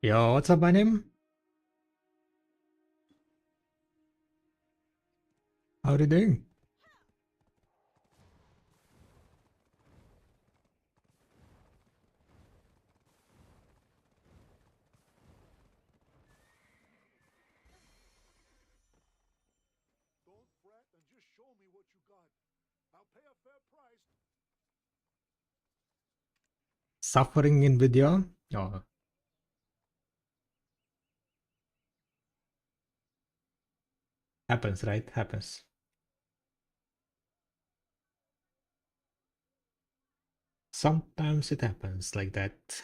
Yo, what's up, Anim? How are you doing? Don't fret and just show me what you got. I'll pay a fair price. Suffering in video? Oh, happens, right? Happens. Sometimes it happens like that.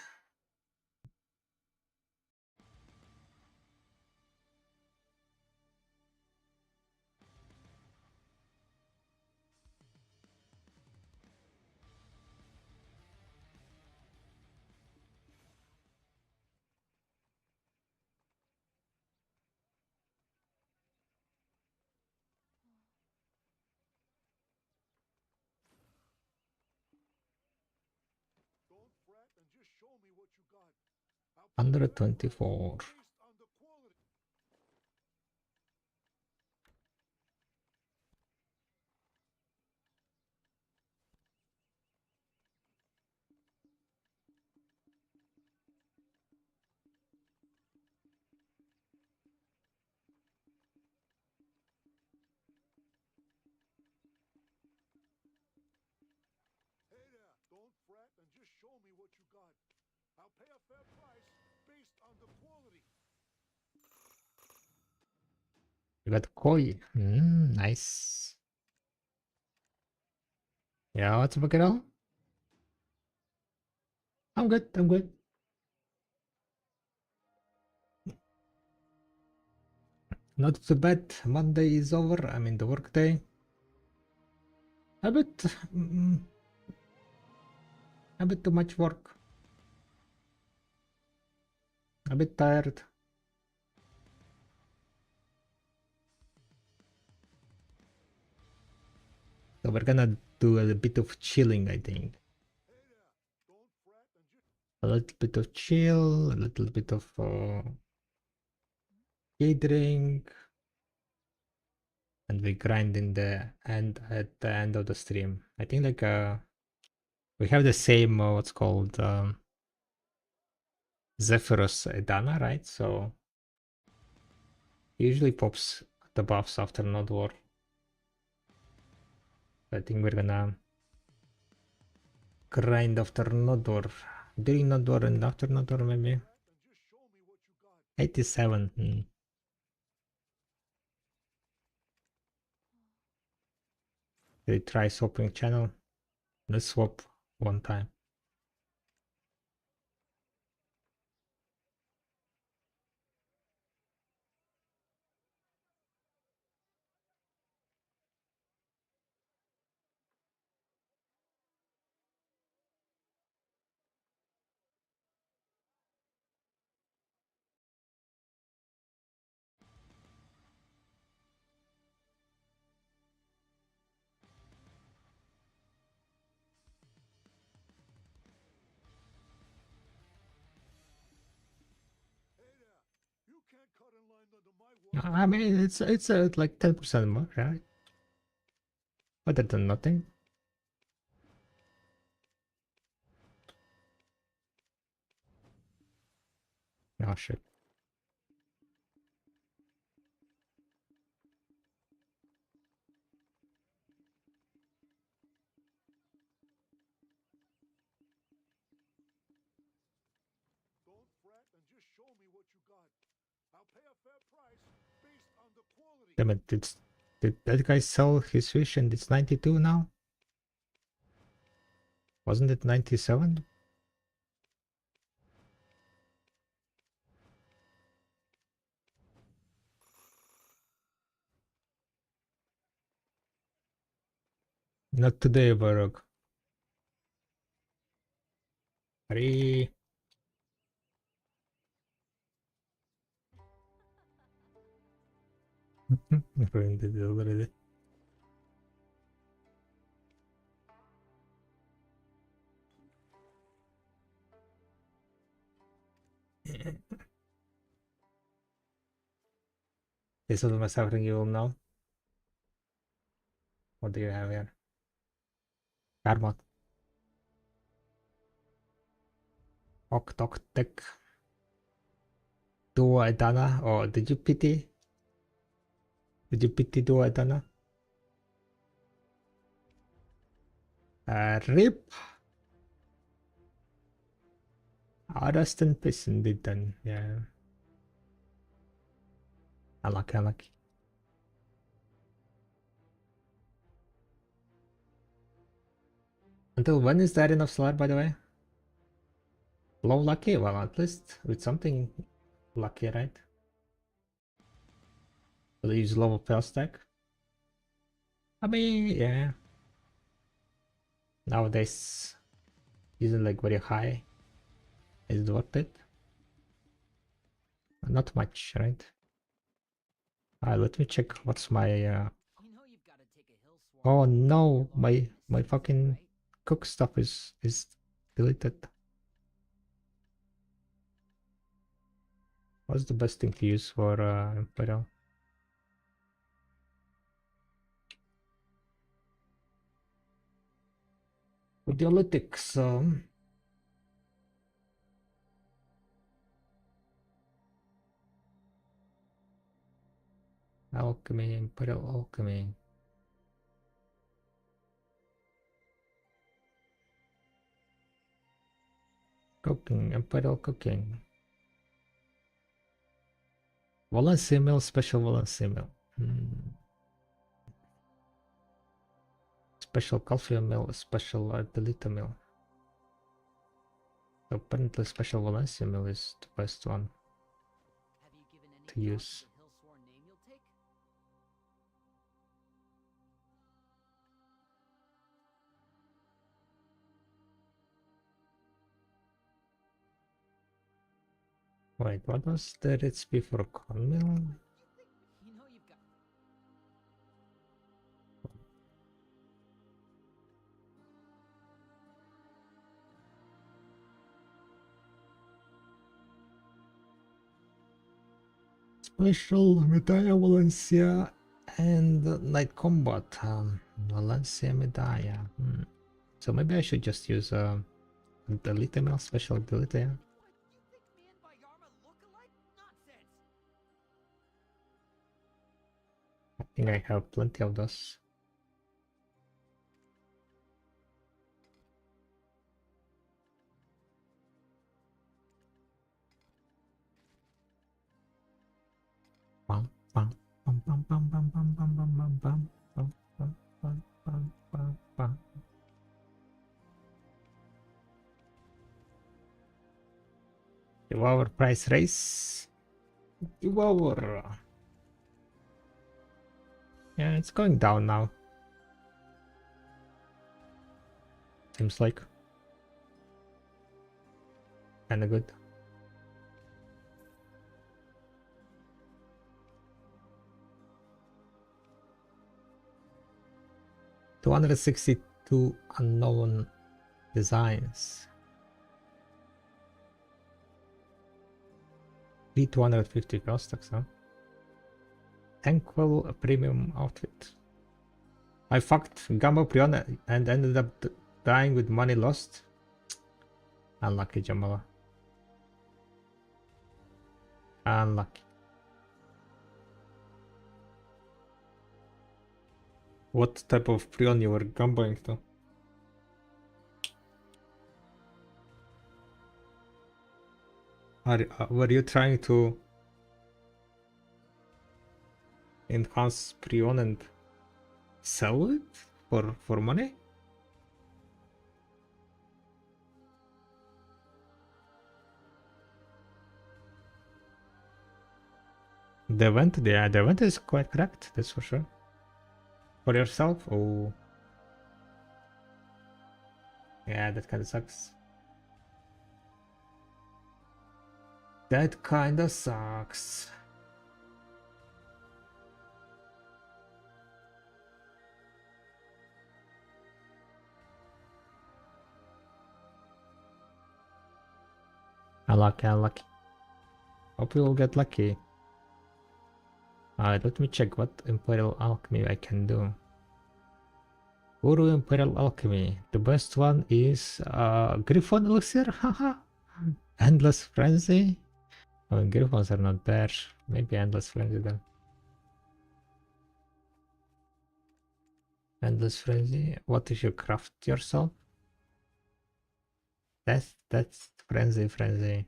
Don't fret and just show me what you got. I'll pay a fair price 124. based on the quality. Hey there, don't fret and just show me what you got. I'll pay a fair price based on the quality. You got koi. Nice. Yeah, what's up, kiddo? I'm good, I'm good. Not too bad. Monday is over. I'm in the workday. A bit, mm, a bit too much work. A bit tired. So we're gonna do a bit of chilling, I think. Hey there, don't fret and just A little bit of chill, a little bit of catering, and we grind in the end at the end of the stream. I think like we have the same what's called Zephyrus Edana, right? So he usually pops the buffs after Node War. I think we're gonna grind after Node War. During Node War and after Node War maybe. fret and just show me what you got. 87. They try swapping channel. Let's swap one time. Hey there, you can't cut in line under my watch. I mean, it's like 10% more, right? Better than nothing. Oh shit. Don't fret and just show me what you got. I'll pay a fair price based on the quality. Damn it, did that guy sell his fish and it's 92 now? Wasn't it 97? Not today, Barog. Three. Ruined it already. This is my suffering you will know. What do you have here? Carbon. Octoctec. Duo Edana. Or did you pity? Did you pity Duo Edana? RIP. Rest in peace indeed then. Yeah. Unlucky, unlucky. Until when is that enough solar, by the way? Low lucky? Well, at least with something lucky, right? Will you use low fail stack? I mean, yeah. Nowadays, using like very high is worth it. Not much, right? Let me check what's my oh no, my fucking cook stuff is deleted. What's the best thing to use for Imperial? Videolytics, alchemy, Imperial alchemy. Cooking, Imperial cooking. Valencia mill, special Valencia mill. Special coffee mill, special delita mill. Apparently special Valencia mill is the best one to use. Wait, what was the recipe for corn mill? Special Medalla Valencia and Night Combat. Valencia Medalla. So maybe I should just use Delete mill, special Delete. Yeah. I think I have plenty of those. Bum, bum, bum, bum, bum, bum, bum, bum, bum, bum, bum, bum, bum, bum, bum, bum, bum. Devour price race. Devour. Yeah, it's going down now. Seems like. Kinda good. $262 unknown designs. B250 cross stacks, huh? Thankful premium outfit. I fucked Gamma Prion and ended up dying with money lost. Unlucky, Jamala. Unlucky. What type of Prion you were gamboing to? Were you trying to enhance Prion and sell it for money? The event is quite correct, that's for sure. For yourself? Oh. Yeah, that kinda sucks. That kinda sucks. Unlucky, unlucky. Hope you will get lucky. Let me check what Imperial Alchemy I can do. Uru Imperial Alchemy. The best one is Griffon Elixir, haha. Endless Frenzy. I mean, Griffons are not there. Maybe Endless Frenzy then. Endless Frenzy. What if you craft yourself? That's Frenzy.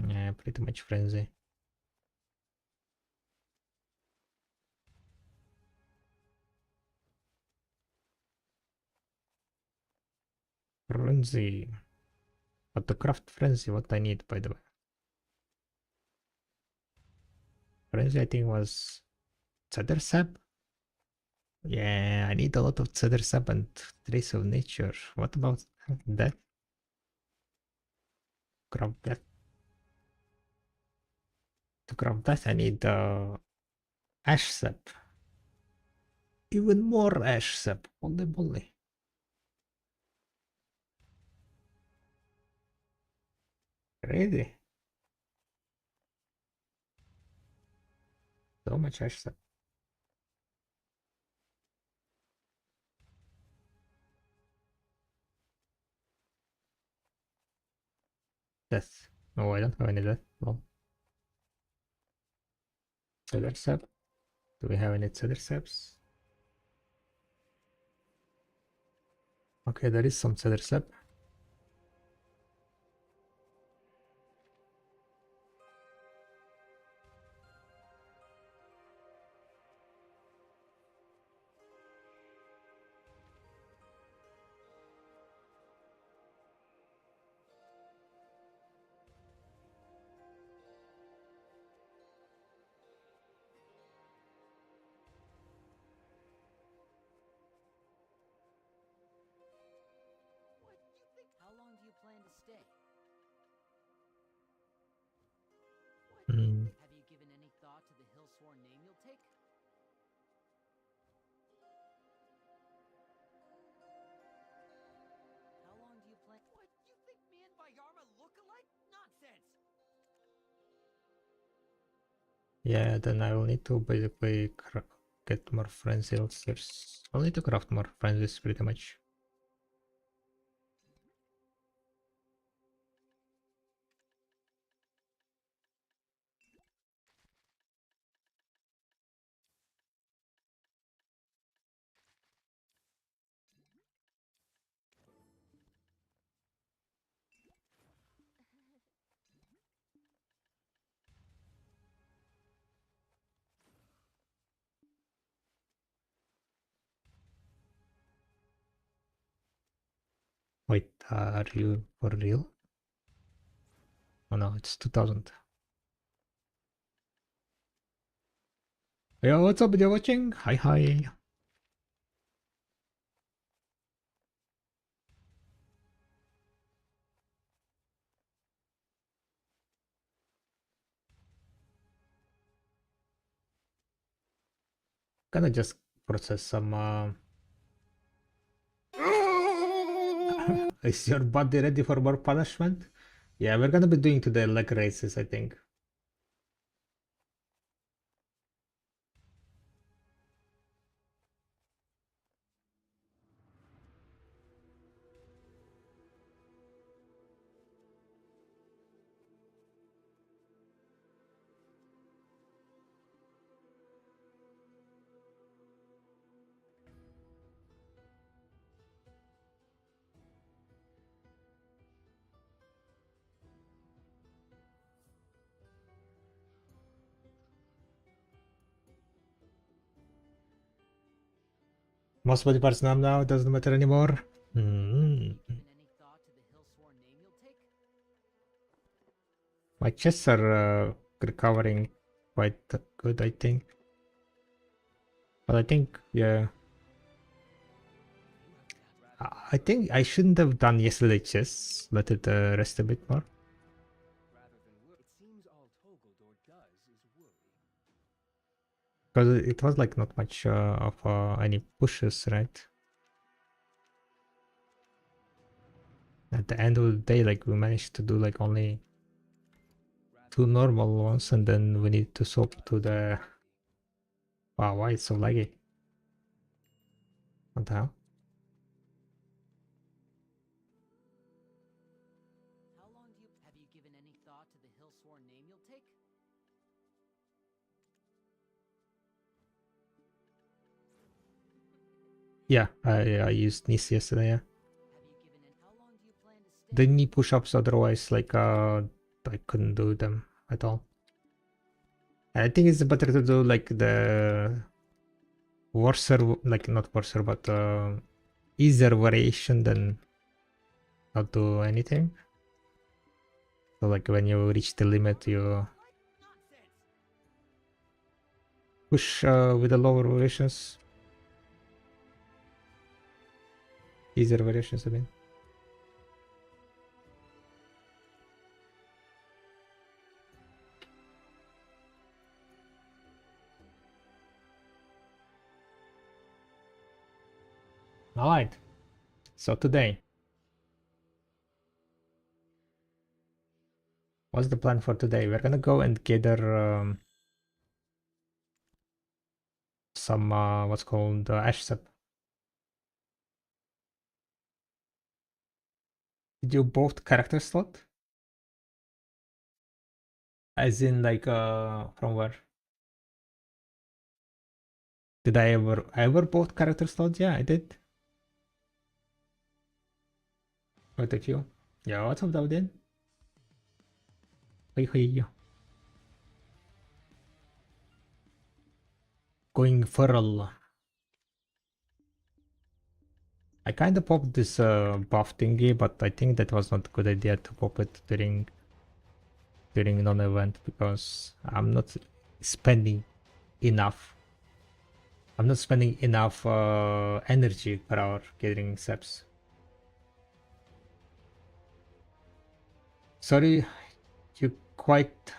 Yeah, pretty much Frenzy. Frenzy. But to craft Frenzy, what I need, by the way? Frenzy, I think, was Cedar Sap. Yeah, I need a lot of Cedar Sap and Trace of Nature. What about that? Craft that. To craft that, I need Ash Sap. Even more Ash Sap. Holy moly. Crazy. So much Ash Sap. Death. No, I don't have any death. Well, Cedar Sap. Do we have any Cedar Saps? Okay, there is some Cedar Sap. How long do you plan to stay? Hmm. Have you given any thought to the hill-sworn name you'll take? How long do you plan? What? You think me and Vayarma look alike? Nonsense! Yeah, then I will need to basically get more frenzy elixirs. I'll need to craft more frenzies pretty much. Wait, are you for real? Oh no, it's 2000. Yo, what's up, video watching? Hi. Gonna just process some Is your body ready for more punishment? Yeah, we're gonna be doing today leg races, I think. Most body parts numb now, doesn't matter anymore. Given any thought to the hill-sworn name you'll take? My chests are recovering quite good, I think. But I think, yeah. I think I shouldn't have done yesterday chests. Let it rest a bit more. It seems all Togeldor does is worry. Because it was like not much of any pushes, right? At the end of the day, like we managed to do like only two normal ones, and then we need to swap to the... Wow, why it's so laggy? What the hell? How long do you have you given any thought to the hill-sworn name you'll take? Yeah, I used Nis yesterday, yeah. Have you given it? How long do you plan to stay? The knee push-ups, otherwise, like, I couldn't do them at all. And I think it's better to do, like, the worser, like, not worser, but easier variation than not do anything. So, like, when you reach the limit, you Nonsense! push with the lower variations. Easier variations, I mean. Alright. So today, what's the plan for today? We're gonna go and gather some what's called ash sap. Did you both character slot? As in, like, from where? Did I ever bought character slots? Yeah, I did. Quite a few. Yeah, what's up, Dawdin? Hey. Going feral. I kind of popped this buff thingy, but I think that was not a good idea to pop it during non-event, because I'm not spending enough. I'm not spending enough energy per hour getting seps. Sorry, you quite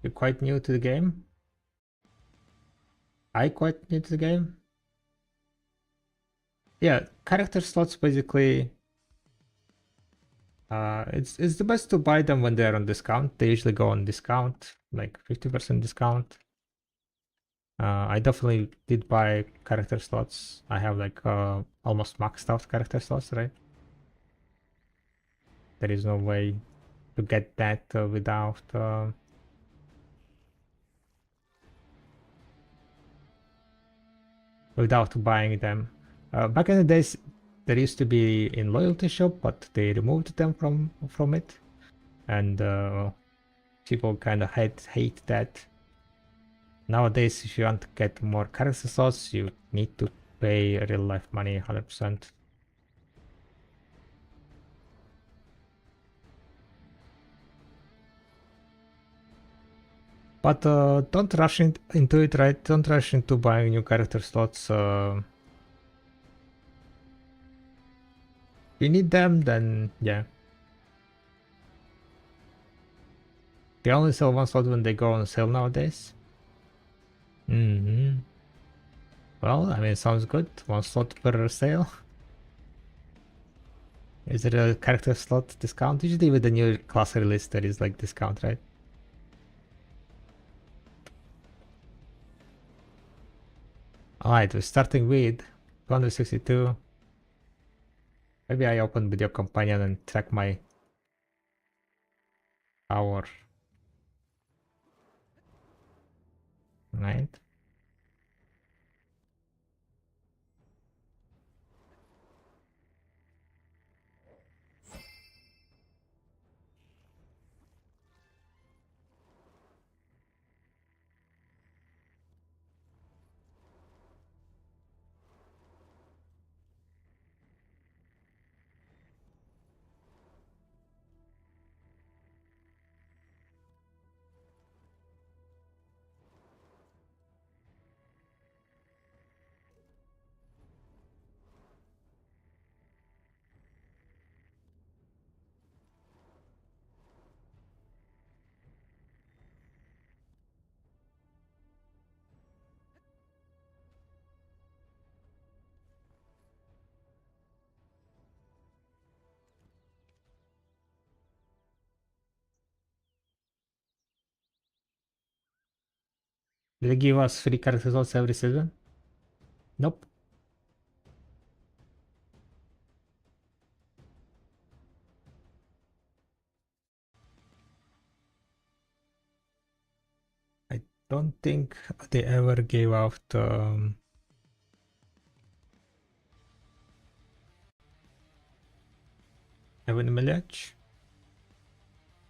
you're quite new to the game. I quite new to the game. Yeah, character slots basically. It's the best to buy them when they're on discount. They usually go on discount, like 50% discount. I definitely did buy character slots. I have like almost maxed out character slots, right? There is no way to get that without buying them. Back in the days, there used to be in loyalty shop, but they removed them from it, and people kind of hate that. Nowadays, if you want to get more character slots, you need to pay real life money, 100%. But don't rush into it, right? Don't rush into buying new character slots. You need them, then yeah. They only sell one slot when they go on sale nowadays. Well, I mean, sounds good. One slot per sale. Is there a character slot discount? Usually with the new class release, there is like discount, right? Alright, we're starting with 262. Maybe I open with your companion and track my power. Right? Do they give us free character slots every season? Nope. I don't think they ever gave out Heaven Village.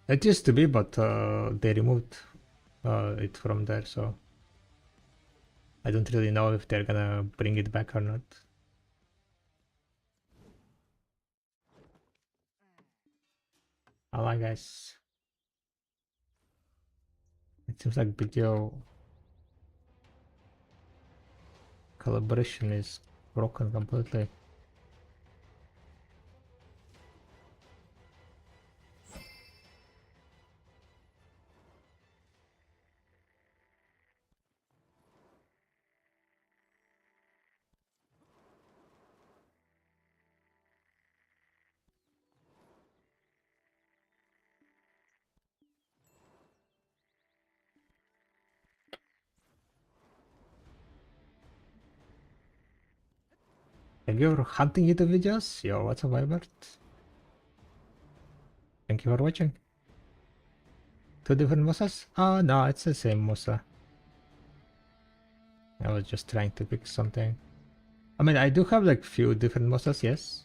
It used to be, but they removed it from there, so I don't really know if they're gonna bring it back or not. Alright, guys. It seems like video collaboration is broken completely. Thank you for hunting YouTube videos. Yo, what's up, Vibert? Thank you for watching. Two different Mosas? Oh, no, it's the same Mosa. I was just trying to pick something. I mean, I do have like few different Mosas, yes.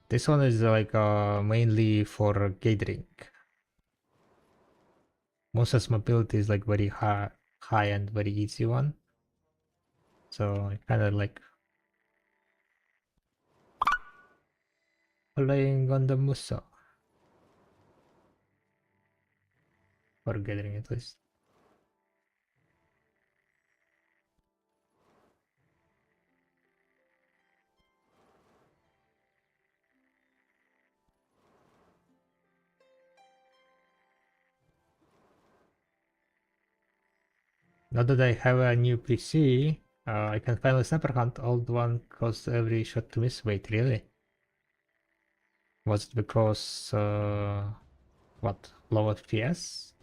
This one is like mainly for gathering. Mosa's mobility is like very high and very easy one. So I kind of like playing on the Musa. For gathering at least. Now that I have a new PC, I can finally sniper hunt. Old one caused every shot to miss. Wait, really? Was it because what, low FPS?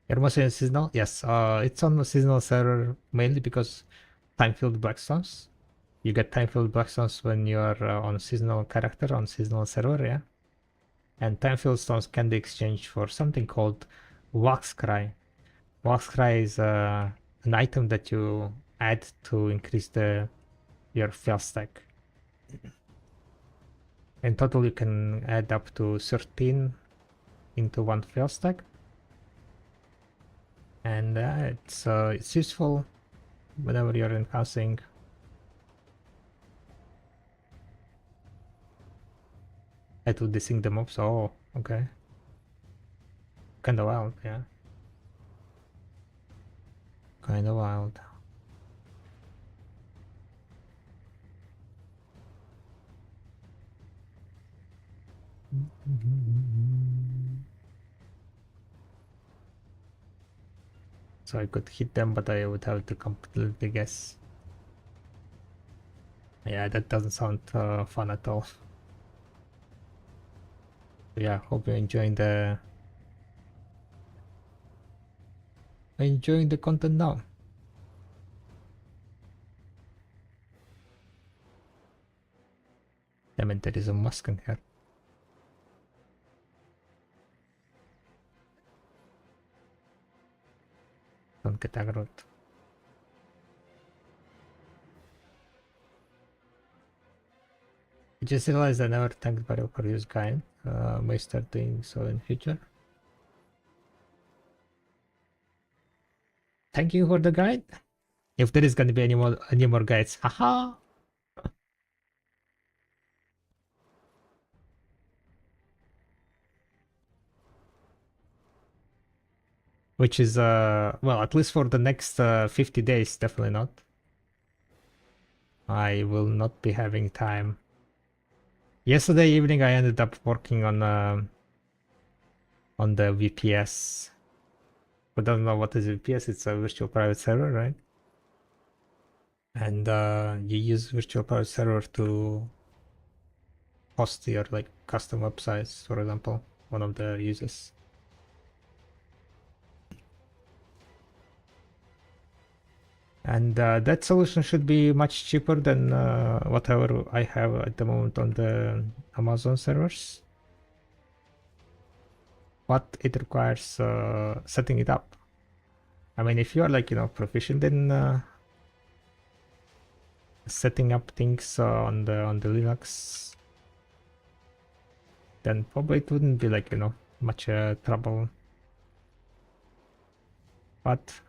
Hermosa is seasonal? Yes, it's on the seasonal server mainly because time-filled blackstones. You get time-filled blackstones when you're on a seasonal character on seasonal server, yeah. And time-filled stones can be exchanged for something called wax cry. Wax cry is an item that you add to increase your fail stack. In total, you can add up to 13 into one fail stack, and it's useful whenever you're enhancing. I to desync the mobs. Oh, okay. Kinda wild, yeah. Kinda wild. So I could hit them, but I would have to completely guess. Yeah, that doesn't sound fun at all. Yeah, hope you're enjoying the content now. I mean, there is a mask in here. Don't get aggroed. I just realized I never thanked Barrel for his guide. May start doing so in future. Thank you for the guide. If there is gonna be any more guides, haha. Which is well, at least for the next 50 days, definitely not. I will not be having time. Yesterday evening, I ended up working on the VPS. I don't know what is VPS. It's a virtual private server, right? and you use virtual private server to host your like custom websites, for example, one of the uses. And that solution should be much cheaper than whatever I have at the moment on the Amazon servers. But it requires setting it up. I mean, if you are like, proficient in setting up things on the Linux, then probably it wouldn't be like, much trouble. But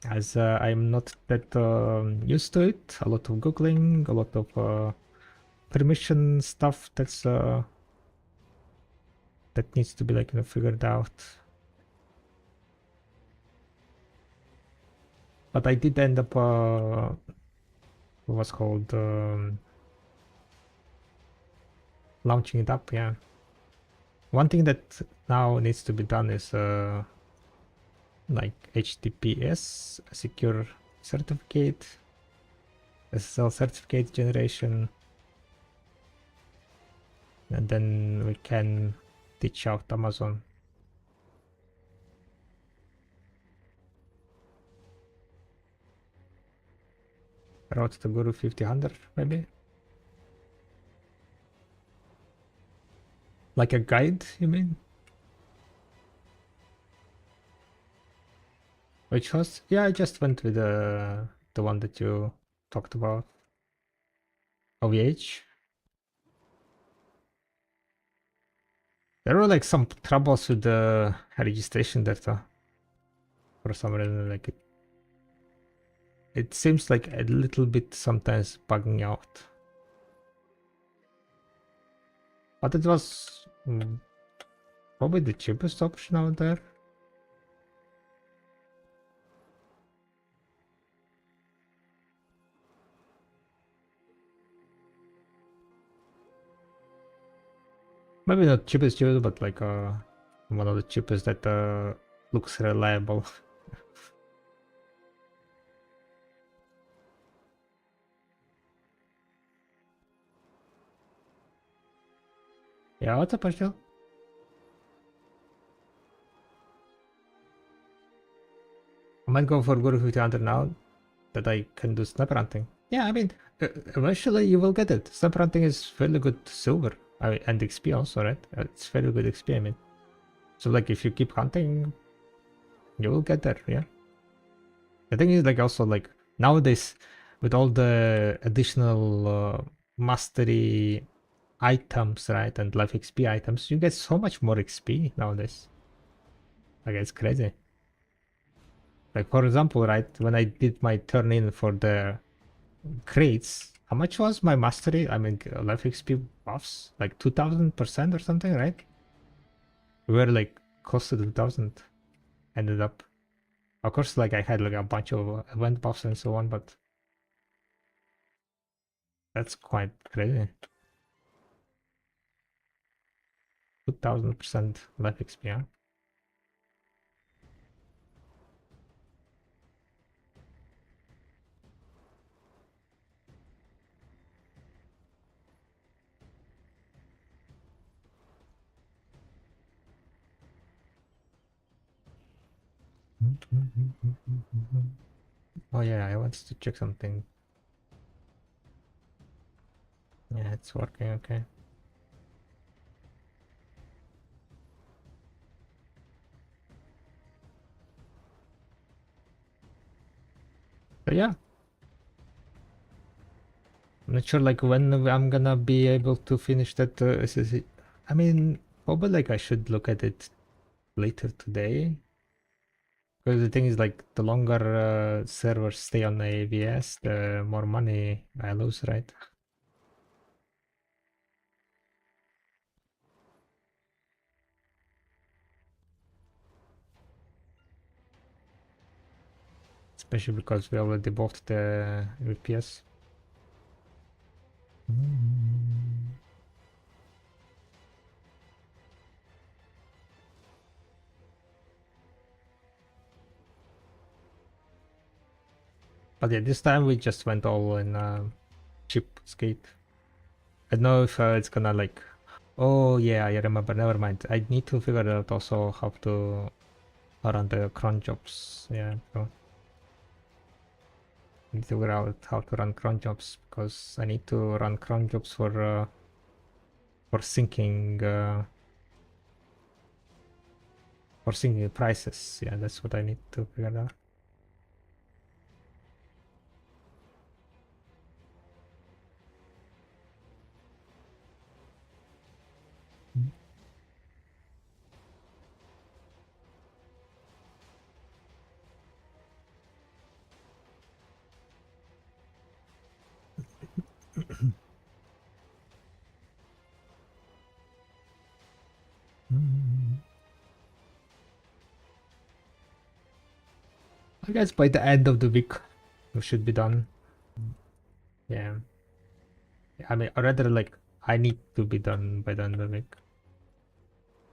as I'm not that used to it, a lot of Googling, a lot of permission stuff that needs to be like, figured out. But I did end up what was called launching it up, yeah. One thing that now needs to be done is like HTTPS secure certificate, SSL certificate generation, and then we can ditch out Amazon. Route to Guru 5000 maybe? Like a guide, you mean? Which host? Yeah, I just went with the one that you talked about. OVH. There were like some troubles with the registration data. For some reason, like it seems like a little bit sometimes bugging out. But it was probably the cheapest option out there. Maybe not cheapest, but like one of the cheapest that looks reliable. Yeah, what's up, Ashil? I might go for Guru 5000 now that I can do sniper hunting. Yeah, I mean, eventually you will get it. Sniper hunting is fairly good silver. And XP also, right? It's very good XP, I mean. So like if you keep hunting, you will get there, yeah. The thing is like also like nowadays with all the additional mastery items, right, and life XP items, you get so much more XP nowadays. Like it's crazy. Like for example, right, when I did my turn in for the crates, how much was my mastery? I mean, life XP buffs, like 2000% or something, right? We were like close to 2000. Ended up, of course, like I had like a bunch of event buffs and so on, but that's quite crazy. 2000% life XP, huh? Oh yeah, I wanted to check something. Yeah, it's working okay. But yeah, I'm not sure like when I'm gonna be able to finish that SSC. I mean, probably like I should look at it later today. Because the thing is like the longer servers stay on the AVS, the more money I lose, right? Especially because we already bought the VPS. But yeah, this time we just went all in cheap skate. I don't know if it's gonna like. Oh yeah, I remember. Never mind. I need to figure out also how to run the cron jobs. Yeah, so I need to figure out how to run cron jobs because I need to run cron jobs for syncing prices. Yeah, that's what I need to figure out. I guess by the end of the week we should be done. Yeah. I mean, or rather, like, I need to be done by the end of the week.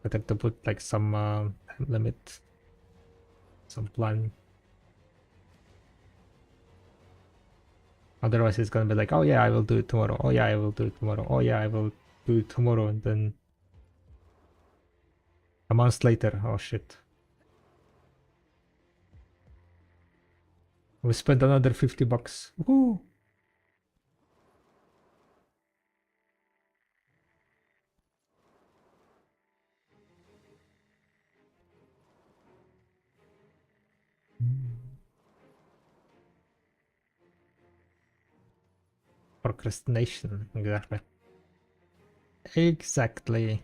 Better to put like some time limit, some plan. Otherwise, it's gonna be like, oh yeah, I will do it tomorrow. Oh yeah, I will do it tomorrow. Oh yeah, I will do it tomorrow, and then a month later, oh shit, we spent another $50. Woo! Procrastination, exactly. Exactly.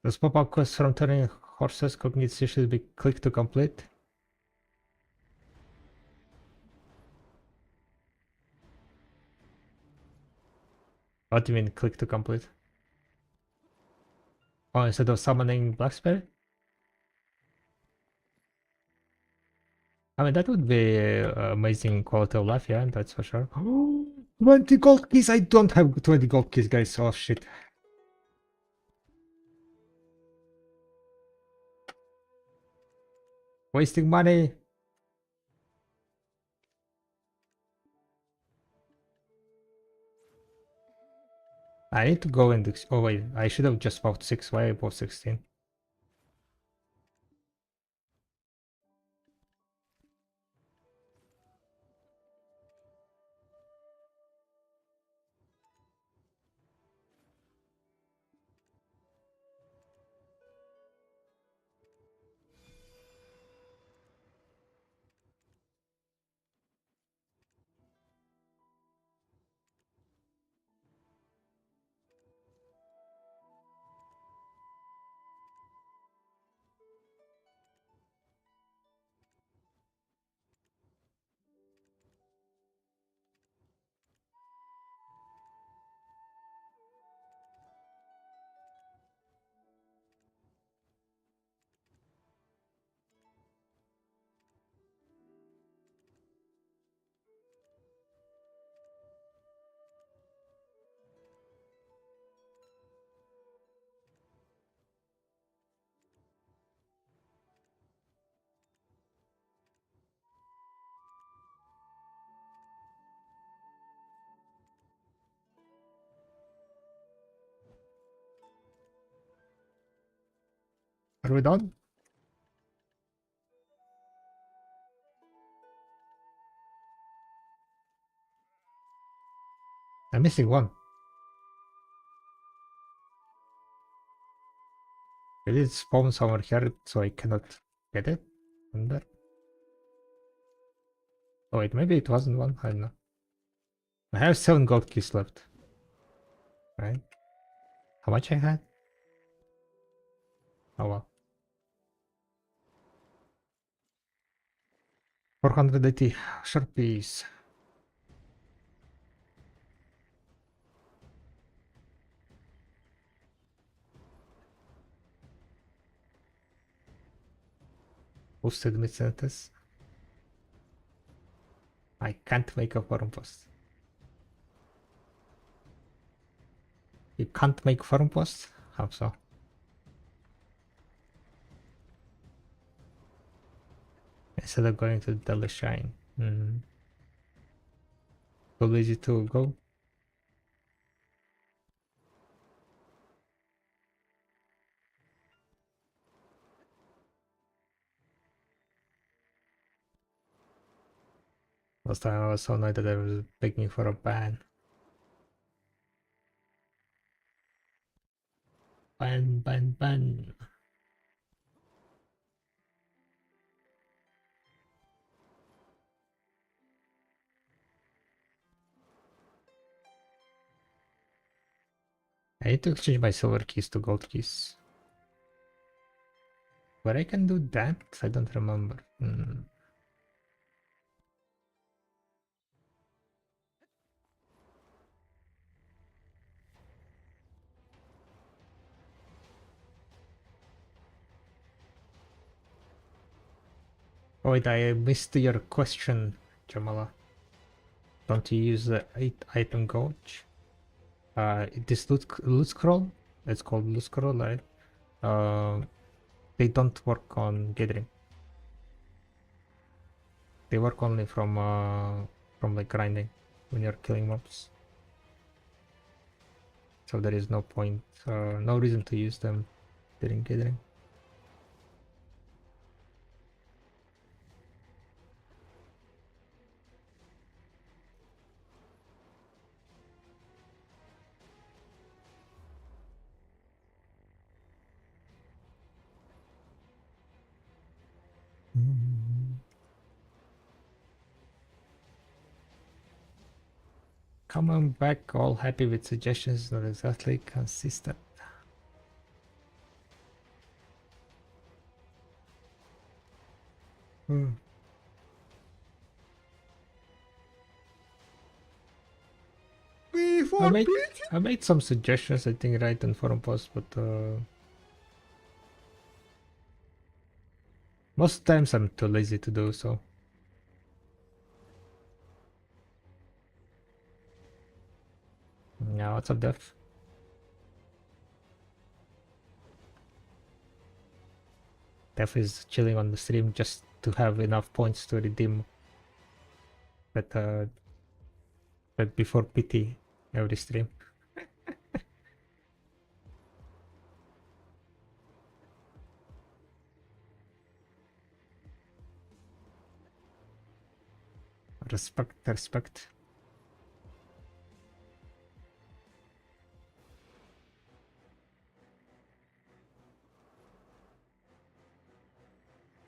Does pop-up quest from turning horses cognition should be click to complete? What do you mean click to complete? Oh, instead of summoning Blacksberry? I mean, that would be amazing quality of life, yeah, that's for sure. 20 gold keys! I don't have 20 gold keys, guys. Oh shit. Wasting money. I need to go and... Oh wait, I should have just bought 6. Why I bought 16? Are we done? I'm missing one. Did it spawn somewhere here so I cannot get it? Under? Oh wait, maybe it wasn't one. I don't know. I have 7 gold keys left. Right? How much I had? Oh well. 480 Sharpies. Boosted mid-sentence. I can't make a forum post. You can't make forum posts? How so? Instead of going to Daily Shine. Too lazy to go? Last time I was so annoyed that I was begging for a ban. Ban, ban, ban. I need to exchange my silver keys to gold keys. But I can do that? I don't remember. Oh wait, I missed your question, Jamala. Don't you use the 8 item gauge? This loot scroll, it's called loot scroll, right? They don't work on gathering. They work only from like grinding when you're killing mobs. So there is no point, no reason to use them during gathering. Coming back all happy with suggestions, not exactly consistent. Before I made some suggestions, I think, right on forum posts, but most times I'm too lazy to do so. Yeah, what's up, Def? Def is chilling on the stream just to have enough points to redeem that before PT every stream. Respect, respect.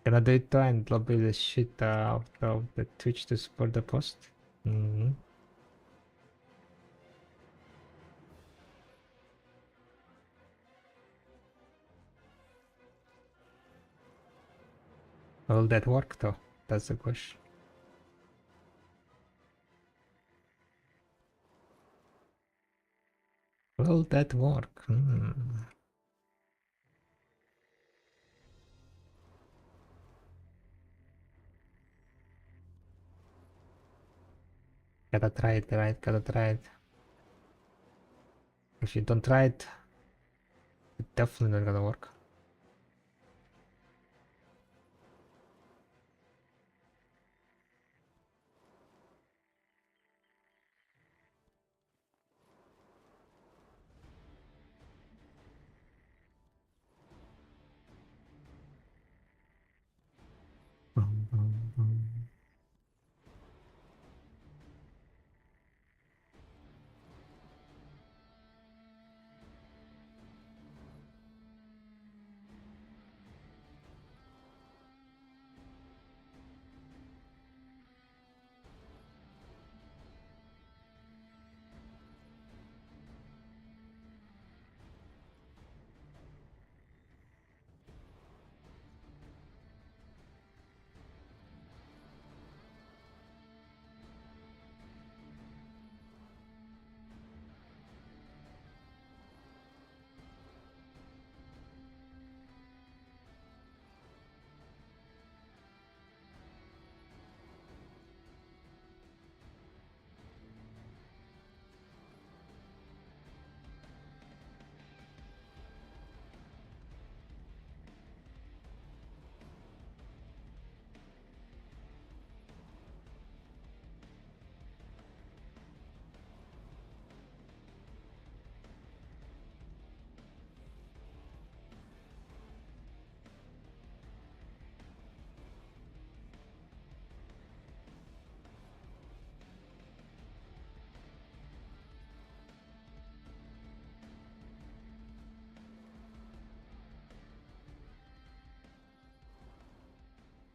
Can I do it and lobby the shit out of the Twitch to support the post? Will that work though? That's the question. Will that work? Gotta try it, right? Gotta try it. If you don't try it, it's definitely not gonna work.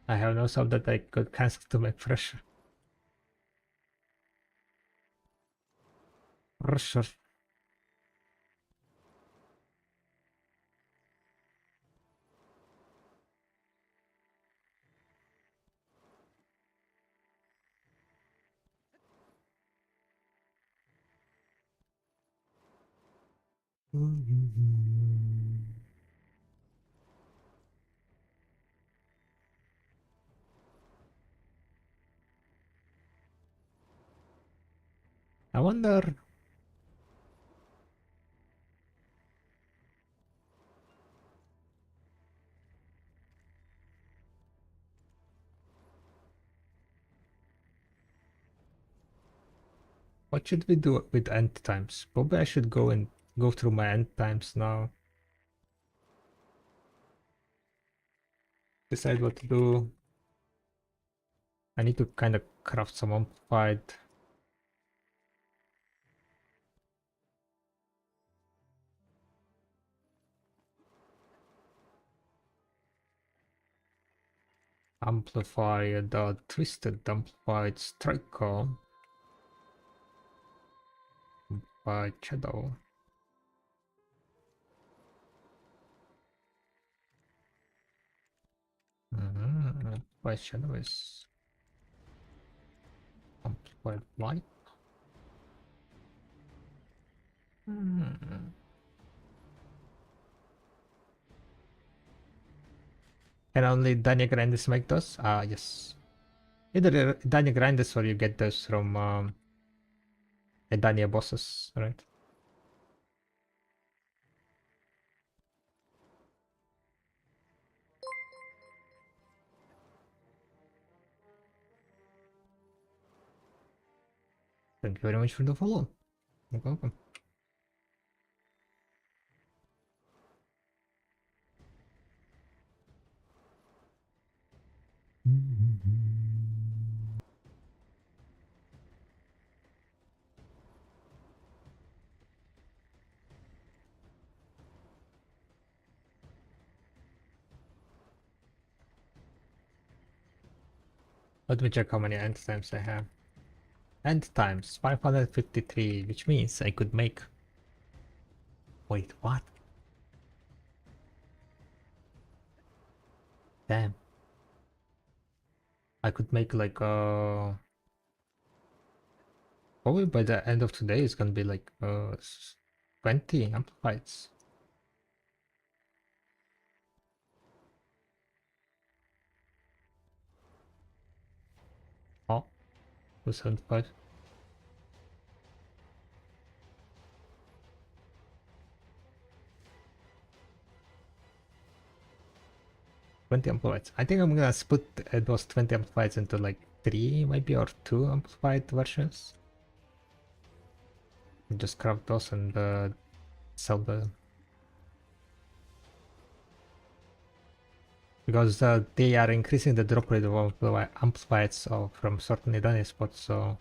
I have no sub that I could cancel to make pressure. Pressure. I wonder. What should we do with end times? Probably I should go through my end times now. Decide what to do. I need to kind of craft some amplified. Amplify the twisted amplified striker by shadow. By shadow is amplified light. Can only Dania Grandis make those? Ah, yes. Either Dania Grandis or you get those from Dania bosses, right? Thank you very much for the follow. You're welcome. Let me check how many end times I have. End times 553, which means I could make. Wait, what? Damn. I could make like probably by the end of today it's gonna be like 20 amplifieds. Oh, 275. 20 amplifieds. I think I'm gonna split those 20 amplifieds into like 3 maybe or 2 amplified versions. Just craft those and sell them. Because they are increasing the drop rate of amplifieds from certain Idani spots, so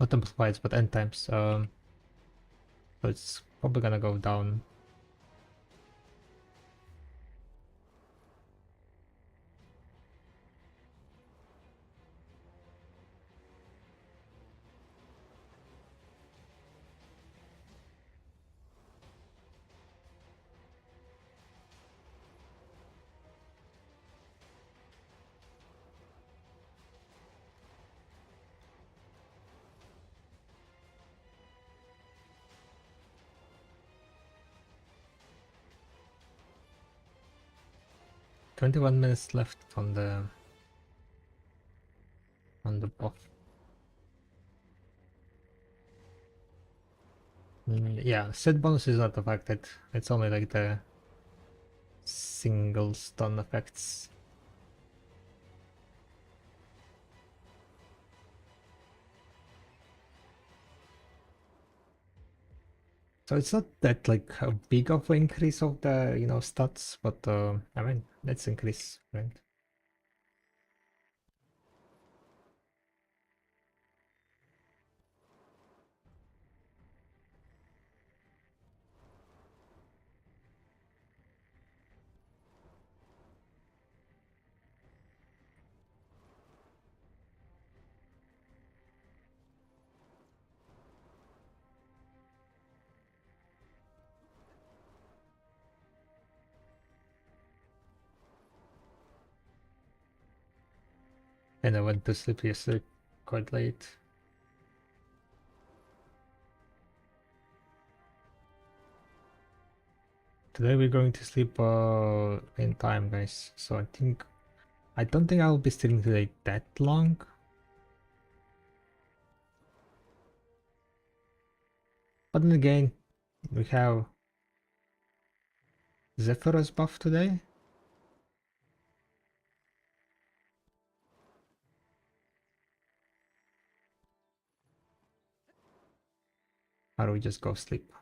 not amplifieds but end times. So it's probably gonna go down. "21 minutes left on the buff." Yeah, set bonus is not affected. It's only like the single stun effects. So it's not that like a big of an increase of the stats, but I mean let's increase, right? And I went to sleep yesterday quite late. Today we're going to sleep in time, guys. So I don't think I'll be streaming today that long. But then again, we have Zephyrus buff today. Or we just go sleep.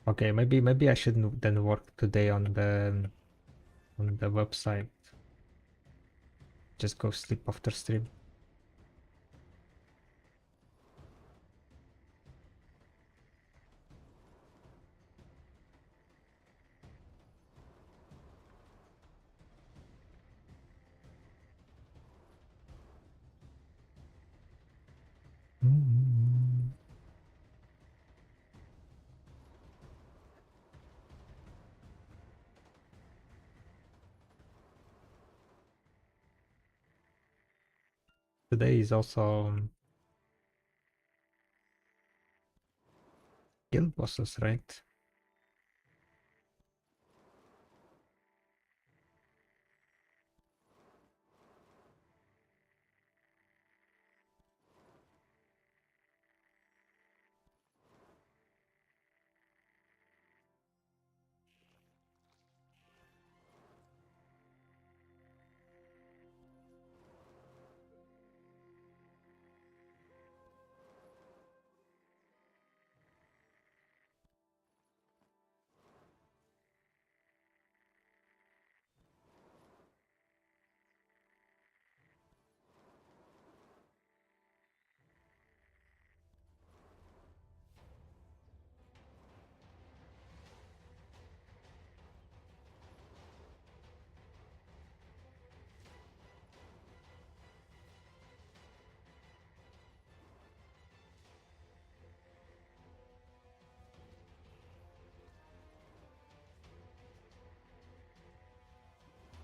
Okay, maybe I should then work today on the website. Just go sleep after stream. Today is also guild bosses, right?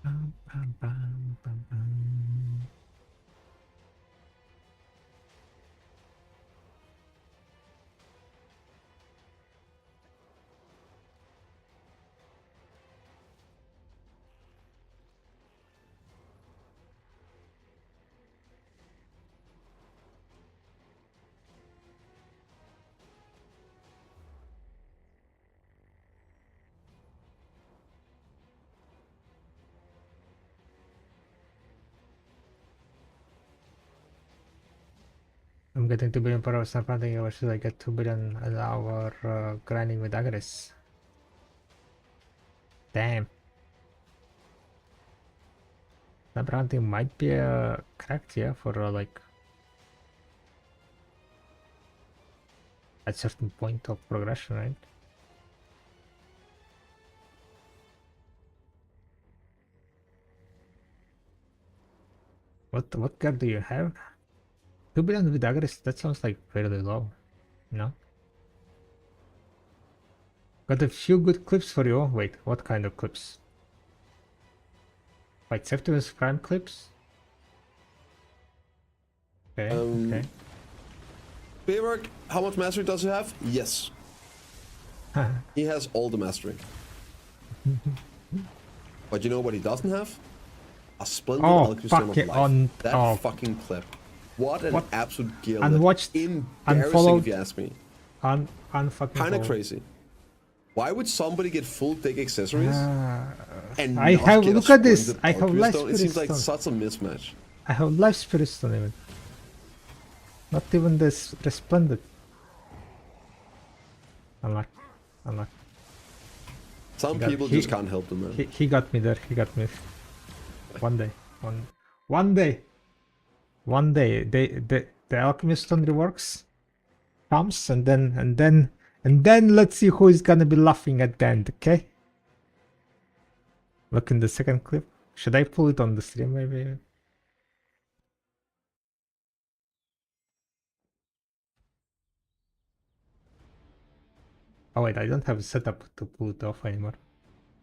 Bum, bum, bum, bum, bum. I'm getting 2 billion per hour snapshotting. Or should I get 2 billion an hour grinding with Agres? Damn. Snapshotting might be cracked, yeah, for like at certain point of progression, right? What card do you have? 2 billion with Agres, that sounds like fairly low, no? Got a few good clips for you. Wait, what kind of clips? Like Septimus Prime clips? Okay, okay. Baywork, how much mastery does he have? Yes. He has all the mastery. But you know what he doesn't have? A splendid Oh, alchemy stone of fucking life. That oh. fucking clip. What an What? absolute gilded. Unwatched, Embarrassing unfollowed, if you ask me. unfucking Kinda followed. crazy. Why would somebody get full dick accessories and I not have get look a at this. splendid I have alchemy life stone? It spirit seems like stone. such a mismatch. I have life spirit stone even. Not even this resplendent. Unlock. Some people just can't help them, man. He got me there. He got me. One day. One day. The alchemist stone reworks comes and then let's see who is gonna be laughing at the end. Okay. Look in the second clip. Should I pull it on the stream maybe? Oh wait, I don't have a setup to pull it off anymore.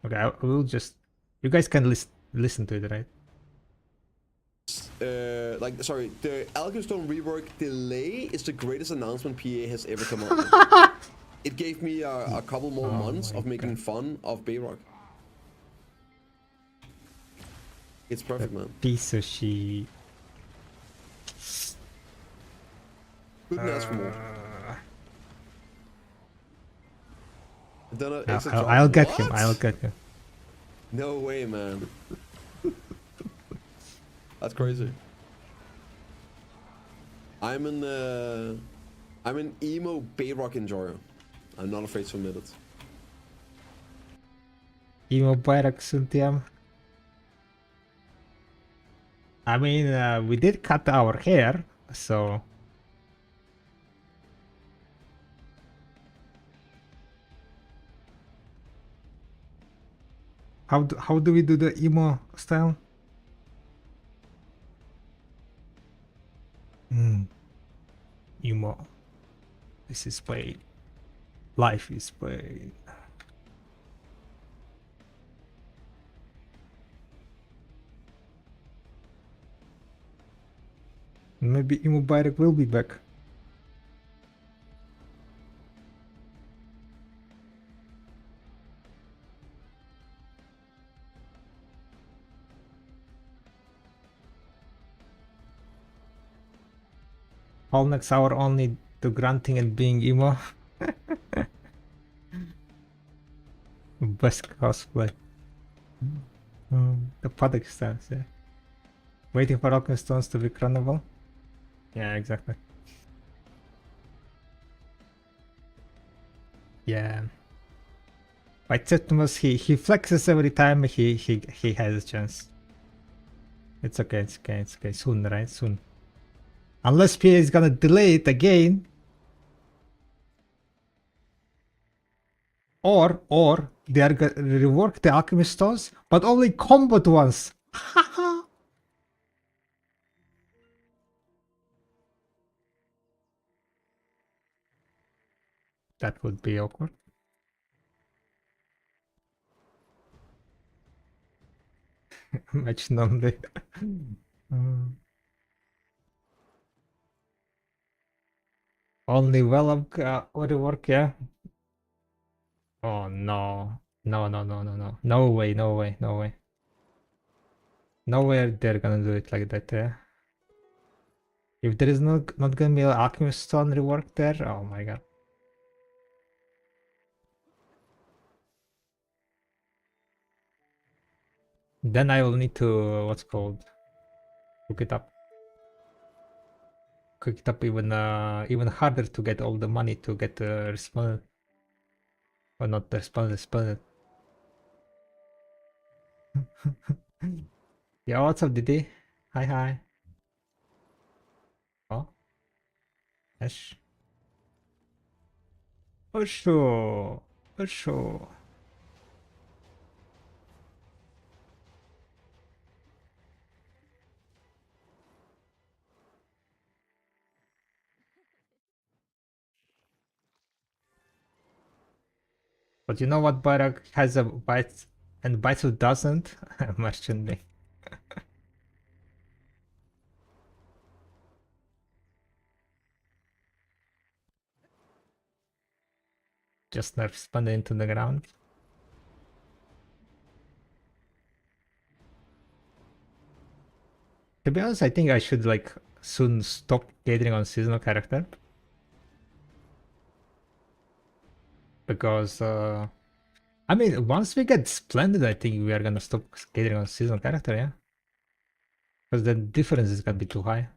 Okay, I will just You guys can listen to it, right? Like, sorry, the Alchemistone rework delay is the greatest announcement PA has ever come out with. It gave me a couple more months of making fun of Bayrock. It's perfect, man. Piece of shit. Couldn't ask for more. Then an extra I'll get him. What? I'll get him. No way, man. That's crazy. I'm an emo Bayrock enjoyer. I'm not afraid to admit it. Emo Bayrak Suntiam. I mean, we did cut our hair, so... How do we do the emo style? Emo. This is pain. Life is pain. Maybe Emo Bayrak will be back. All next hour only to grunting and being emo. Best cosplay. The paddock stance, yeah. Waiting for alchemy stones to be cronable. Yeah, exactly. Yeah. By Septimus, he flexes every time he has a chance. It's okay, it's okay, it's okay. Soon, right? Soon. Unless PA is gonna delay it again. Or they are gonna rework the alchemy stones, but only combat ones. That would be awkward. Match normally. Only rework, yeah. Oh no. No, no, no, no, no. No way, no way, no way. No way they're gonna do it like that, yeah. If there is not gonna be an alchemist stone rework there, oh my god. Then I will need to what's called cook it up. Cook it up even harder to get all the money to get responded. Or not responded. Yeah, what's up, Didi? Hi. Oh, Ash. For sure. For sure. But you know what Barak has a bite and Baitu doesn't? Merchant me. Just nerf spun into the ground. To be honest, I think I should like soon stop catering on seasonal character. Because I mean once we get Splendid, I think we are gonna stop catering on seasonal character, yeah. Because the difference is gonna be too high.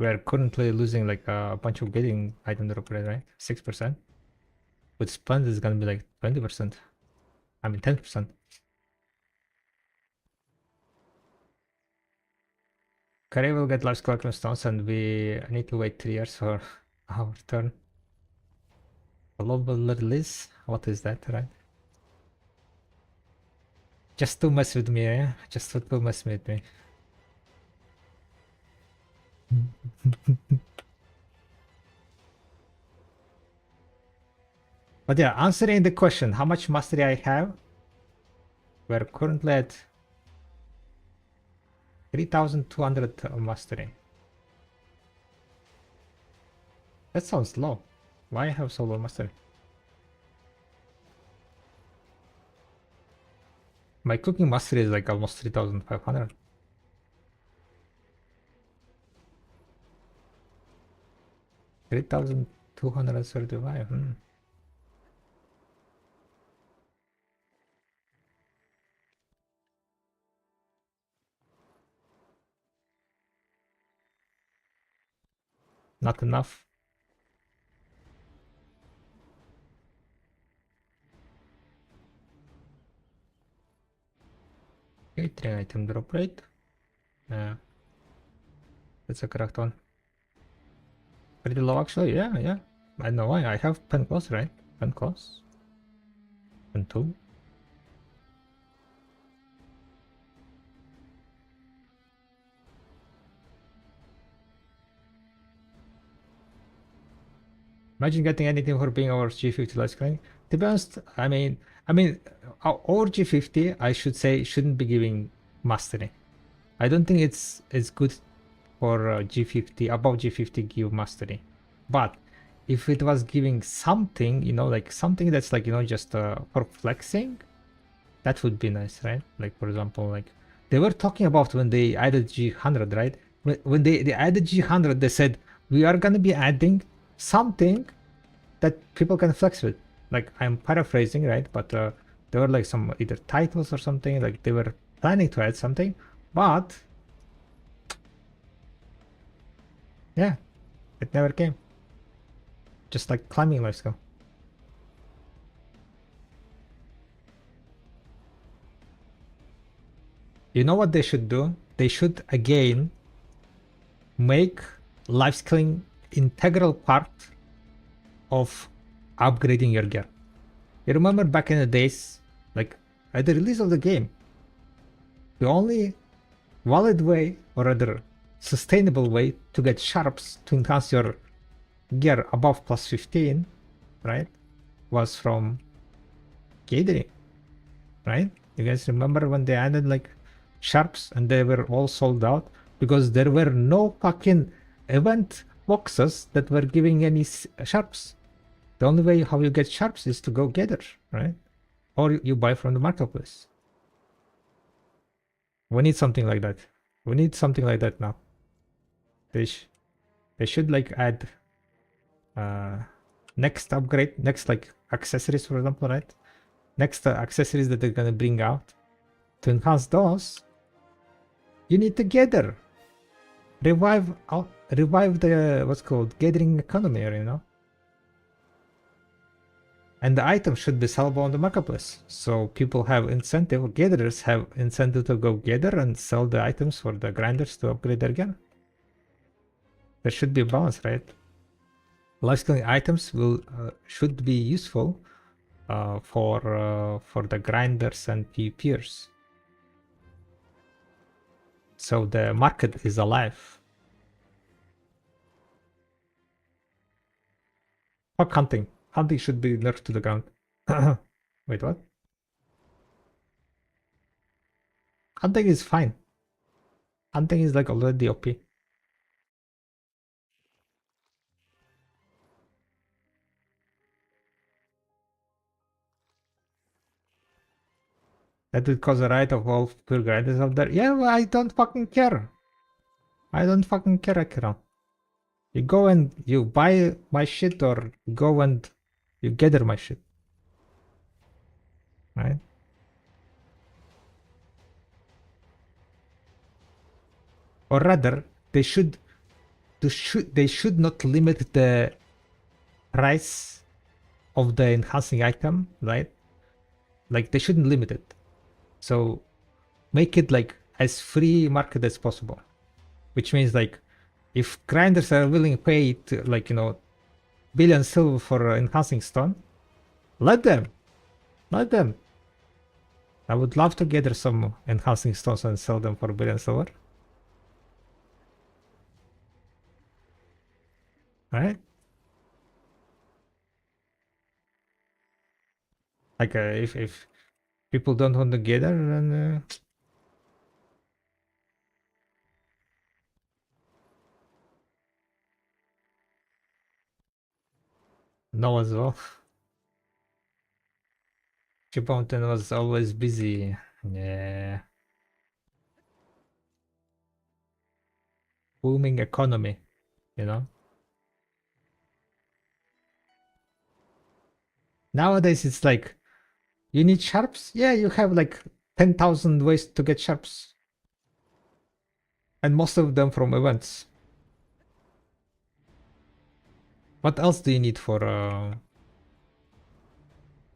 We are currently losing like a bunch of getting item drop rate, right? 6%. With Splendid is gonna be like 20%. I mean 10%. Curry will get life collection stones and we need to wait 3 years for our turn. Global release? What is that, right? Just to mess with me, eh? Just to mess with me. But yeah, answering the question, how much mastery I have? We're currently at 3,200 mastery. That sounds low. Why I have so low mastery? My cooking mastery is like almost 3,500. $3,235. Not enough. Okay, 3 item drop rate. Yeah, that's a correct one. Pretty low actually. Yeah. I know why. I have pen close, right? Pen close. Pen 2. Imagine getting anything for being over G50 light screen. To be honest, I mean, over G50, I should say, shouldn't be giving mastery. I don't think it's good for G50, above G50 give mastery. But if it was giving something, like something that's like, just for flexing, that would be nice, right? Like, for example, like they were talking about when they added G100, right? When they added G100, they said, we are going to be adding something that people can flex with. Like, I'm paraphrasing, right? But there were like some either titles or something, like they were planning to add something, but yeah, it never came. Just like climbing life skill. You know what they should do? They should again make life skilling integral part of upgrading your gear. You remember back in the days, like at the release of the game, the only valid way, or rather sustainable way, to get sharps to enhance your gear above plus 15, right, was from gathering, right? You guys remember when they added like sharps and they were all sold out because there were no fucking event boxes that were giving any sharps. The only way how you get sharps is to go gather, right? Or you buy from the marketplace. We need something like that. We need something like that now. They should like add next upgrade, next like accessories, for example, right? Next accessories that they're gonna bring out to enhance those. You need to gather, revive the what's called gathering economy, And the item should be sellable on the marketplace, so people have incentive, gatherers have incentive to go gather and sell the items for the grinders to upgrade their gear. There should be a balance, right? Lifescaling items should be useful for the grinders and PvPers. So the market is alive. Fuck hunting. Hunting should be nerfed to the ground. Wait, what? Hunting is fine. Hunting is like already OP. That would cause a riot of all pure grinders out there. Yeah, well, I don't fucking care. I don't fucking care, Akira. You go and you buy my shit, or go and you gather my shit. Right? Or rather, they should not limit the price of the enhancing item, right? Like they shouldn't limit it. So make it like as free market as possible. Which means like if grinders are willing to pay to, like, billion silver for enhancing stone, let them. Let them. I would love to gather some enhancing stones and sell them for billion silver. Right? Like if people don't want to gather, then no as well. Mountain was always busy. Yeah. Booming economy, you know. Nowadays it's like, you need sharps? Yeah, you have like 10,000 ways to get sharps. And most of them from events. What else do you need for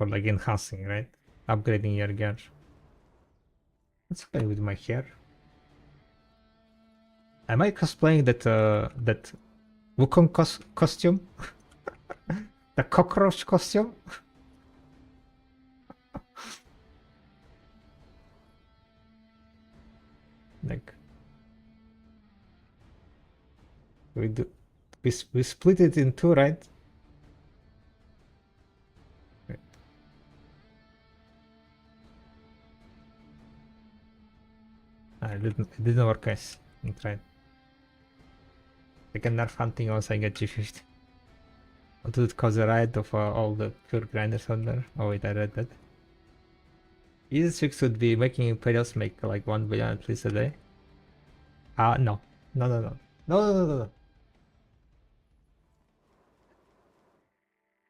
like enhancing, right? Upgrading your gear. Let's play with my hair. Am I cosplaying that Wukong costume? The cockroach costume? Like we split it in two, right? It didn't work, guys. I tried. Second nerf hunting also I get G50. What would cause a riot of all the pure grinders on there? Oh wait, I read that. Easiest fix would be making Imperials make like 1 billion at least a day. No. No, no, no. No, no, no, no, no.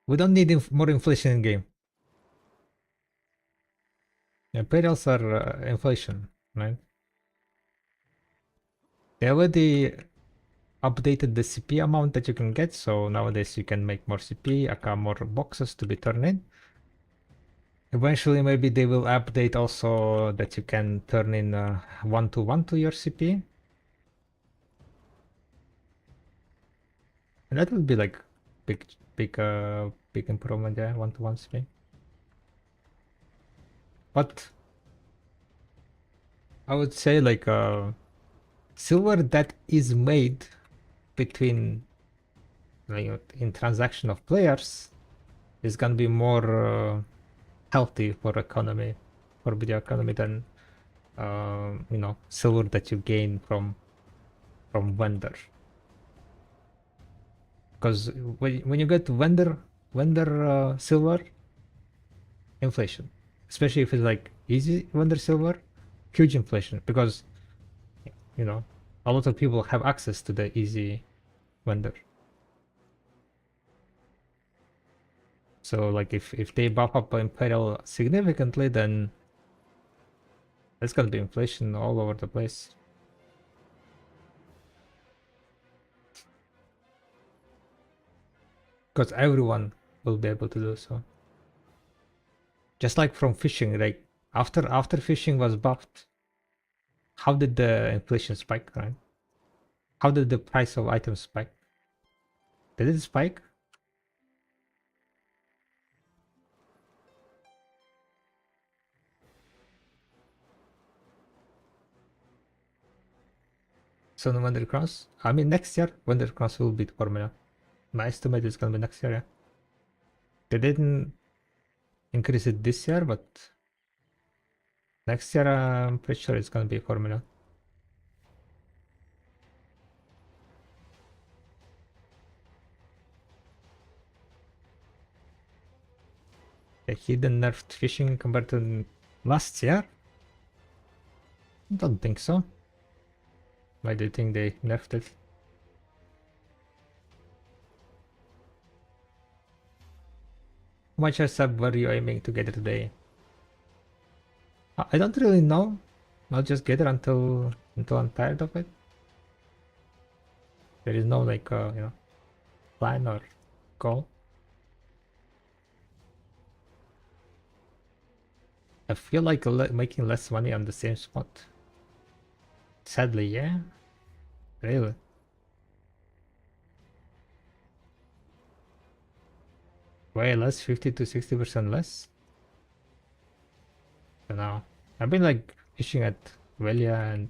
We don't need more inflation in game. Imperials are inflation, right? They already updated the CP amount that you can get, so nowadays you can make more CP, aka more boxes to be turned in. Eventually maybe they will update also that you can turn in 1-to-1 to your CP. And that would be like big improvement there, 1-to-1 CP. But I would say like silver that is made between like in transaction of players is gonna be more healthy for economy, for video economy than silver that you gain from vendor. Because when you get vendor silver, inflation, especially if it's like easy vendor silver, huge inflation, because a lot of people have access to the easy vendor. So like if they buff up Imperial significantly, then there's gonna be inflation all over the place. Because everyone will be able to do so. Just like from fishing, like after fishing was buffed, how did the inflation spike, right? How did the price of items spike? Did it spike? So no Wonder Cross? I mean next year Wonder Cross will beat Formula. My estimate is gonna be next year, yeah. They didn't increase it this year, but next year I'm pretty sure it's gonna be Formula. The hidden nerfed fishing compared to last year? Don't think so. Why do you think they nerfed it? How much sub were you aiming to get today? I don't really know. I'll just get it until I'm tired of it. There is no like plan or goal. I feel like making less money on the same spot. Sadly, yeah. Really. Way less, 50 to 60% less. I don't know. I've been like fishing at Velia and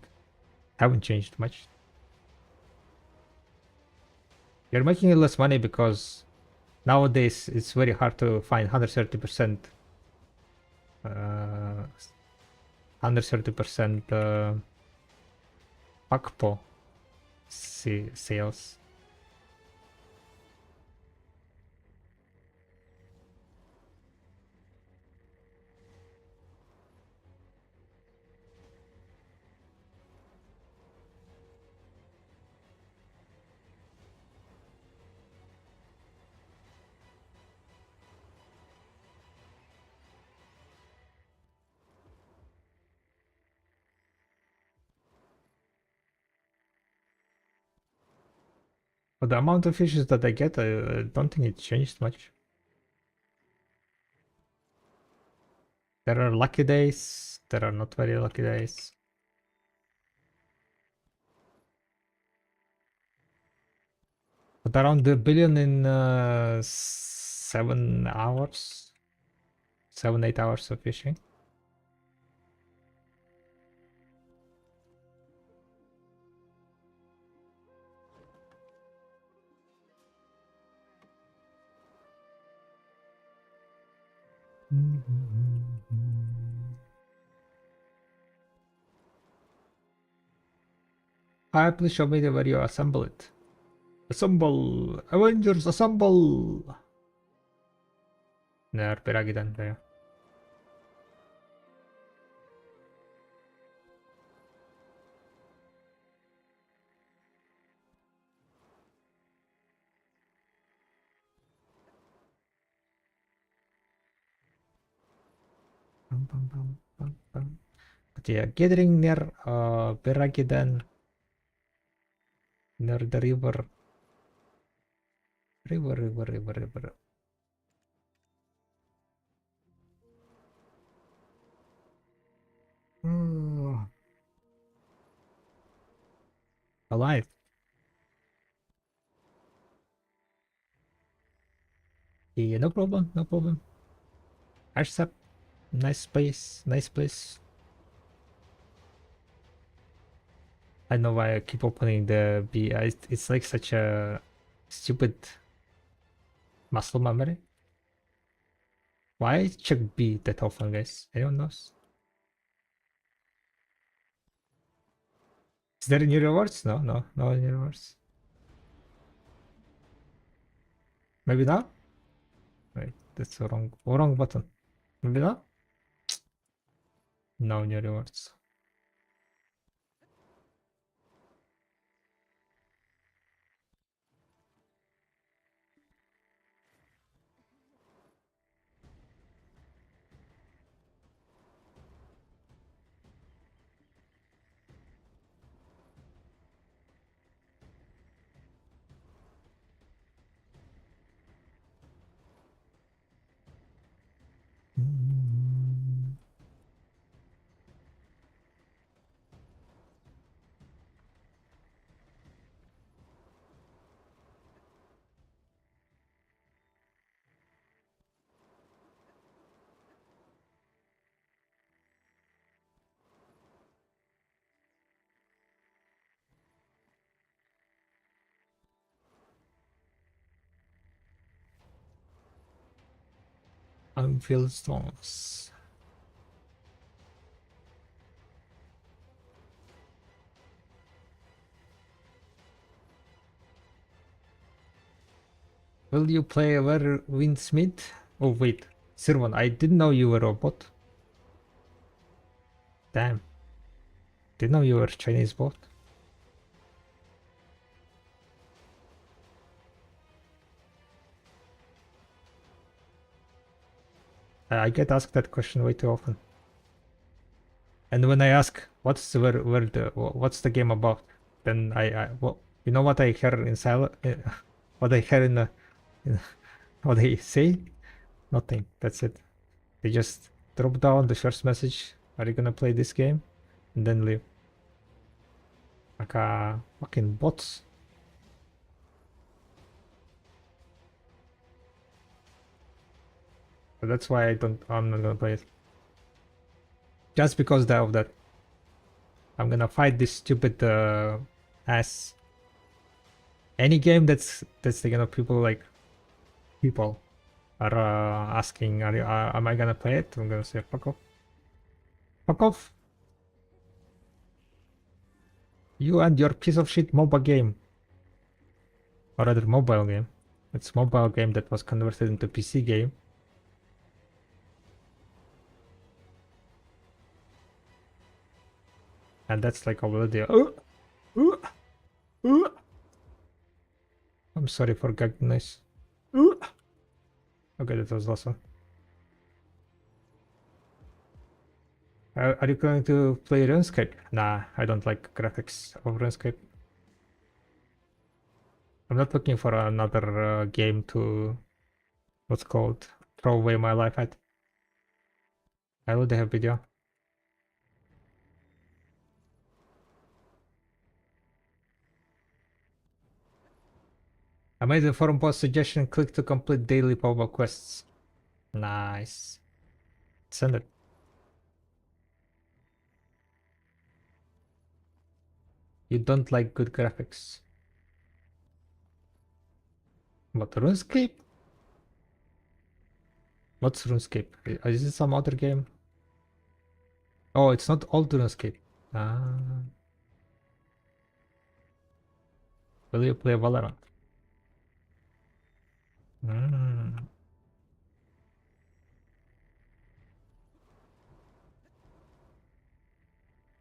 haven't changed much. You're making less money because nowadays it's very hard to find 130% Under 30% Pakpo sales. But the amount of fishes that I get, I don't think it changed much. There are lucky days, there are not very lucky days. But around the billion in 7 hours, 7-8 hours of fishing. Please show me where you assemble it. Assemble! Avengers, assemble! Ne RP'e giden de ya. But yeah, gathering near Peragidan, near the river. River. Alive. Yeah, no problem, no problem. Accept. Nice place, nice place. I know why I keep opening the B. It's like such a stupid muscle memory. Why I check B that often, guys? Anyone knows? Is there any rewards? No any rewards. Maybe not? Wait, that's the wrong button. Maybe not? No new rewards. Unfilled stones. Will you play Where Windsmith? Oh wait, Sirwan, I didn't know you were a bot. Damn. Didn't know you were a Chinese bot. I get asked that question way too often. And when I ask what's what's the game about, then well, you know what I hear in silence, what I hear in what they say? Nothing. That's it. They just drop down the first message. Are you gonna play this game? And then leave. Like fucking bots. But that's why I'm not gonna play it. Just because of that. I'm gonna fight this stupid ass. Any game that's thinking of people like people. are asking, am I gonna play it? I'm gonna say fuck off. Fuck off. You and your piece of shit MOBA game. Or rather mobile game. It's mobile game that was converted into PC game. And that's like already I'm sorry for gag noise. Okay, that was awesome. Are you going to play RuneScape? Nah, I don't like graphics of RuneScape. I'm not looking for another game to, what's called, throw away my life at. I already have video. I made a forum post suggestion, click to complete daily pop-up quests. Nice. Send it. You don't like good graphics. What, RuneScape? What's RuneScape? Is it some other game? Oh, it's not old RuneScape. Ah. Will you play Valorant? Mm.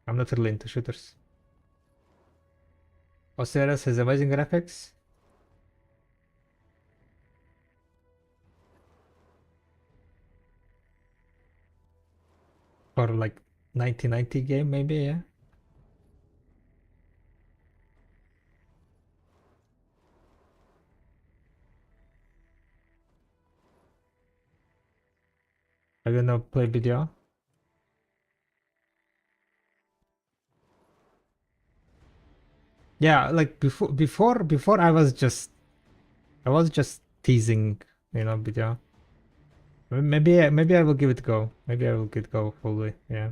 I'm not really into shooters. Osiris has amazing graphics. For like 1990 game, maybe, yeah. Are you gonna play video? Yeah, like before I was just teasing, video. Maybe I will give it a go. Maybe I will give it a go fully, yeah.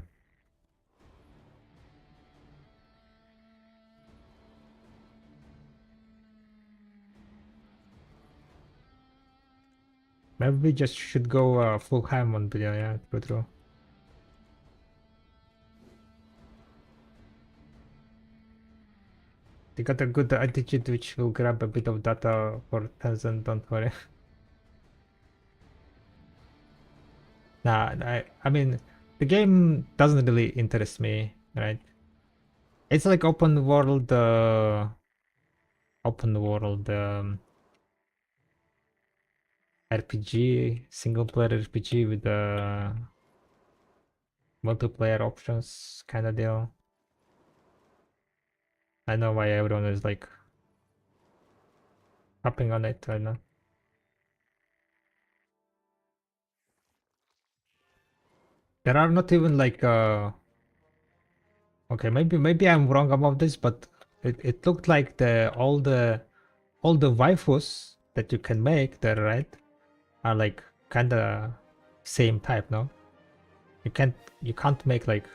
Maybe we just should go full ham on video, yeah, true. They got a good attitude which will grab a bit of data for Tencent, don't worry. Nah, I mean, the game doesn't really interest me, right? It's like open world RPG, single player RPG with multiplayer options kind of deal. I know why everyone is like hopping on it right now. There are not even like okay, maybe I'm wrong about this, but it looked like all the waifus that you can make there, right, are like kinda same type, no? You can't make like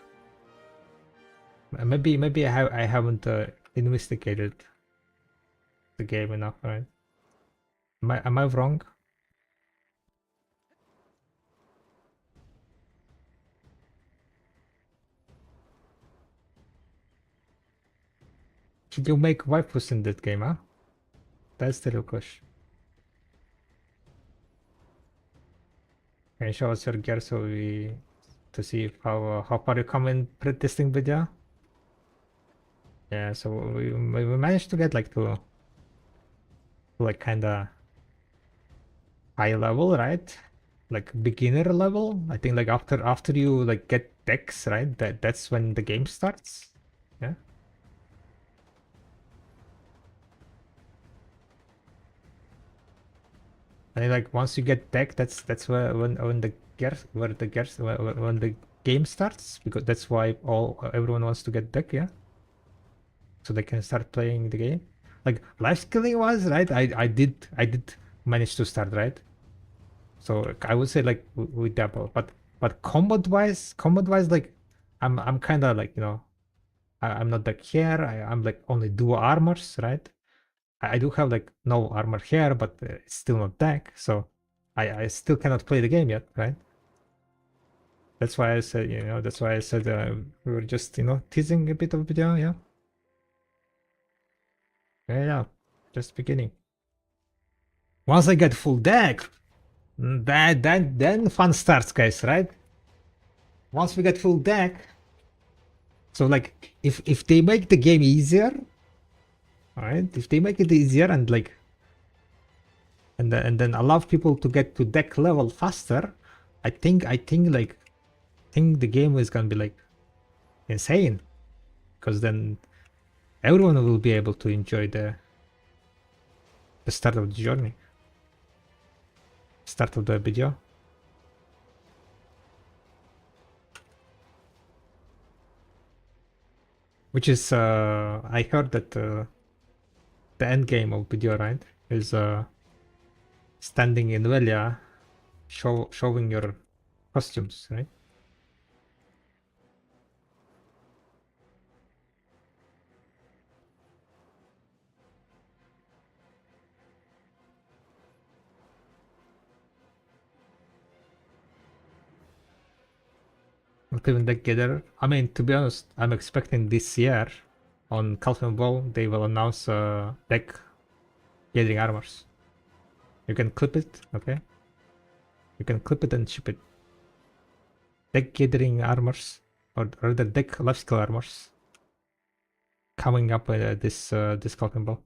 maybe I haven't investigated the game enough, right? Am I wrong? Did you make waifus in that game, huh? That's the real question. Can you show us your gear to see how far you come in pre-testing video? Yeah, so we managed to get like to like kinda high level, right? Like beginner level. I think like after you like get decks, right? That's when the game starts. Yeah. And like once you get deck, that's where when the gears when the game starts, because that's why everyone wants to get deck, yeah. So they can start playing the game. Like life skilling was right. I did manage to start, right. So I would say like we double, but combat wise, like I'm kind of like I'm not deck here. I'm like only dual armors, right. I do have like no armor here, but it's still not deck. So I still cannot play the game yet, right? That's why I said, that's why I said we were just, teasing a bit of video, yeah. Yeah, just beginning. Once I get full deck, then fun starts, guys, right? Once we get full deck, so like if they make the game easier, all right, if they make it easier and like and then allow people to get to deck level faster, I think the game is gonna be like insane, because then everyone will be able to enjoy the start of the journey, start of the video. Which is I heard that the end game of video, right, is standing in Velia, showing your costumes, right? Not even deck gather. I mean, to be honest, I'm expecting this year on Calvin Ball they will announce deck gathering armors. You can clip it, okay? You can clip it and ship it. Deck gathering armors, or rather deck lifesteal armors, coming up with this Calvin Ball.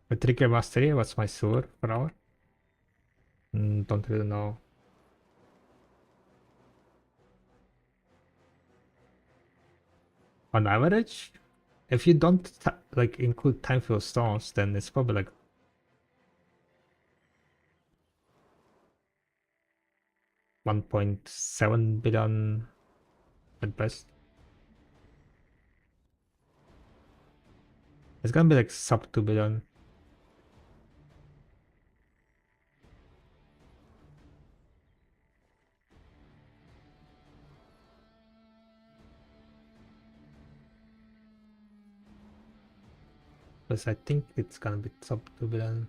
With 3k mastery, what's my silver per hour? Don't really know. On average, if you don't like include time fill stones, then it's probably like 1.7 billion at best. It's gonna be like sub 2 billion. Because I think it's gonna be sub 2 billion.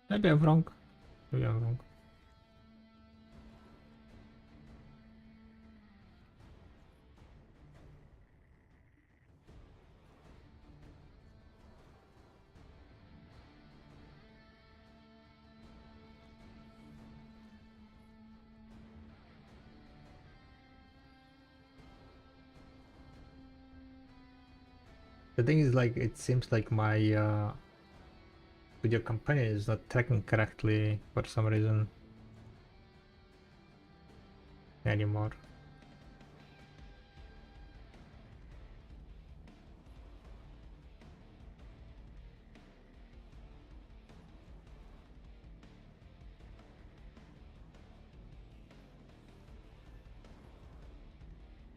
Maybe I'm wrong. Maybe I'm wrong. The thing is, like, it seems like my video company is not tracking correctly for some reason anymore.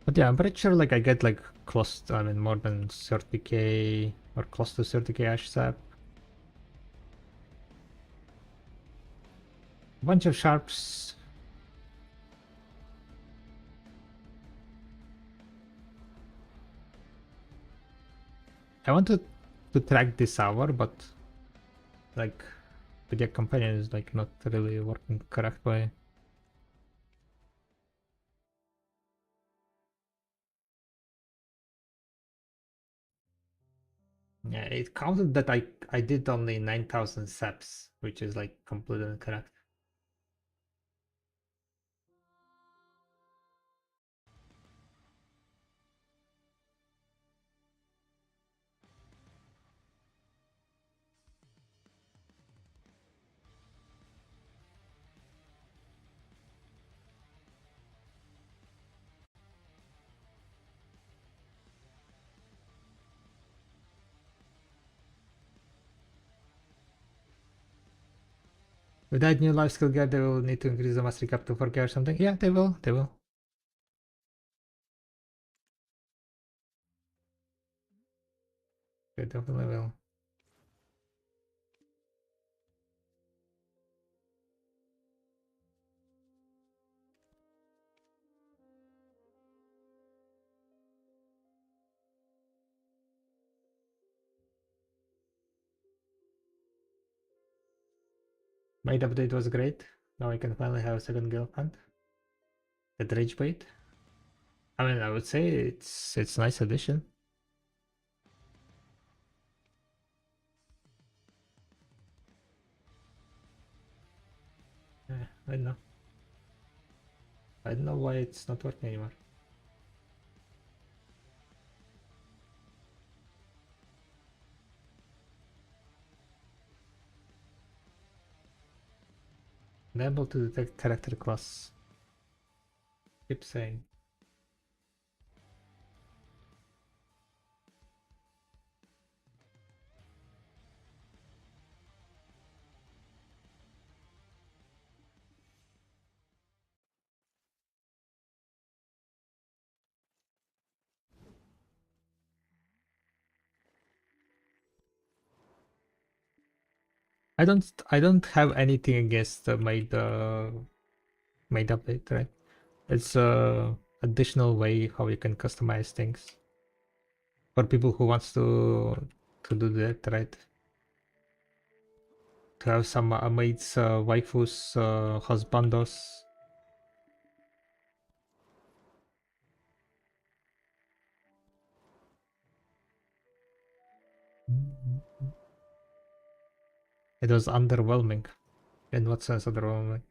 But yeah, I'm pretty sure like I get like close to, I mean, more than 30k or close to 30k ash sap. Bunch of sharps. I wanted to track this hour, but like video companion is like not really working correctly. Yeah, it counted that I did only 9,000 saps, which is like completely incorrect. With that new life skill guide, they will need to increase the mastery cap to 4k or something. Yeah, they will. They will. They definitely will. Maid update was great. Now I can finally have a second girlfriend. The rage bait. I mean, I would say it's nice addition. I don't know. I don't know why it's not working anymore. Unable to detect character class. Keep saying. I don't have anything against the made update, right? It's a additional way how you can customize things for people who wants to do that, right? To have some maids, waifus, husbandos. It was underwhelming. In what sense underwhelming?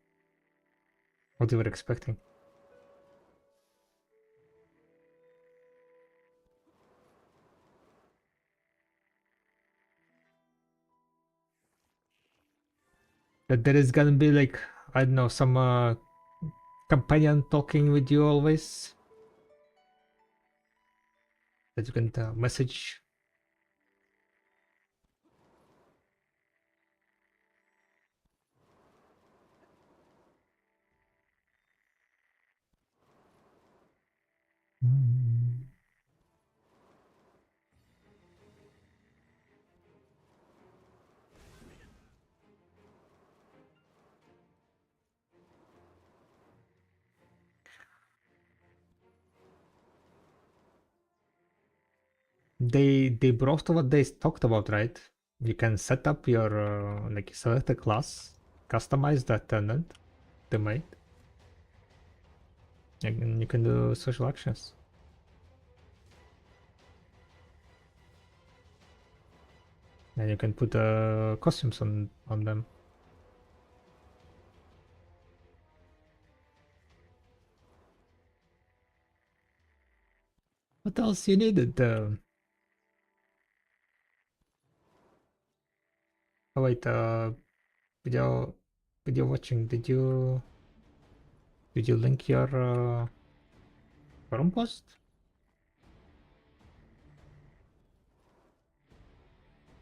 What you were expecting? That there is gonna be like, I don't know, some companion talking with you always. That you can message. They brought what they talked about, right? You can set up your like select a class, customize that tenant, the mate, and you can do social actions. And you can put costumes on them. What else you needed? Oh wait, video video watching. Did you link your forum post?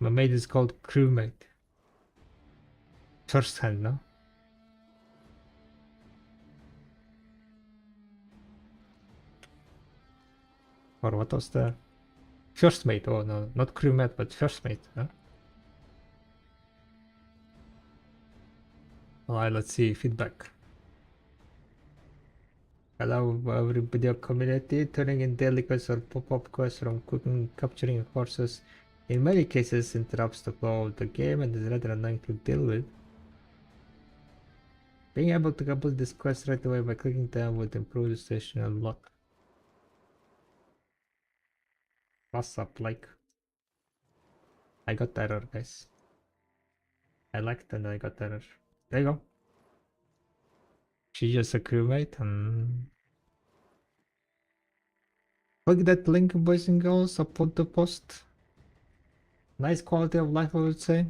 My mate is called crewmate. First hand, no? Or what was the first mate? Oh no, not crewmate, but first mate. Huh? Alright, let's see feedback. Allow every video community turning in daily quests or pop-up quests from cooking, capturing horses. In many cases, interrupts the flow of the game and is rather annoying to deal with. Being able to complete this quest right away by clicking them would improve the station a lot. What's up, like? I got error, guys. I liked and I got error. There you go. She's just a crewmate and... Click that link, boys and girls, support the post. Nice quality of life, I would say.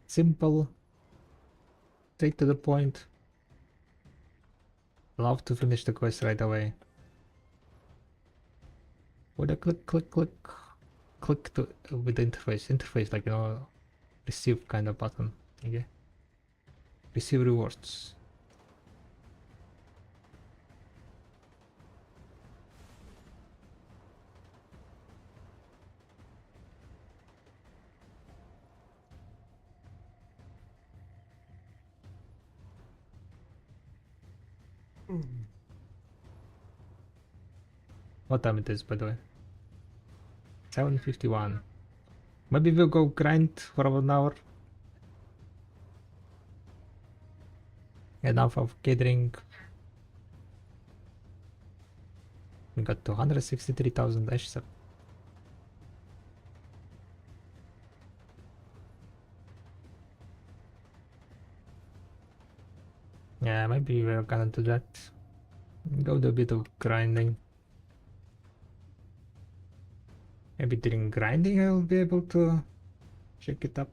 Simple. Straight to the point. Love to finish the quest right away. With a click to with the interface like, you know, receive kind of button. Okay. Receive rewards. What time it is, by the way? 7:51. Maybe we'll go grind for 1 hour. Enough of catering. We got 263,000 HSAP. Yeah, maybe we're gonna do that. Go do a bit of grinding. Maybe during grinding I'll be able to check it up.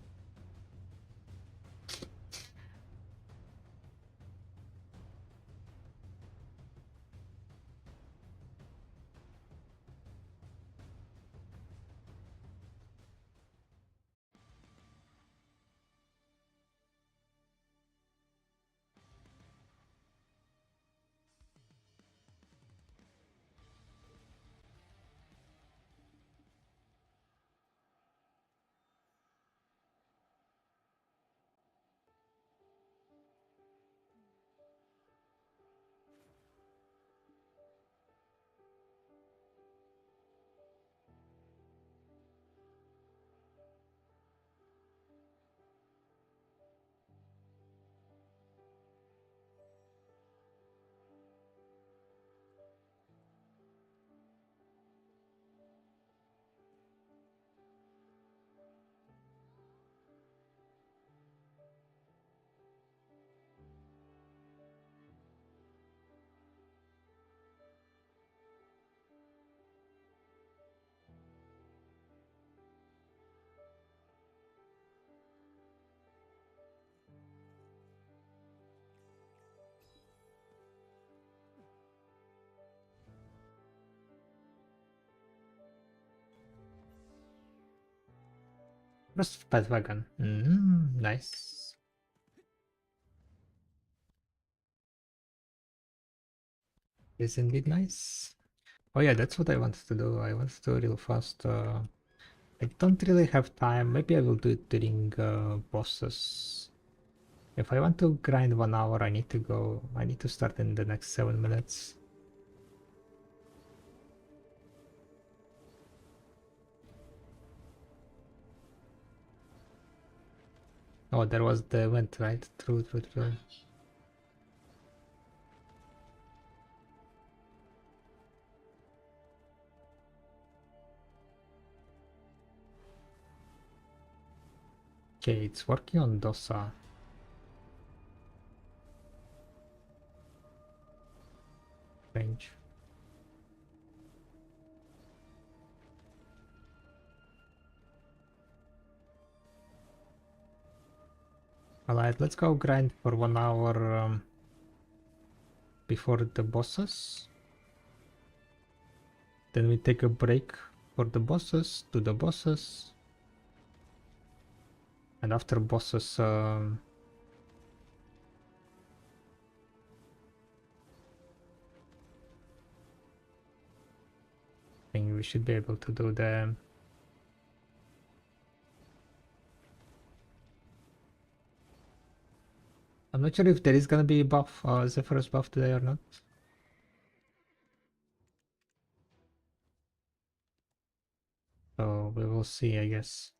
First pet wagon. Nice. Is indeed nice. Oh yeah, that's what I wanted to do. I want to do real fast. I don't really have time. Maybe I will do it during bosses. If I want to grind 1 hour, I need to go. I need to start in the next 7 minutes. Oh, there was the event, right? True. Okay, it's working on Dosa. Range. Alright, let's go grind for 1 hour before the bosses. Then we take a break for the bosses, do the bosses. And after bosses, I think we should be able to do the... I'm not sure if there is gonna be a buff, Zephyrus buff today or not. So we will see, I guess.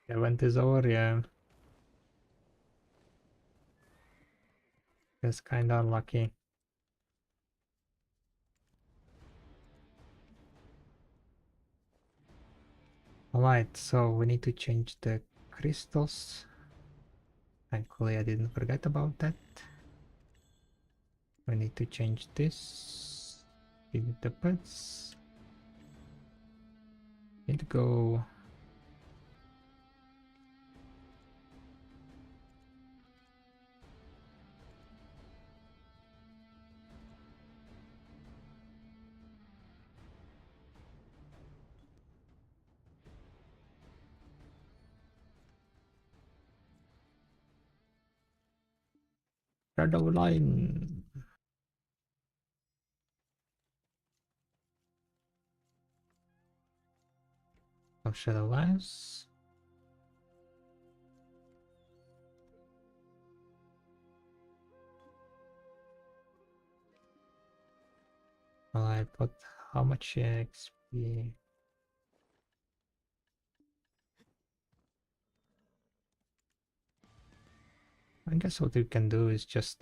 The event is over, yeah. That's kinda unlucky. Alright, so we need to change the crystals. Thankfully, I didn't forget about that. We need to change this. Edit the pets. Need to go. Shadow line. Of shadow lines. Alright, but how much XP? I guess what we can do is just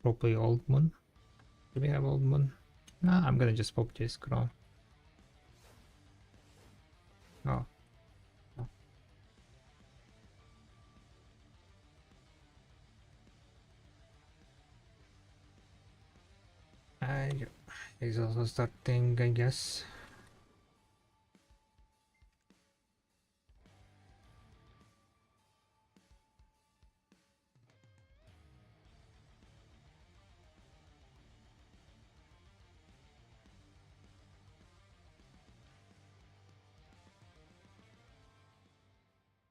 probably Old Moon. Do we have Old Moon? Nah, I'm gonna just pop this Crow. Oh. No. And he's also starting, I guess.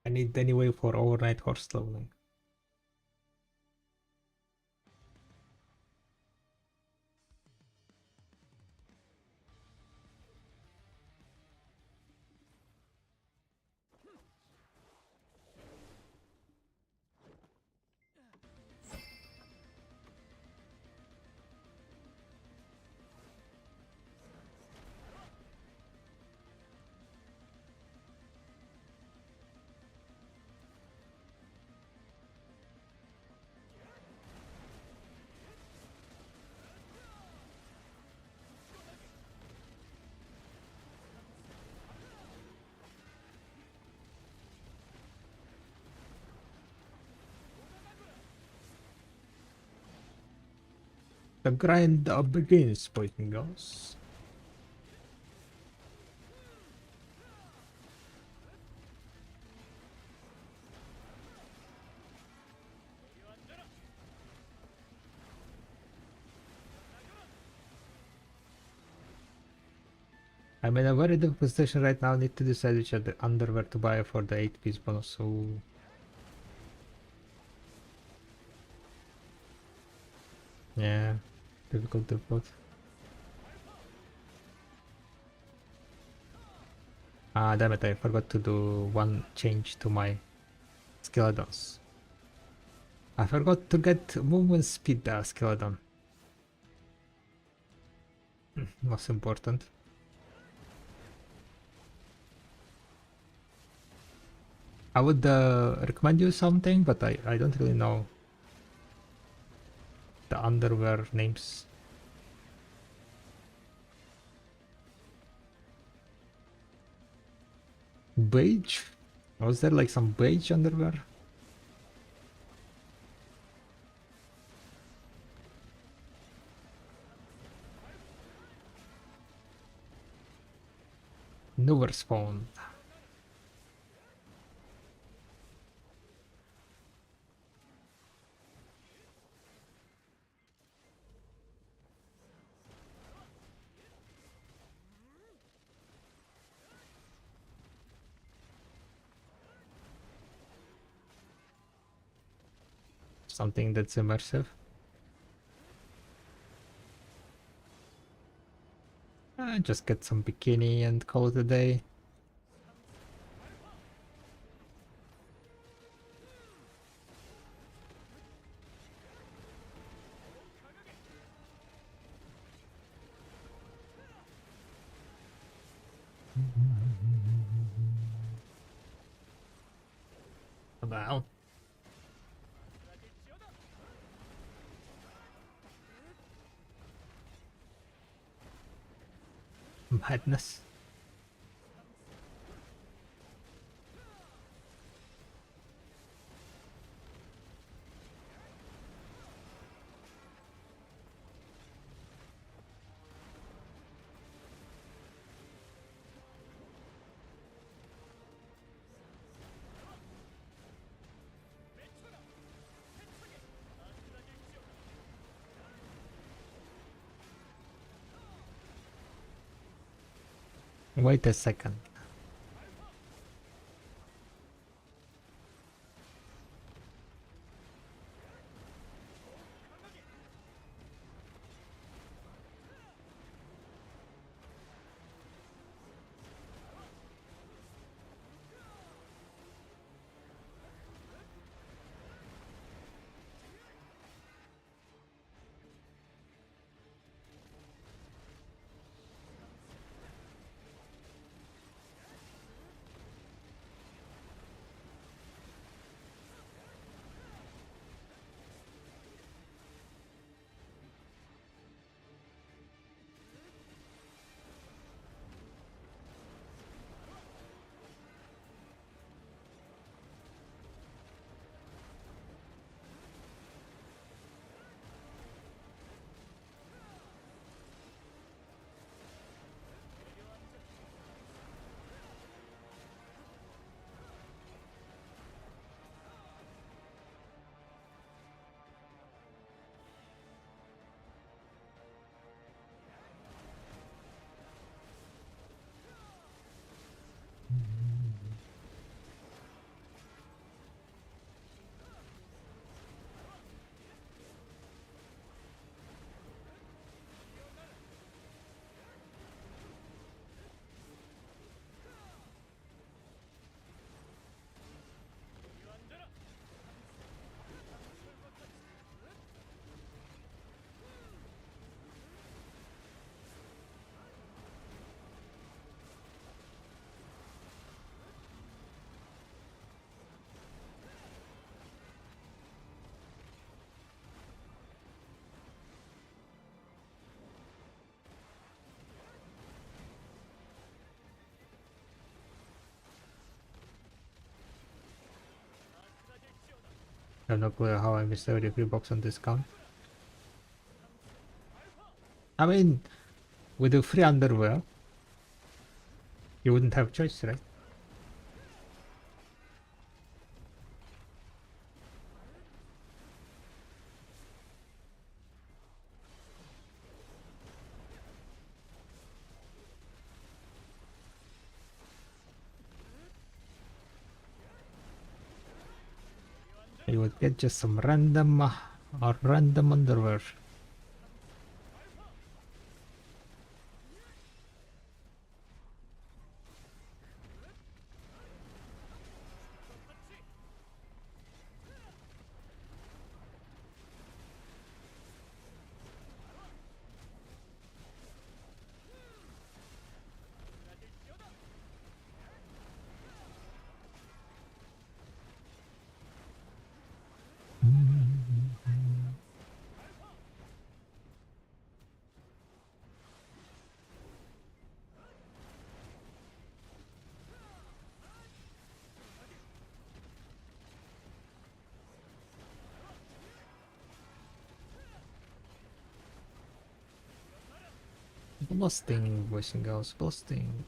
I need anyway for overnight horse leveling. The grind begins, boys and girls. I'm in a very difficult position right now. Need to decide which underwear to buy for the 8-piece bonus. So yeah, difficult. Ah, damn it! I forgot to do one change to my skeletons. I forgot to get movement speed skeleton. Most important. I would recommend you something, but I don't really know the underwear names. Beige? Was there like some beige underwear? Never spawned. Something that's immersive. Just get some bikini and call it a day. Well, madness. Wait a second. I have no clue how I missed 33 bucks on discount. I mean, with the free underwear, you wouldn't have choice, right? You would get just some random or random underwear. Blasting, boys and girls, blasting.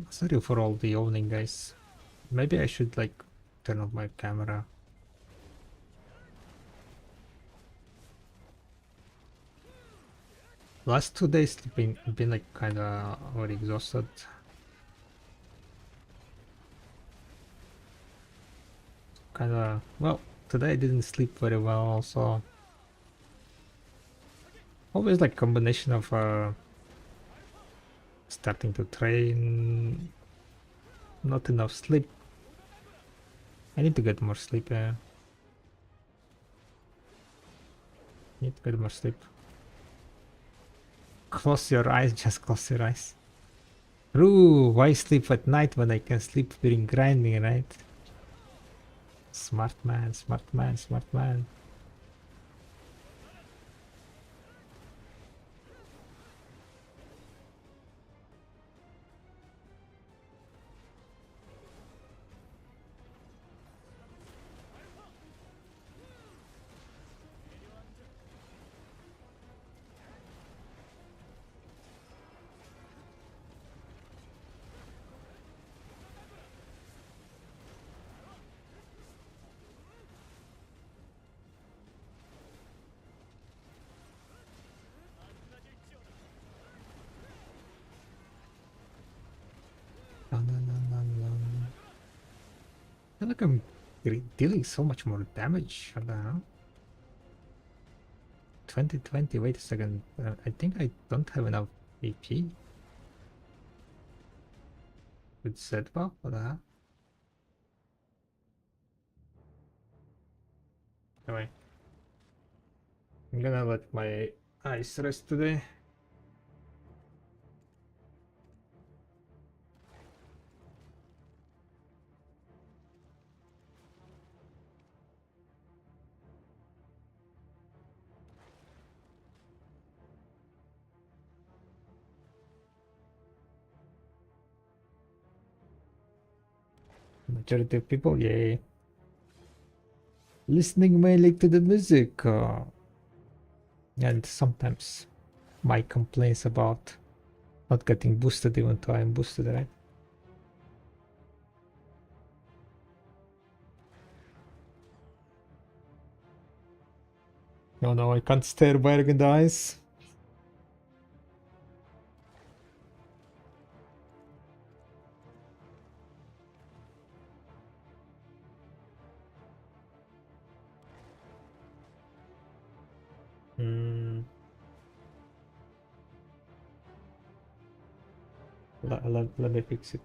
Sorry for all the yawning, guys. Maybe I should like turn off my camera. Last 2 days been like kinda very exhausted. Kinda, well, today I didn't sleep very well also. Always like combination of starting to train, not enough sleep. I need to get more sleep. Need to get more sleep. Close your eyes, just close your eyes. Ooh, why sleep at night when I can sleep during grinding, right? Smart man, smart man, smart man. I feel like I'm dealing so much more damage. I don't know. 2020, wait a second. I think I don't have enough AP. With Z buff, what the hell? Anyway, I'm gonna let my eyes rest today. Majority of people, yay. Listening mainly to the music. And sometimes my complaints about not getting boosted even though I'm boosted, right? No, I can't stare Berg in the eyes. Let me fix it.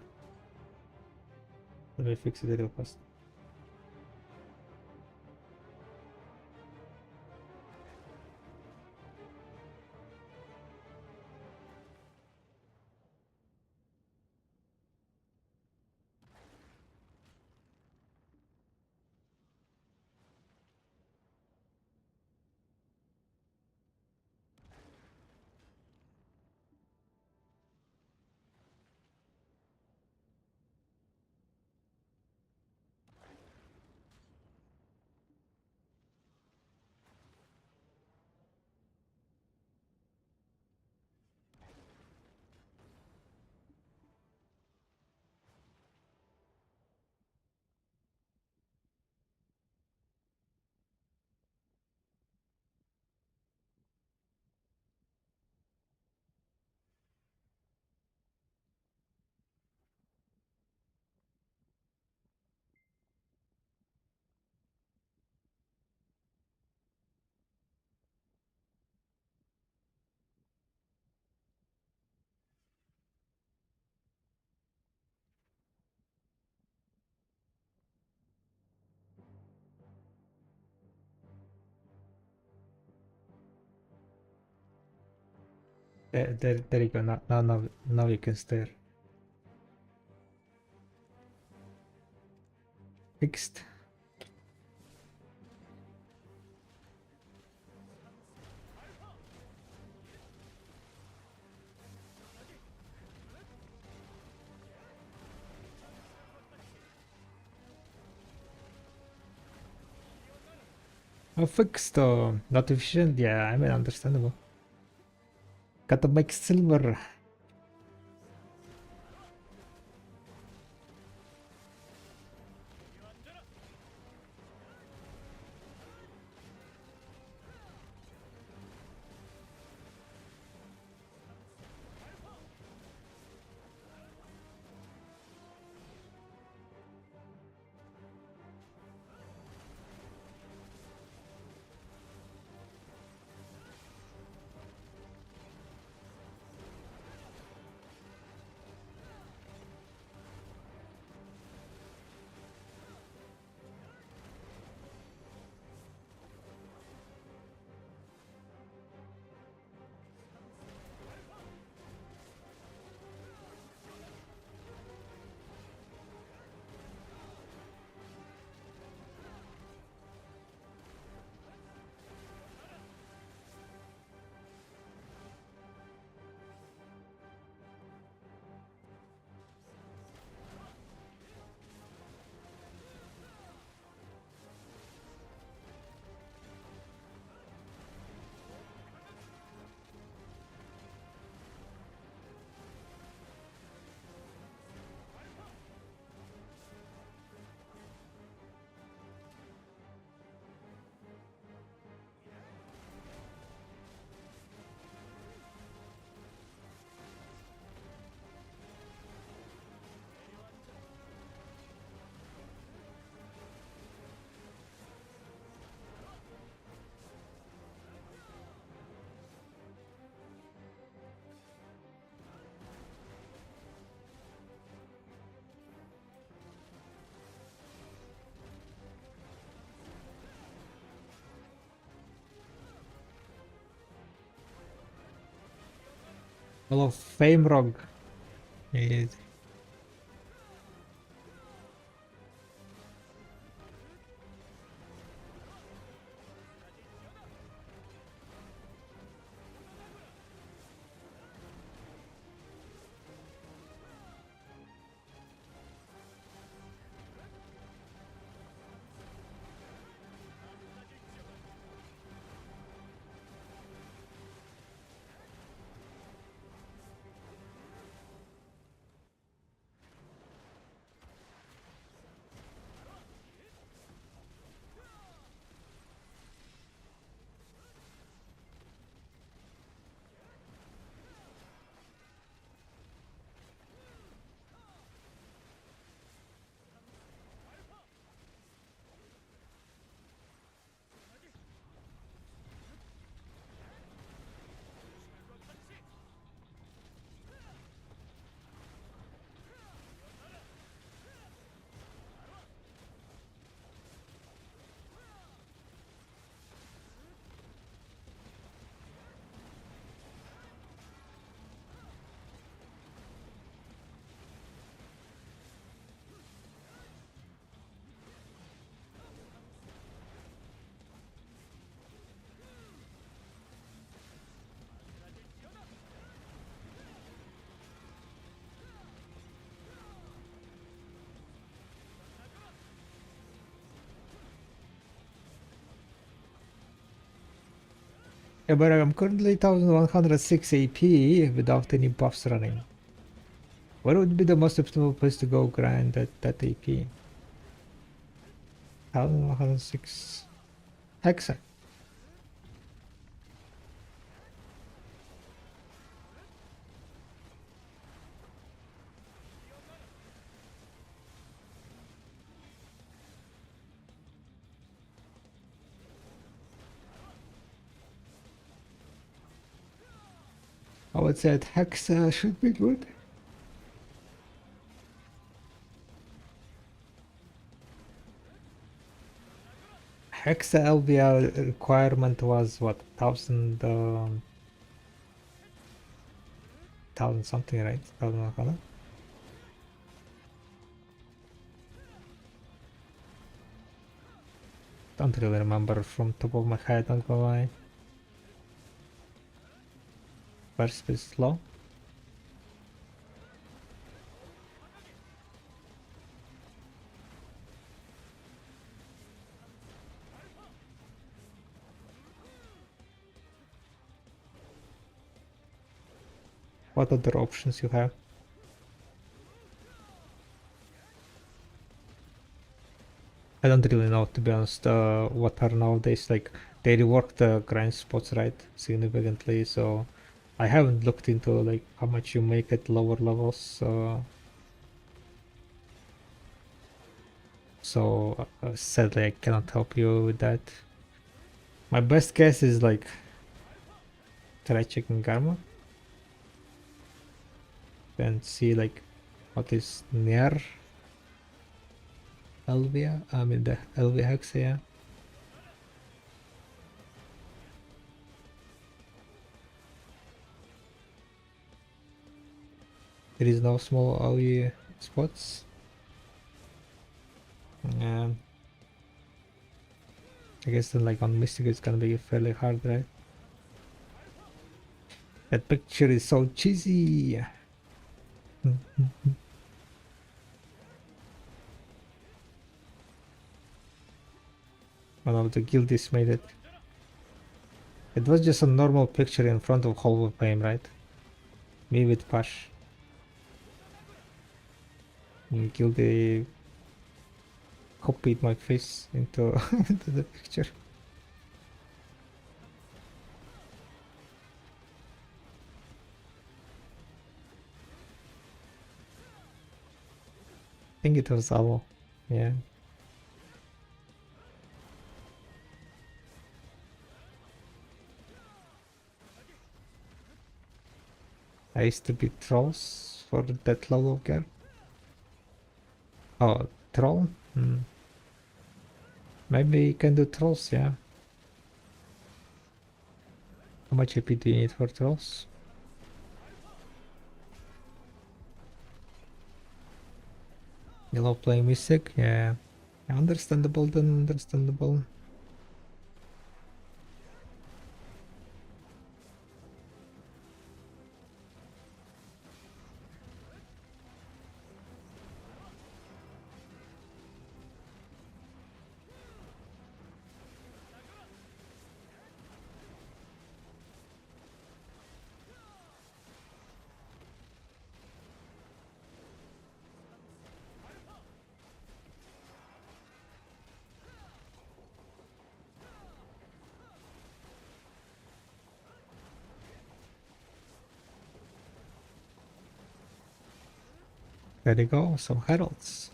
Let me fix it real fast. There you go. Now you can stare. Fixed. Fixed. Not efficient. Yeah, I mean understandable. Gotta make silver. Hall of Fame Rogue. Is yeah, but I'm currently 1106 AP without any buffs running. What would be the most optimal place to go grind that AP? 1106 Hexa. I would say that Hexa should be good. Hexa LBR requirement was what, 1000 something, right? 1100. Don't really remember from top of my head, not gonna lie. First is slow. What other options you have? I don't really know, to be honest, what are nowadays, like, they rework the grind spots, right, significantly, so I haven't looked into, like, how much you make at lower levels, so sadly I cannot help you with that. My best guess is, like, try checking Karma and see, like, what is near Elvia, I mean the Elvia Hexa, yeah. There is no small AoE spots. I guess then, like, on Mystic it's gonna be fairly hard, right? That picture is so cheesy. One of the guildies made it. It was just a normal picture in front of Hall of Fame, right? Me with Pash. And guilty copied my face into, into the picture. I think it was Avo. Yeah. I used to be trolls for that level of gear. Oh, troll? Maybe you can do trolls, yeah. How much AP do you need for trolls? You love playing Mystic? Yeah. Understandable then, understandable. There you go, some heralds.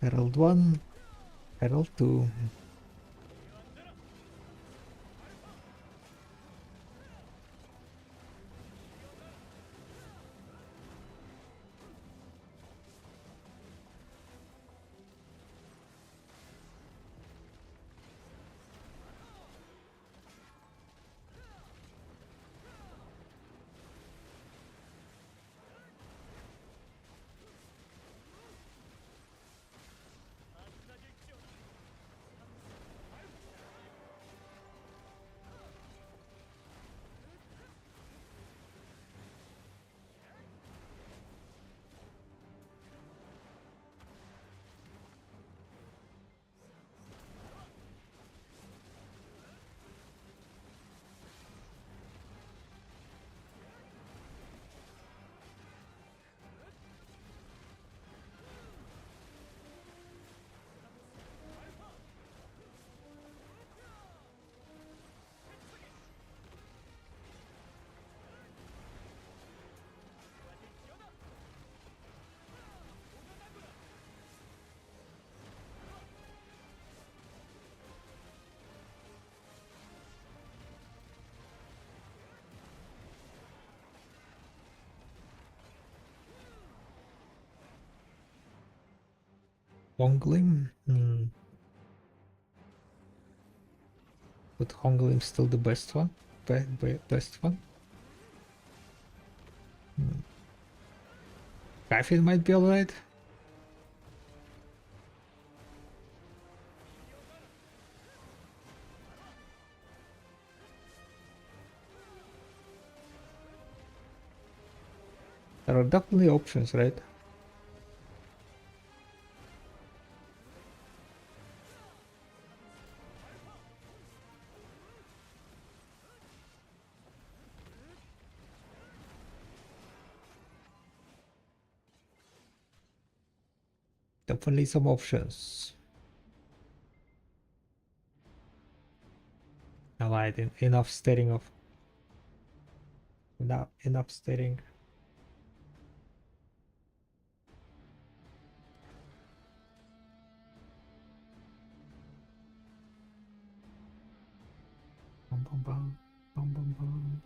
Herald 1, Herald 2. Honglim? But Honglim still the best one? Best one? Griffin might be alright. There are definitely options, right? Definitely some options. Alright, enough staring of. Enough staring. Bum, bum, bum. Bum, bum, bum.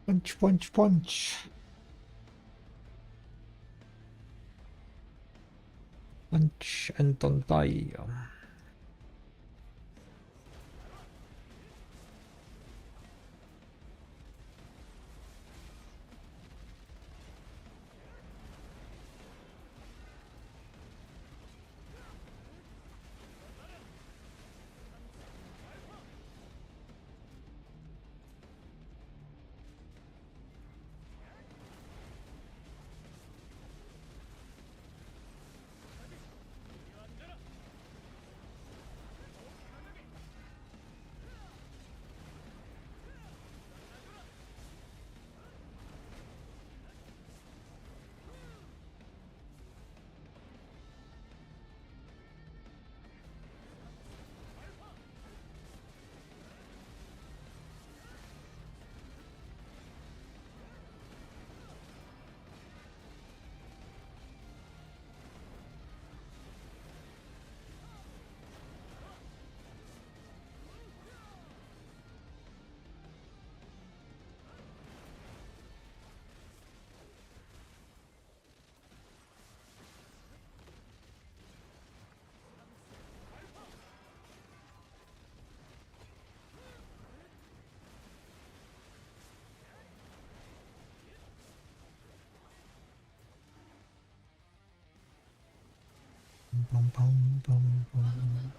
Punch, punch, punch. Punch and don't die. Bum, bum, bum, bum.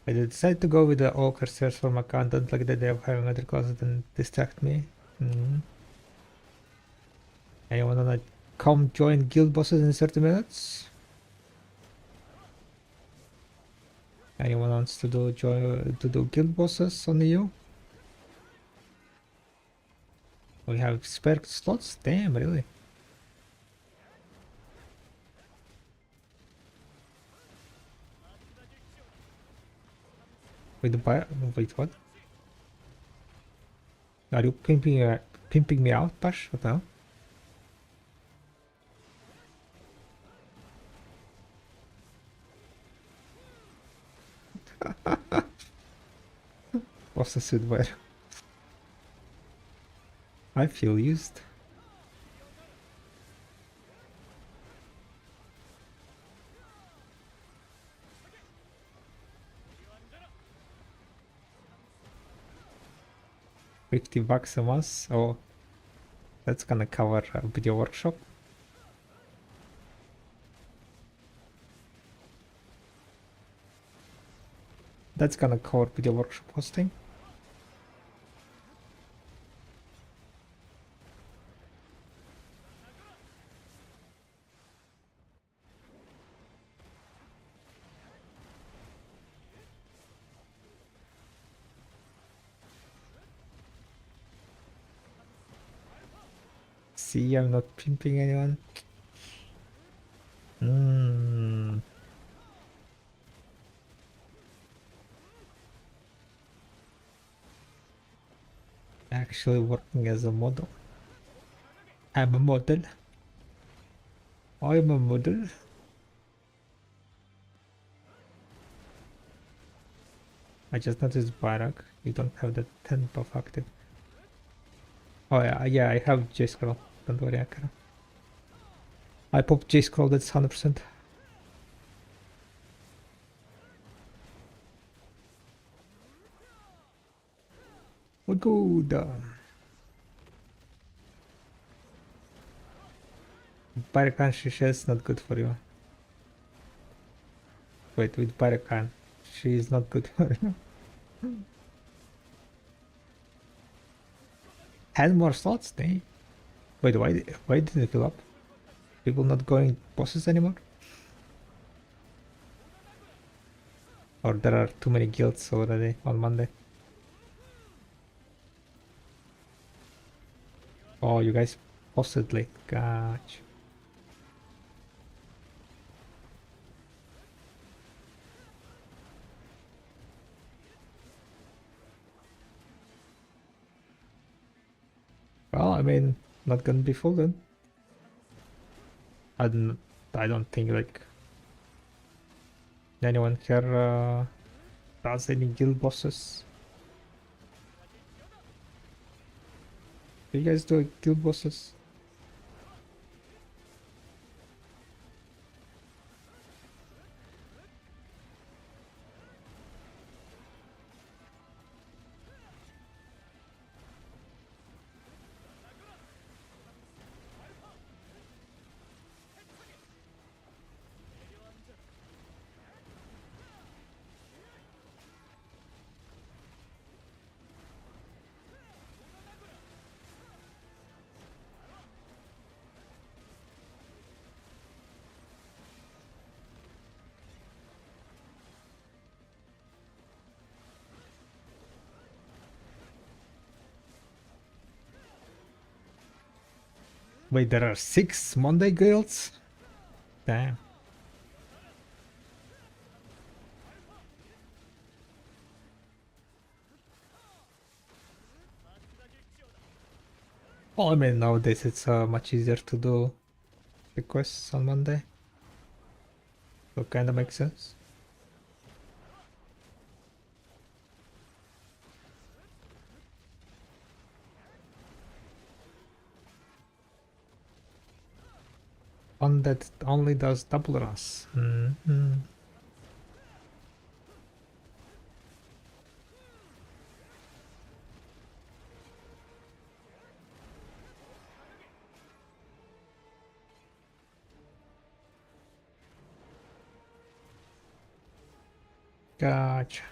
I decided to go with the all cursors for my content, like the idea of having other classes than distract me. Anyone wanna come join guild bosses in 30 minutes? Anyone wants to do guild bosses on EU? We have spare slots? Damn, really? Wait, what? Are you pimping me out, Pash? What the hell? What's the suit wear? I feel used. $50 a month? Oh, that's gonna cover a video workshop. That's gonna cover video workshop hosting. See, I'm not pimping anyone. Actually working as a model. I'm a model. I'm a model. I just noticed Barak. You don't have the 10 buff active. Oh yeah, I have J-Scroll. Don't worry, Akara. I popped J-Scroll, that's 100%. We're good. Barakan Shisha is not good for you. Wait, with Barakan, she is not good for you. 10 more slots? Dang. Wait, why didn't it fill up? People not going bosses anymore? Or there are too many guilds already on Monday? Oh, you guys posted late. Gotcha. Well, I mean, not gonna be full then. I don't think like anyone here does any guild bosses. Do you guys do guild bosses? Wait, there are 6 Monday guilds? Damn. Well, I mean, nowadays it's much easier to do requests on Monday. So kinda makes sense. One that only does double runs. Gotcha.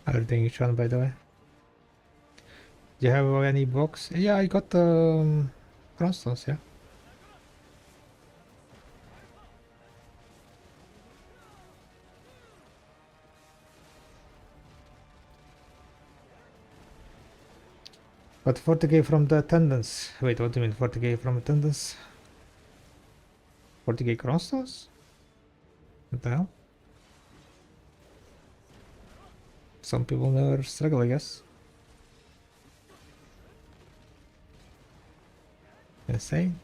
I'll doing each one, by the way. Do you have any box? Yeah, I got crossstones, yeah. But 40k from the attendance. Wait, what do you mean 40k from attendance? 40k crossstones? What the hell? Some people never struggle, I guess. Insane.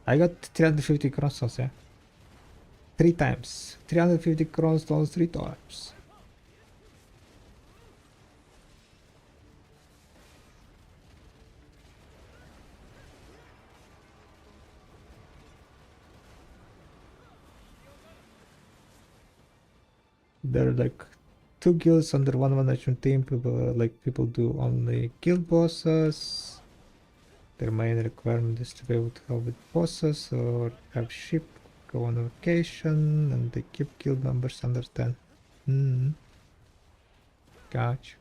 I got 350 crossstones, yeah. 3 times. 350 crossstones 3 times. They're like 2 guilds under one management team. People do only guild bosses. Their main requirement is to be able to help with bosses or have ship go on vacation, and they keep guild members under 10. Gotcha.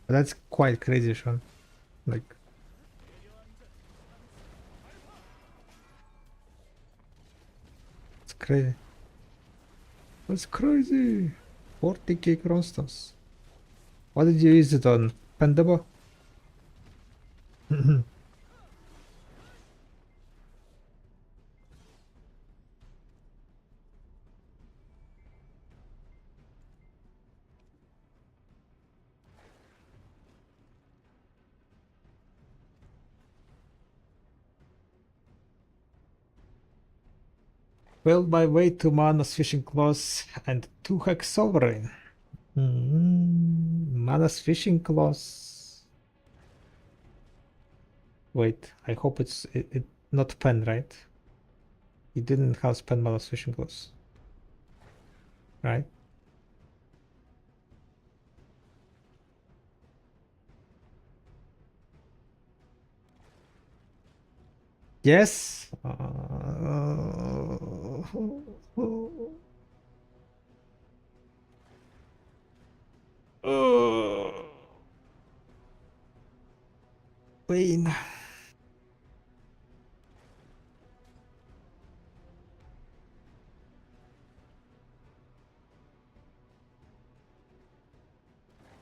That's quite crazy, Sean. Like, it's crazy. That's crazy. 40k cronstos. What did you use it on? Pendable? Well, by way 2 Mana's Fishing Claws and 2 Hex Sovereign. Mana's Fishing Claws. Wait, I hope it's not pen, right? It didn't have pen Mana's Fishing Claws. Right? Yes. Pain.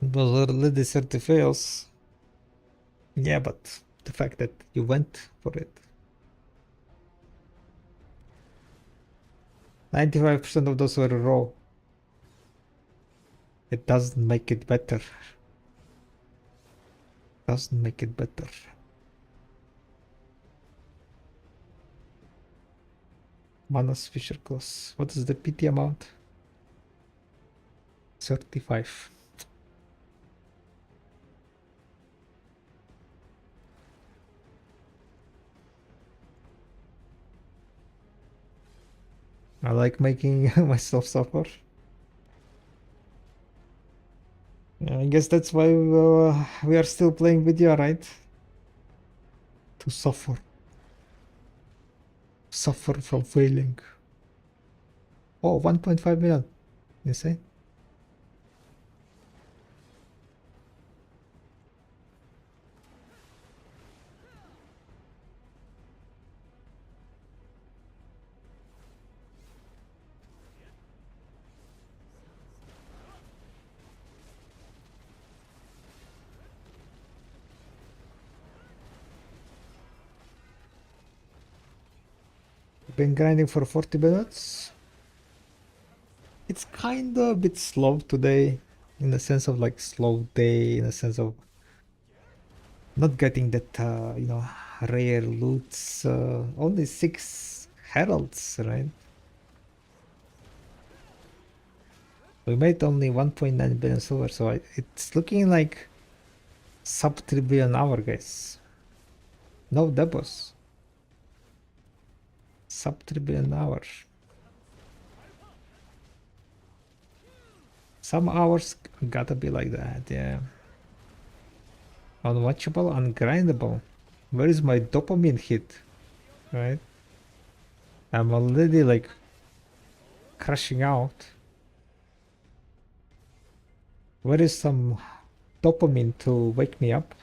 It was already 30 fails. Yeah, but the fact that you went for it. 95% of those were raw. It doesn't make it better. Doesn't make it better. Mana's Fisher Class. What is the PT amount? 35. I like making myself suffer. Yeah, I guess that's why we are still playing video, right? To suffer. Suffer from failing. Oh, 1.5 million. Insane. Been grinding for 40 minutes. It's kind of a bit slow today, in the sense of like slow day, in the sense of not getting that rare loots. Only 6 heralds, right? We made only 1.9 billion silver, so it's looking like sub 3 billion hour, guys. No depots. Sub 3 billion hour. Some hours gotta be like that, yeah. Unwatchable, ungrindable. Where is my dopamine hit? Right? I'm already like crashing out. Where is some dopamine to wake me up?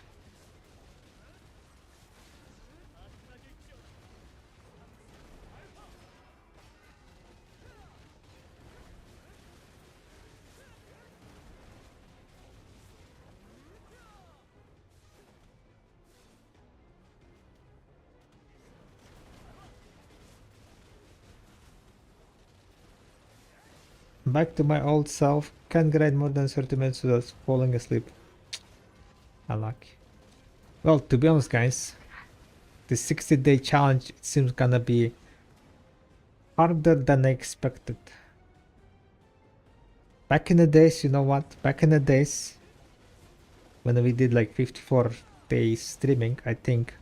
Back to my old self. Can't grind more than 30 minutes without falling asleep. Unlucky. Well, to be honest, guys, the 60-day challenge, it seems gonna be harder than I expected. Back in the days, you know what? Back in the days, when we did like 54 days streaming, I think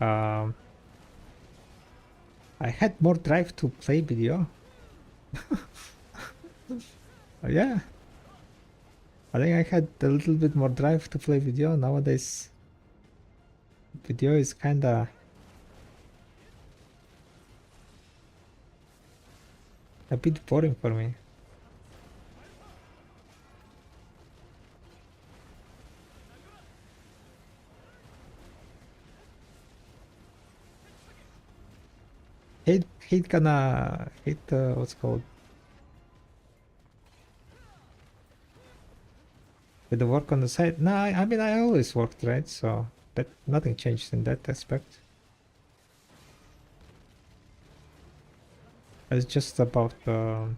I had more drive to play video. Yeah. I think I had a little bit more drive to play video. Nowadays, video is kinda a bit boring for me. Hate gonna hate what's called with the work on the side. No, I mean I always worked, right? So that nothing changed in that aspect. It's just about the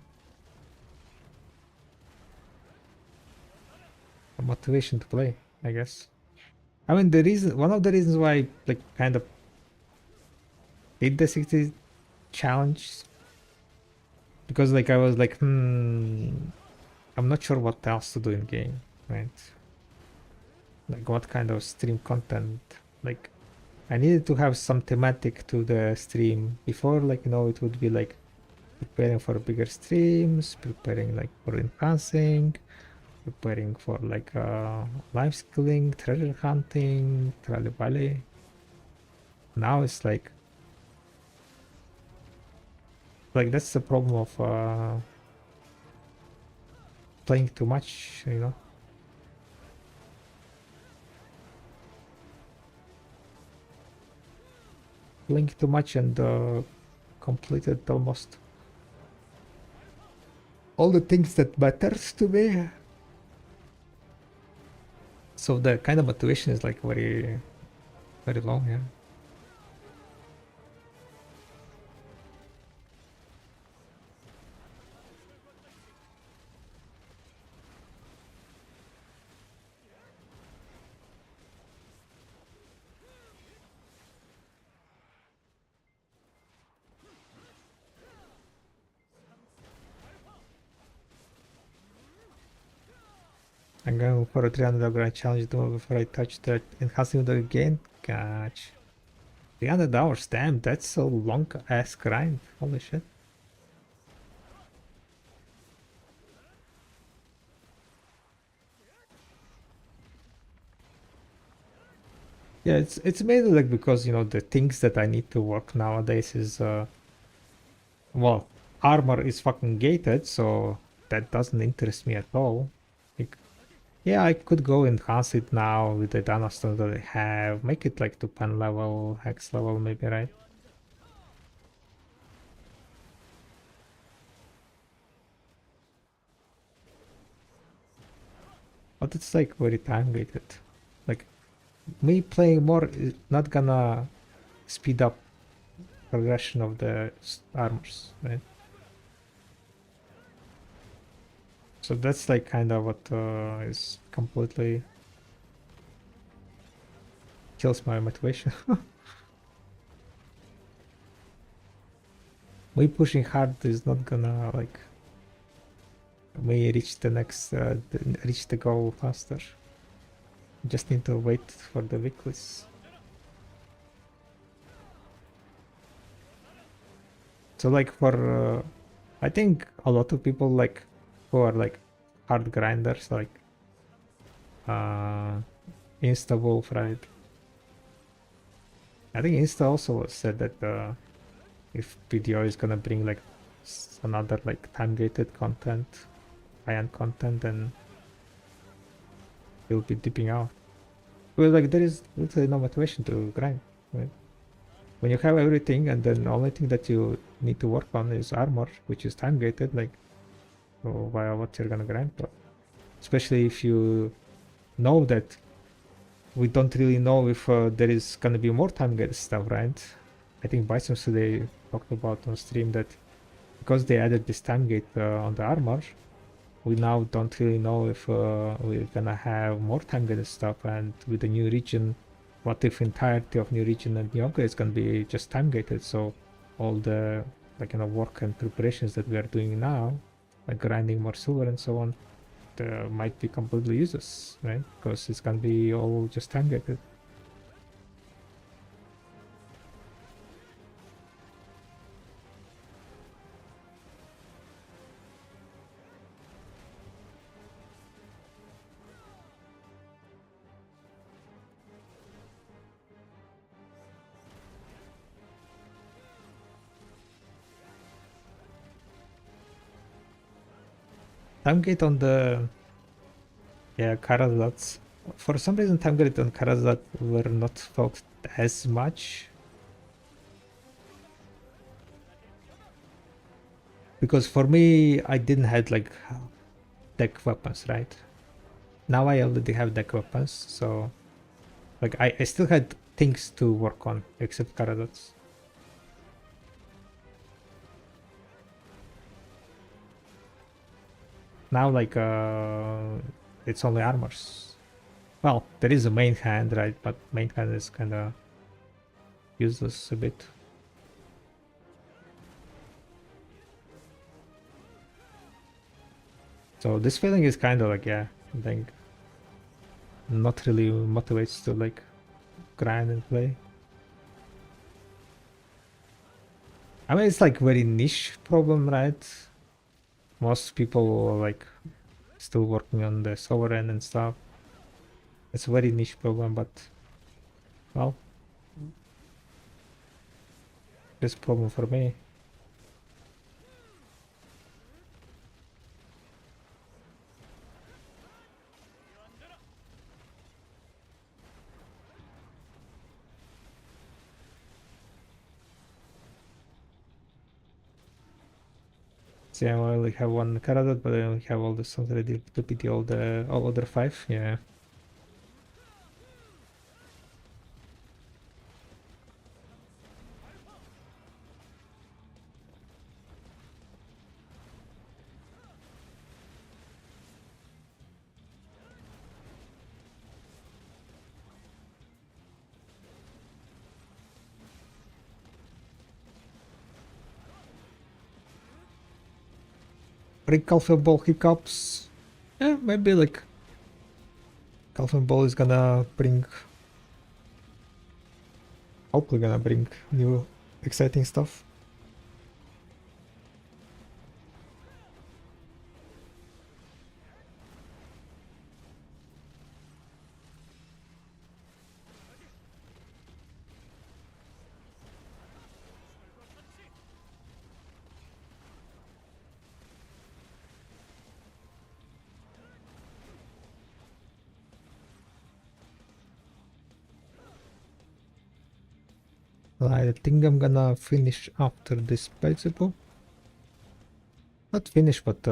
motivation to play, I guess. I mean one of the reasons why I like kind of did the 60 challenge, because like I was like, I'm not sure what else to do in game, right? Like what kind of stream content. Like I needed to have some thematic to the stream before, like, you know, it would be like preparing for bigger streams, preparing like for enhancing, preparing for like life skilling, treasure hunting, Trally Valley. Now it's like that's the problem of playing too much, you know. Playing too much and completed almost all the things that matters to me. So the kind of motivation is like very, very low, yeah. I'm going for a 300 grand challenge before I touch the enhancing window again. Gotcha. 300 hours, damn, that's a long ass grind. Holy shit. Yeah, it's mainly like because, you know, the things that I need to work nowadays is well, armor is fucking gated, so that doesn't interest me at all. Like, yeah, I could go enhance it now with the Danastone that I have, make it like to pen level, hex level maybe, right? But it's like very time gated. Like me playing more is not gonna speed up progression of the armors, right? So that's like kind of what is completely kills my motivation. Me pushing hard is not gonna like me reach the next reach the goal faster. Just need to wait for the weeklies. So like for I think a lot of people like who are like hard grinders, like Insta Wolf, right? I think Insta also said that if BDO is gonna bring like another like time gated content, high-end content, then you'll be dipping out. Well, like there is literally no motivation to grind, right? When you have everything and then the only thing that you need to work on is armor, which is time gated, like, so via what you're gonna grind for. Especially if you know that we don't really know if there is gonna be more time gated stuff, right? I think Bison today talked about on stream that because they added this time gate on the armor, we now don't really know if we're gonna have more time gated stuff, and with the new region, what if entirety of new region and new upgrades can be just time gated? So all the work and preparations that we are doing now, like grinding more silver and so on, might be completely useless, right? Because it's gonna be all just time gated. Time gate on the Karazats. For some reason, time gate on Karazat were not felt as much. Because for me, I didn't have like deck weapons, right? Now I already have deck weapons, so like I still had things to work on except Karazats. Now like it's only armors. Well, there is a main hand, right? But main hand is kinda useless a bit. So this feeling is kind of like, yeah, I think not really motivates to like grind and play. I mean, it's like very niche problem, right? Most people are like still working on the sovereign and stuff. It's a very niche problem, but well, this problem for me. See, I only have one Karadot, but I only have all the songs ready to pity all other 5. Yeah. Bring Calpha Ball hiccups. Yeah, maybe like Calpha Ball is gonna bring, hopefully gonna bring new exciting stuff. I think I'm gonna finish after this Beelzebub. Not finish, but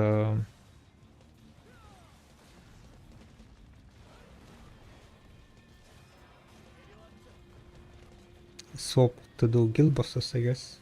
swap to do guild bosses, I guess.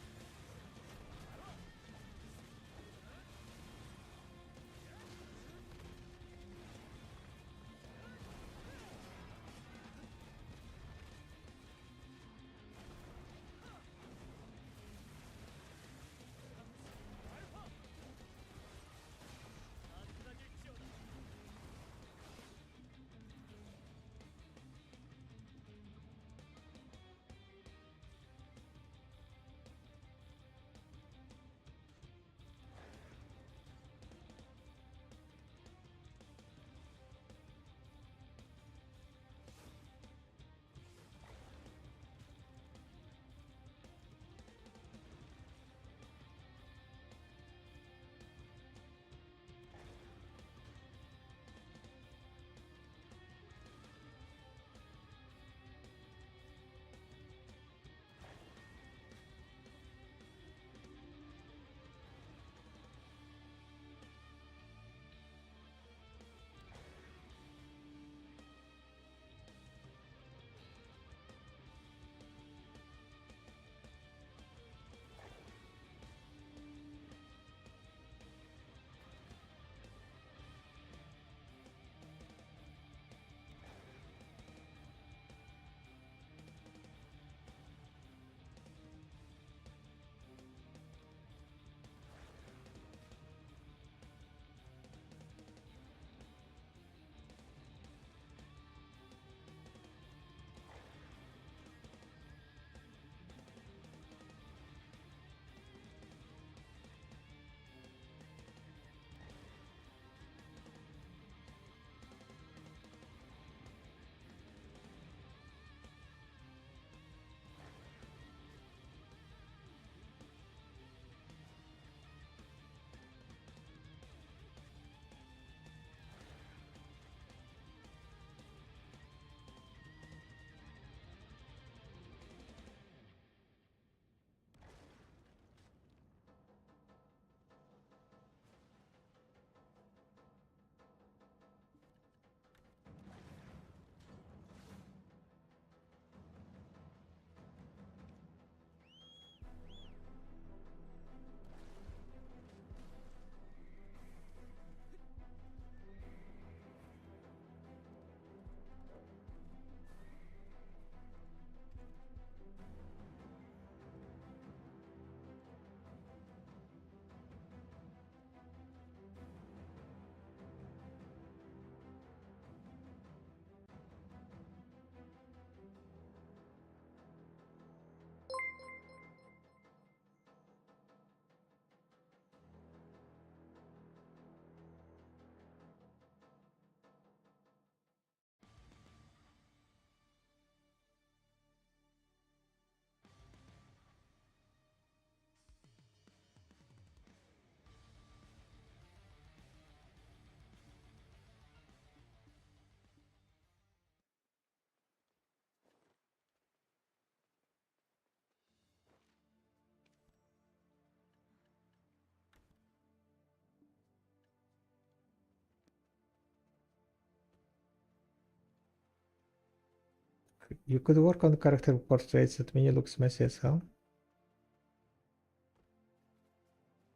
you could work on character portraits that menu looks messy as hell.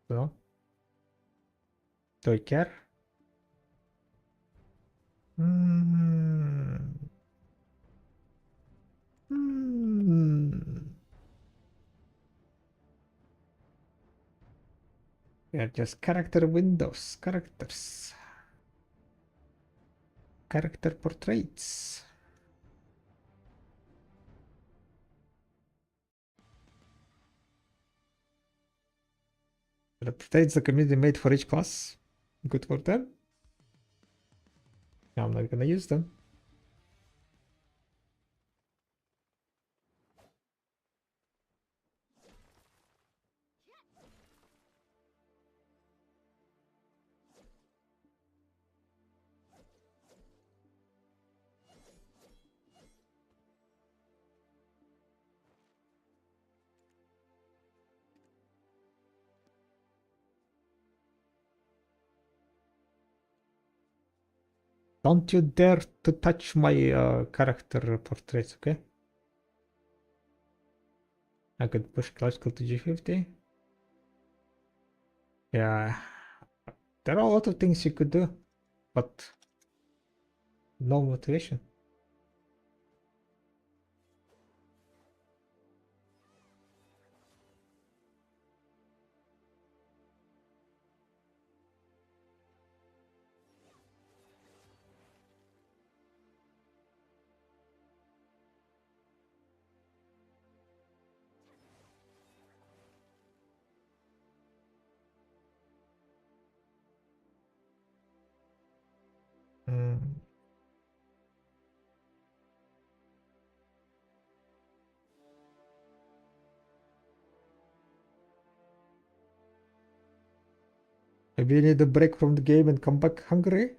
No? Do I care? Hmm. Hmm. Yeah, just character windows, characters. Character portraits. The portraits the community made for each class. Good for them. I'm not gonna use them. Don't you dare to touch my character portraits, okay? I could push classical to G50. Yeah, there are a lot of things you could do, but no motivation. Mm. Maybe you need a break from the game and come back hungry?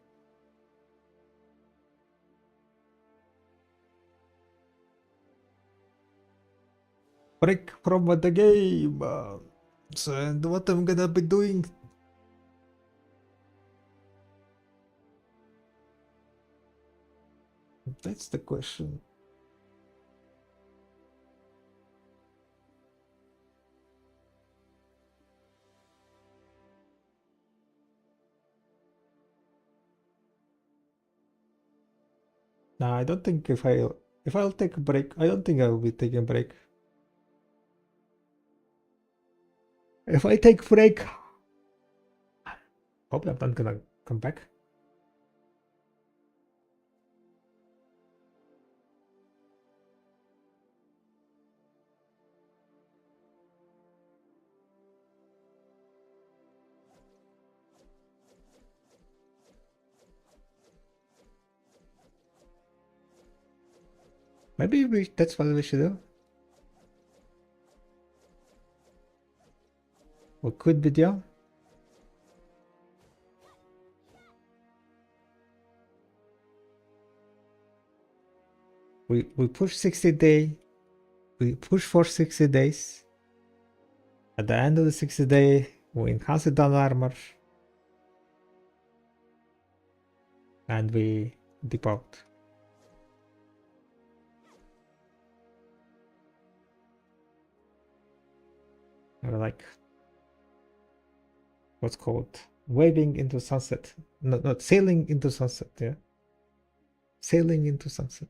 Break from the game! So, and what I'm gonna be doing? That's the question. Nah, I don't think if I'll take a break, I don't think I will be taking a break. If I take break, probably I'm not gonna come back. Maybe that's what we should do. We quit video. We push 60 day. We push for 60 days. At the end of the 60 day, we enhance the down armor. And we dip out. Or like what's called waving into sunset. No, not sailing into sunset, yeah. Sailing into sunset.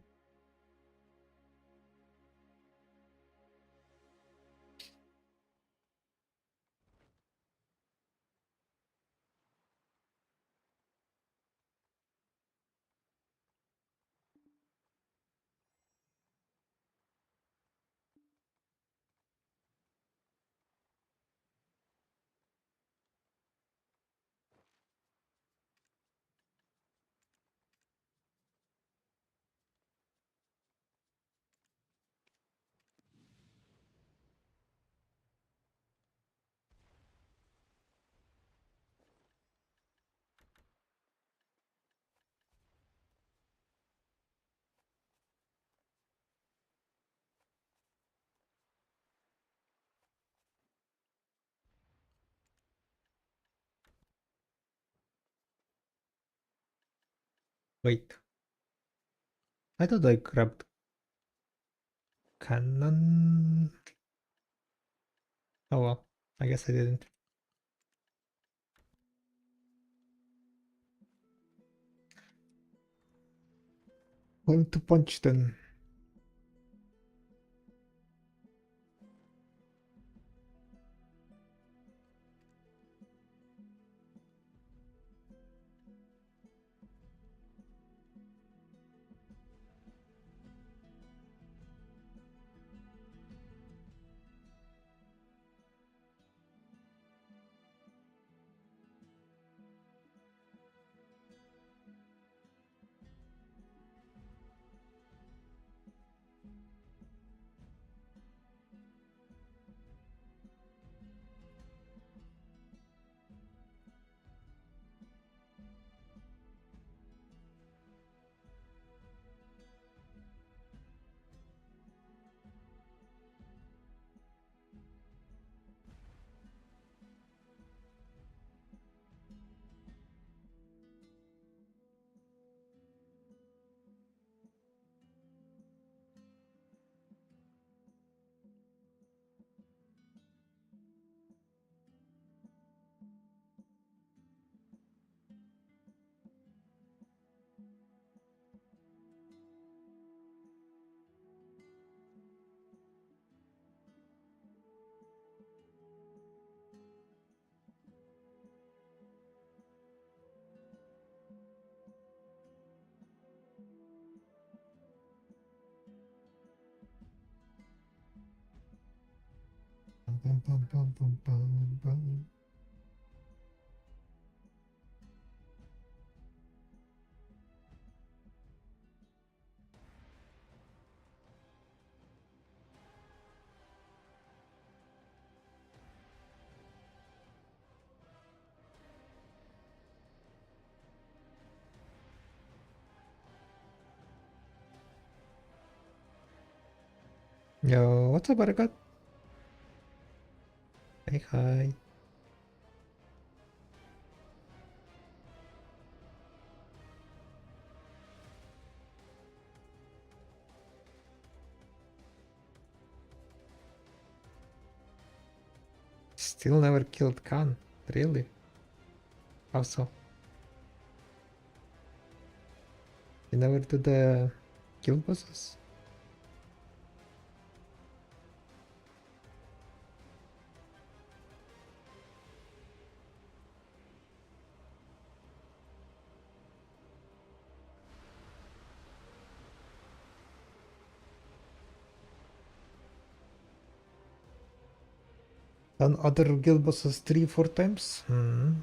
Wait. I thought I grabbed cannon. Oh well, I guess I didn't. Going to punch then. Bum, bum, bum, bum, bum, bum. Yo, what's up, Buttercut? Hey, hi. Still never killed Khan. Really? How so? You never do the guild bosses? Done other guild bosses 3-4 times? Hmm.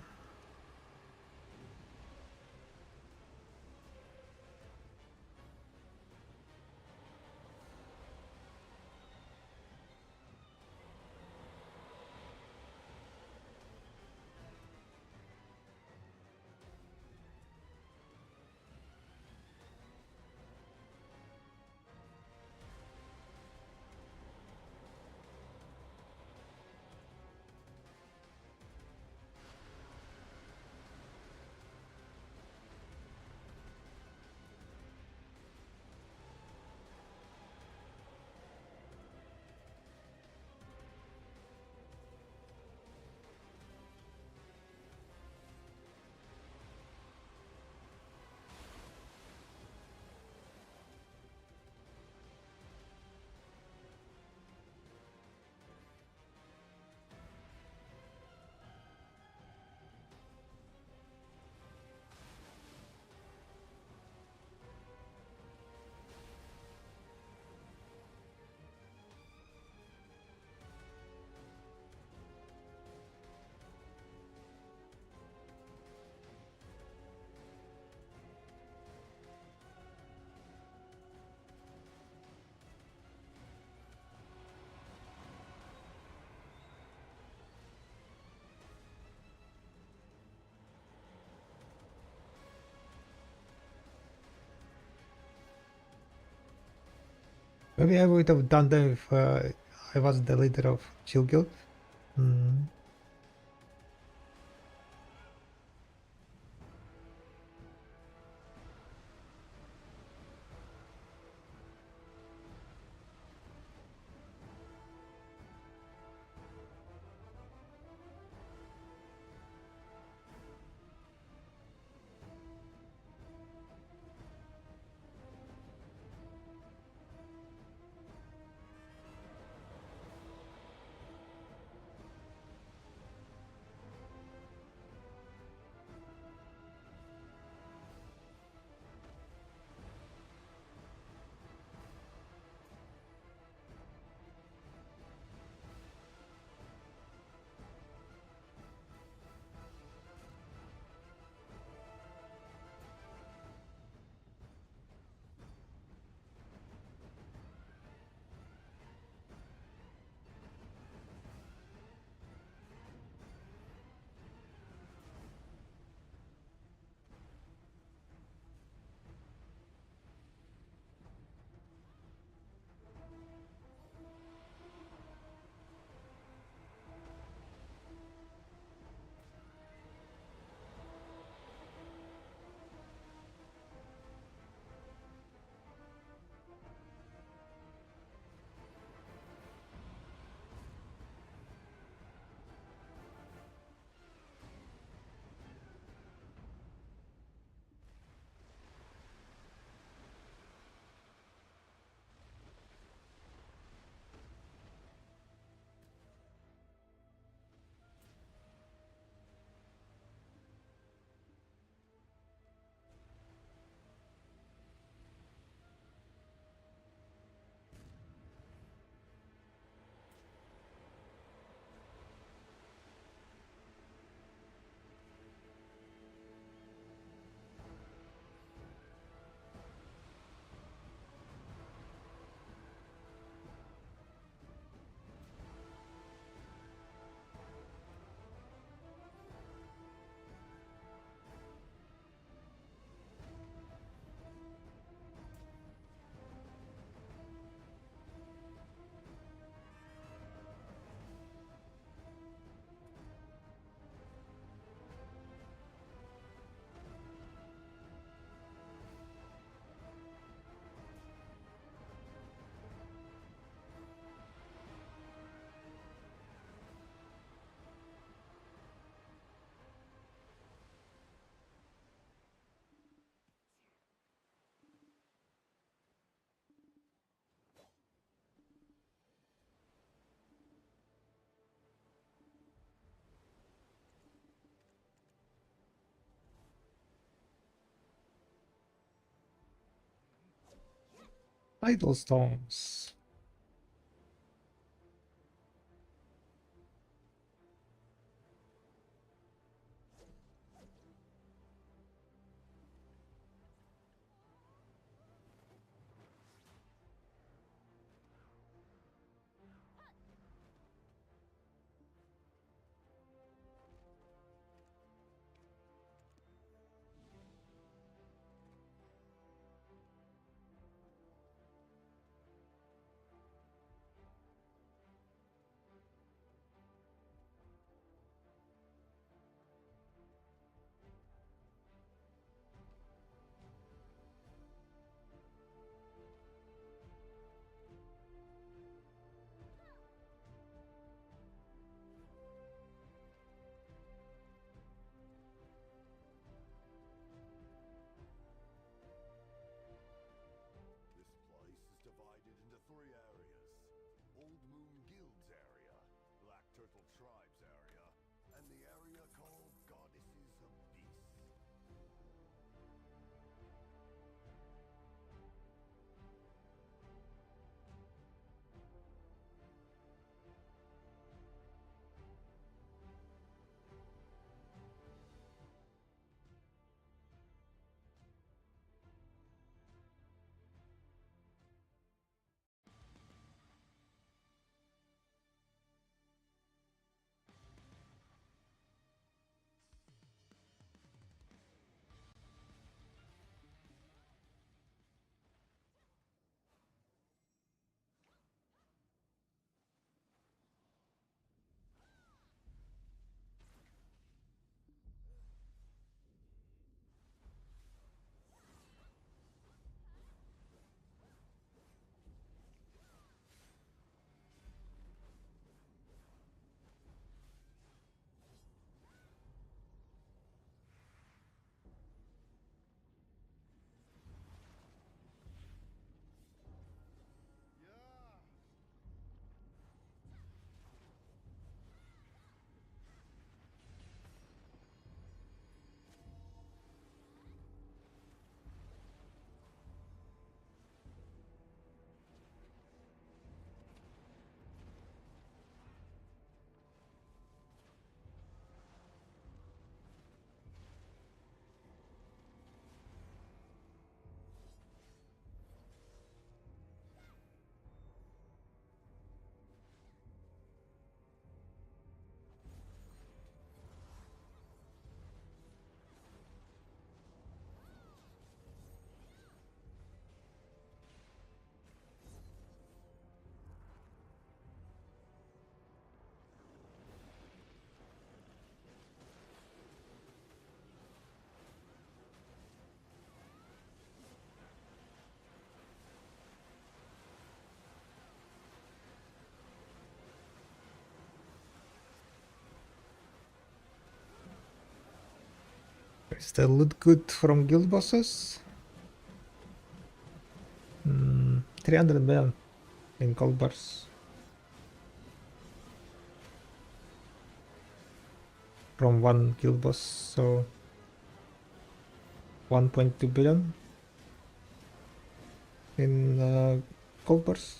Maybe I would have done them if I was the leader of Chill Guild. Hmm. Idle stones. This place is divided into 3 areas. Old Moon Guild's area, Black Turtle Tribe's area, and the area called Goddess's Abyss. Is the loot good from guild bosses? 300 million in gold bars. From one guild boss, so 1.2 billion in gold bars.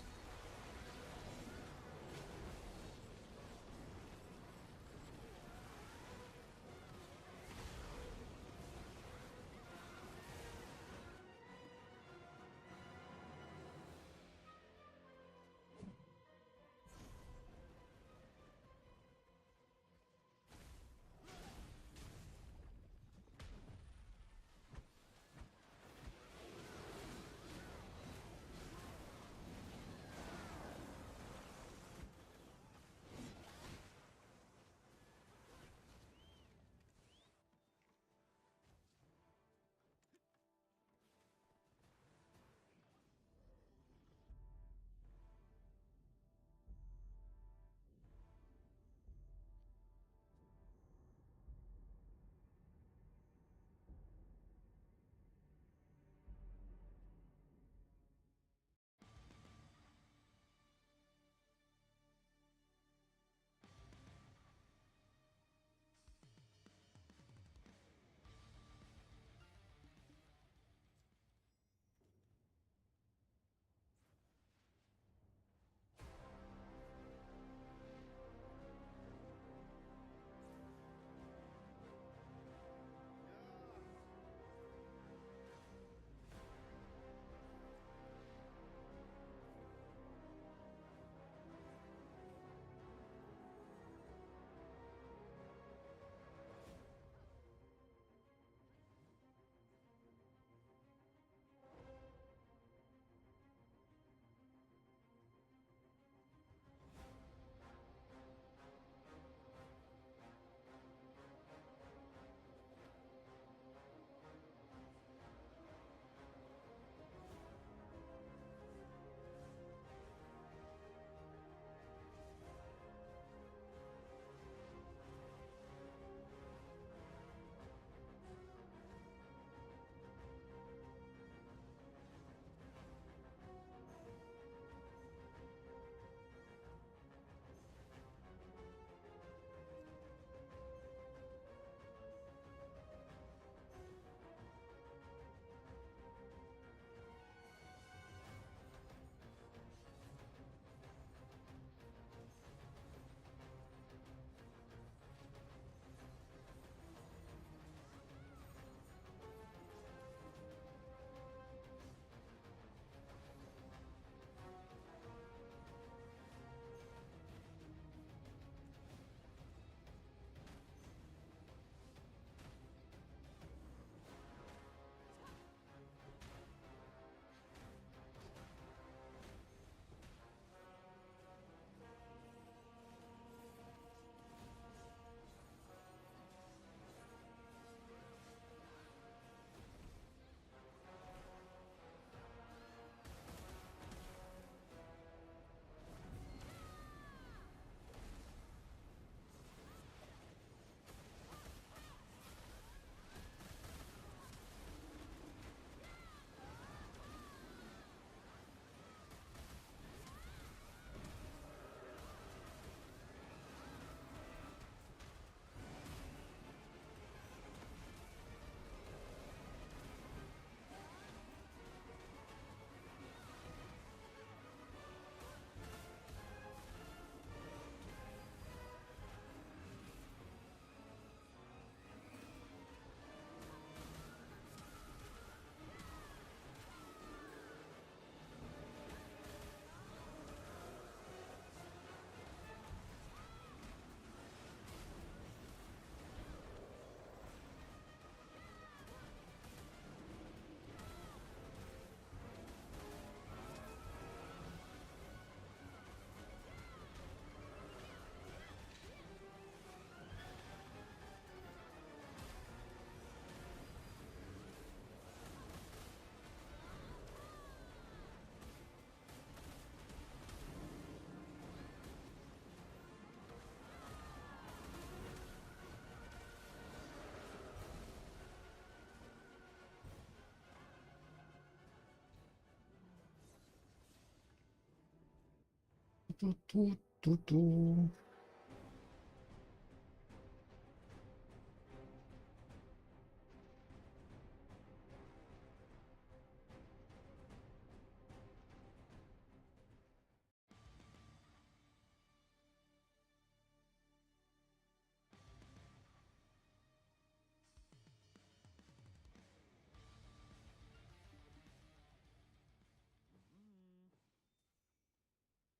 do.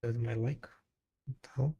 That's my like. What the hell?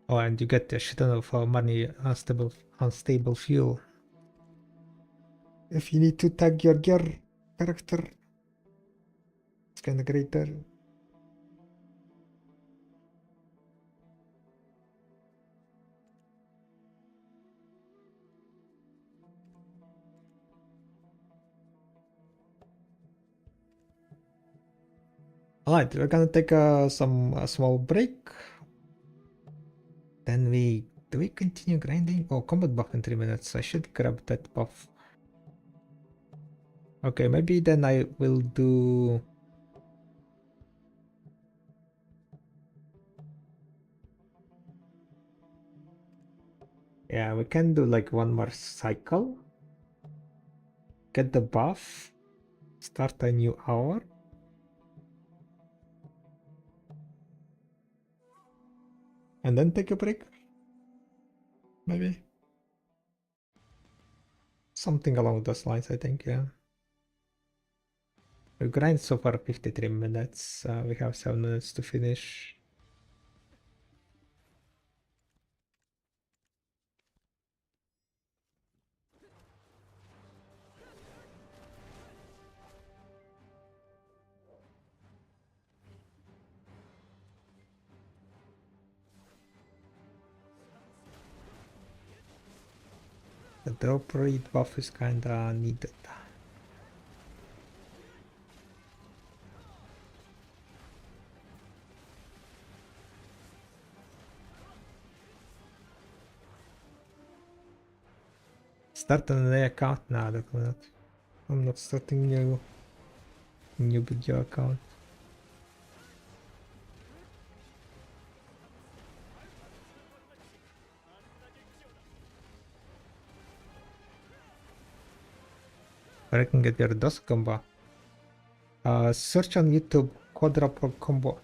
Oh, and you get a shit ton of money unstable fuel. If you need to tag your gear character, it's kinda great there. Alright, we're gonna take a small break. Then do we continue grinding? Oh, combat buff in 3 minutes. I should grab that buff. Okay, maybe then I will do. Yeah, we can do like one more cycle. Get the buff. Start a new hour. And then take a break. Maybe. Something along those lines, I think, yeah. We grind so far 53 minutes. We have 7 minutes to finish. The drop rate buff is kinda needed. Start an account? Nah, I'm not starting new video account. I can get your DOS combo. Search on YouTube quadruple combo.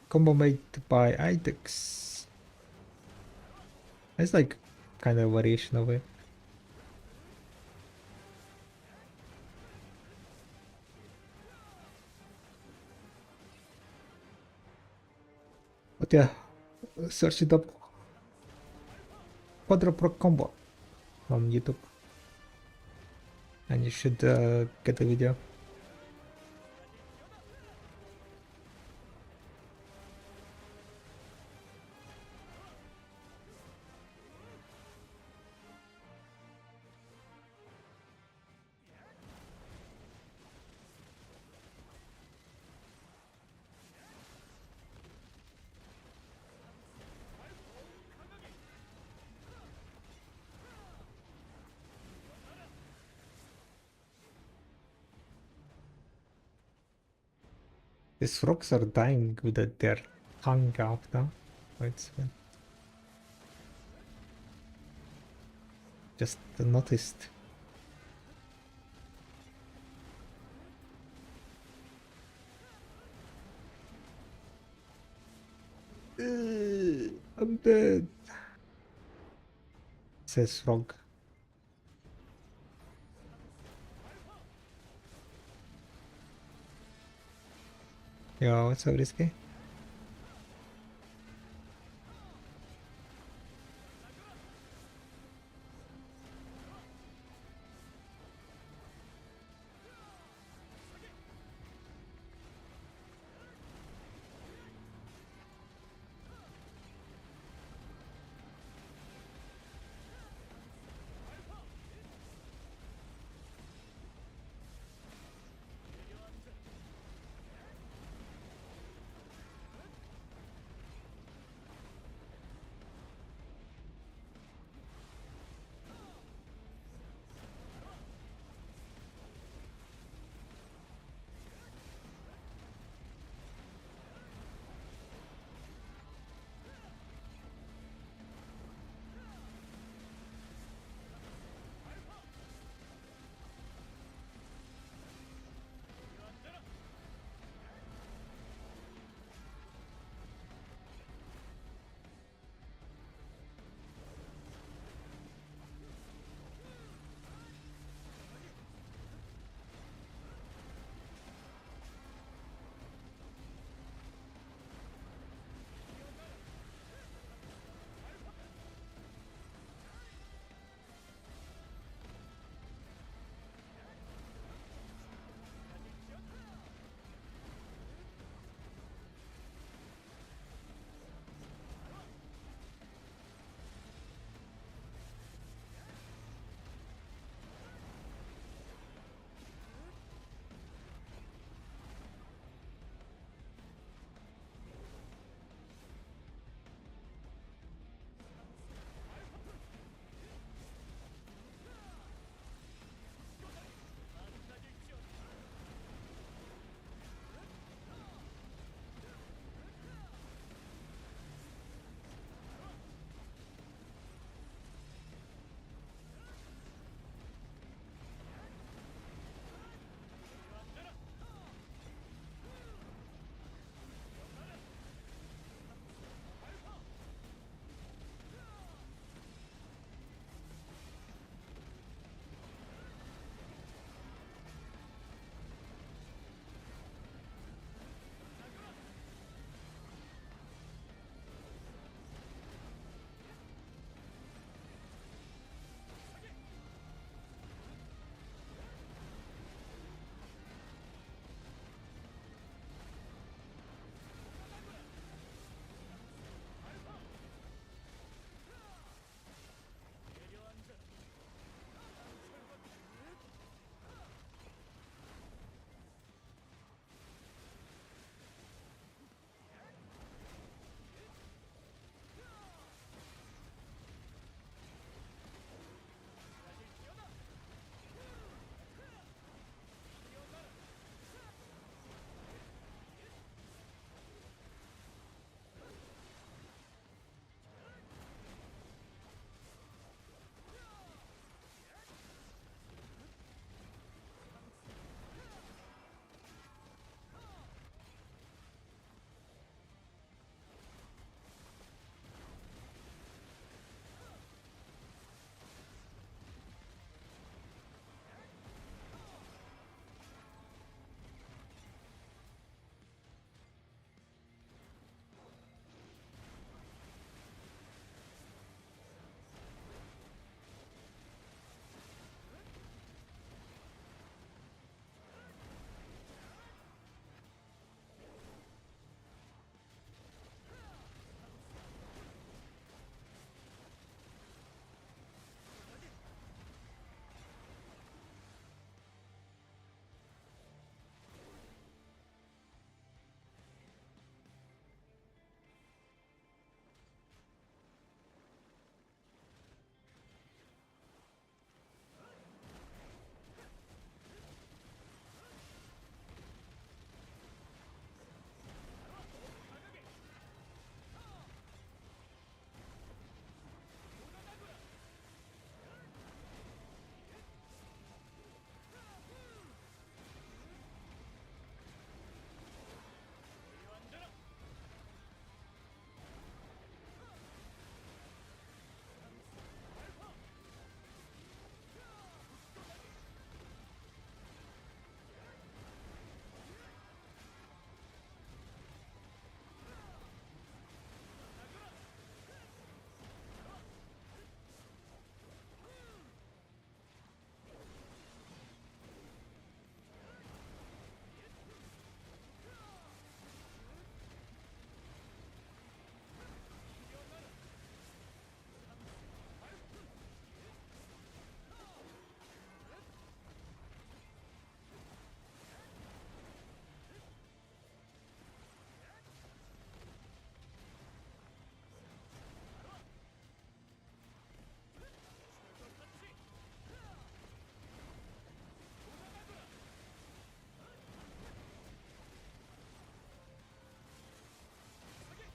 Combo made by IDEX. It's like kind of variation of it. But yeah, search it up. Quadruple combo on YouTube. And you should get the video. These frogs are dying with their tongue out now. It's just noticed. I'm dead. Says frog. Yo, what's up, Risky?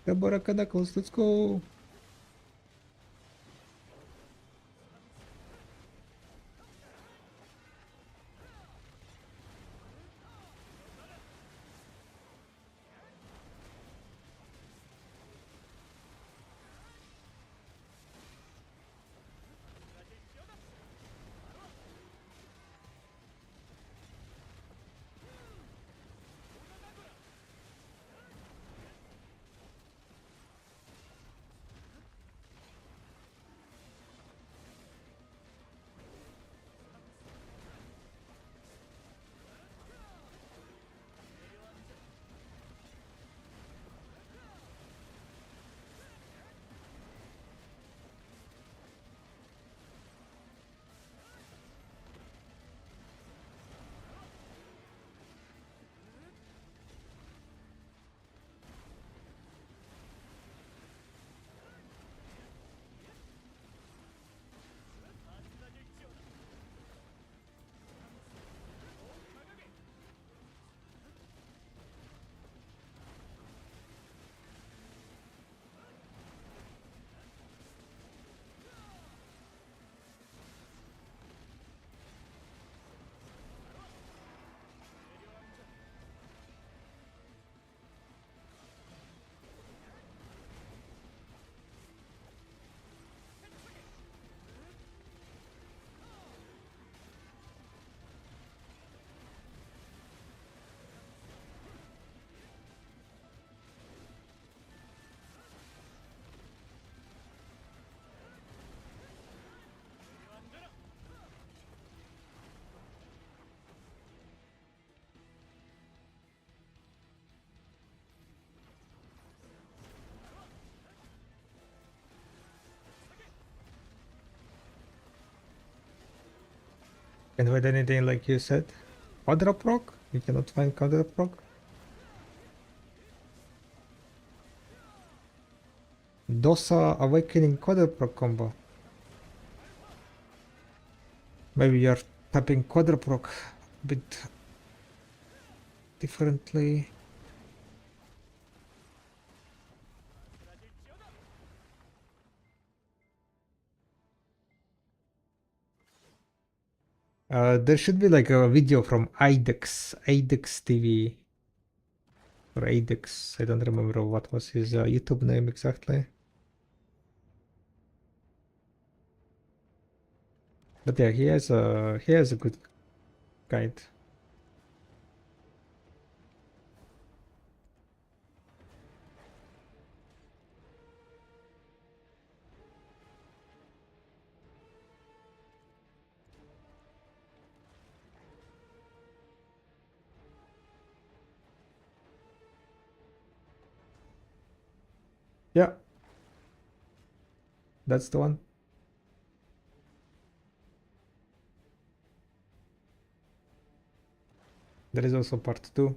Abracadabras, let's go. Can find anything like you said? Quadra proc? You cannot find quadra proc? Dosa Awakening quadra proc combo. Maybe you're tapping quadra proc a bit differently. There should be like a video from IDEX TV. Or IDEX, I don't remember what was his YouTube name exactly. But yeah, he has a good guide. Yeah, that's the one. There is also part 2.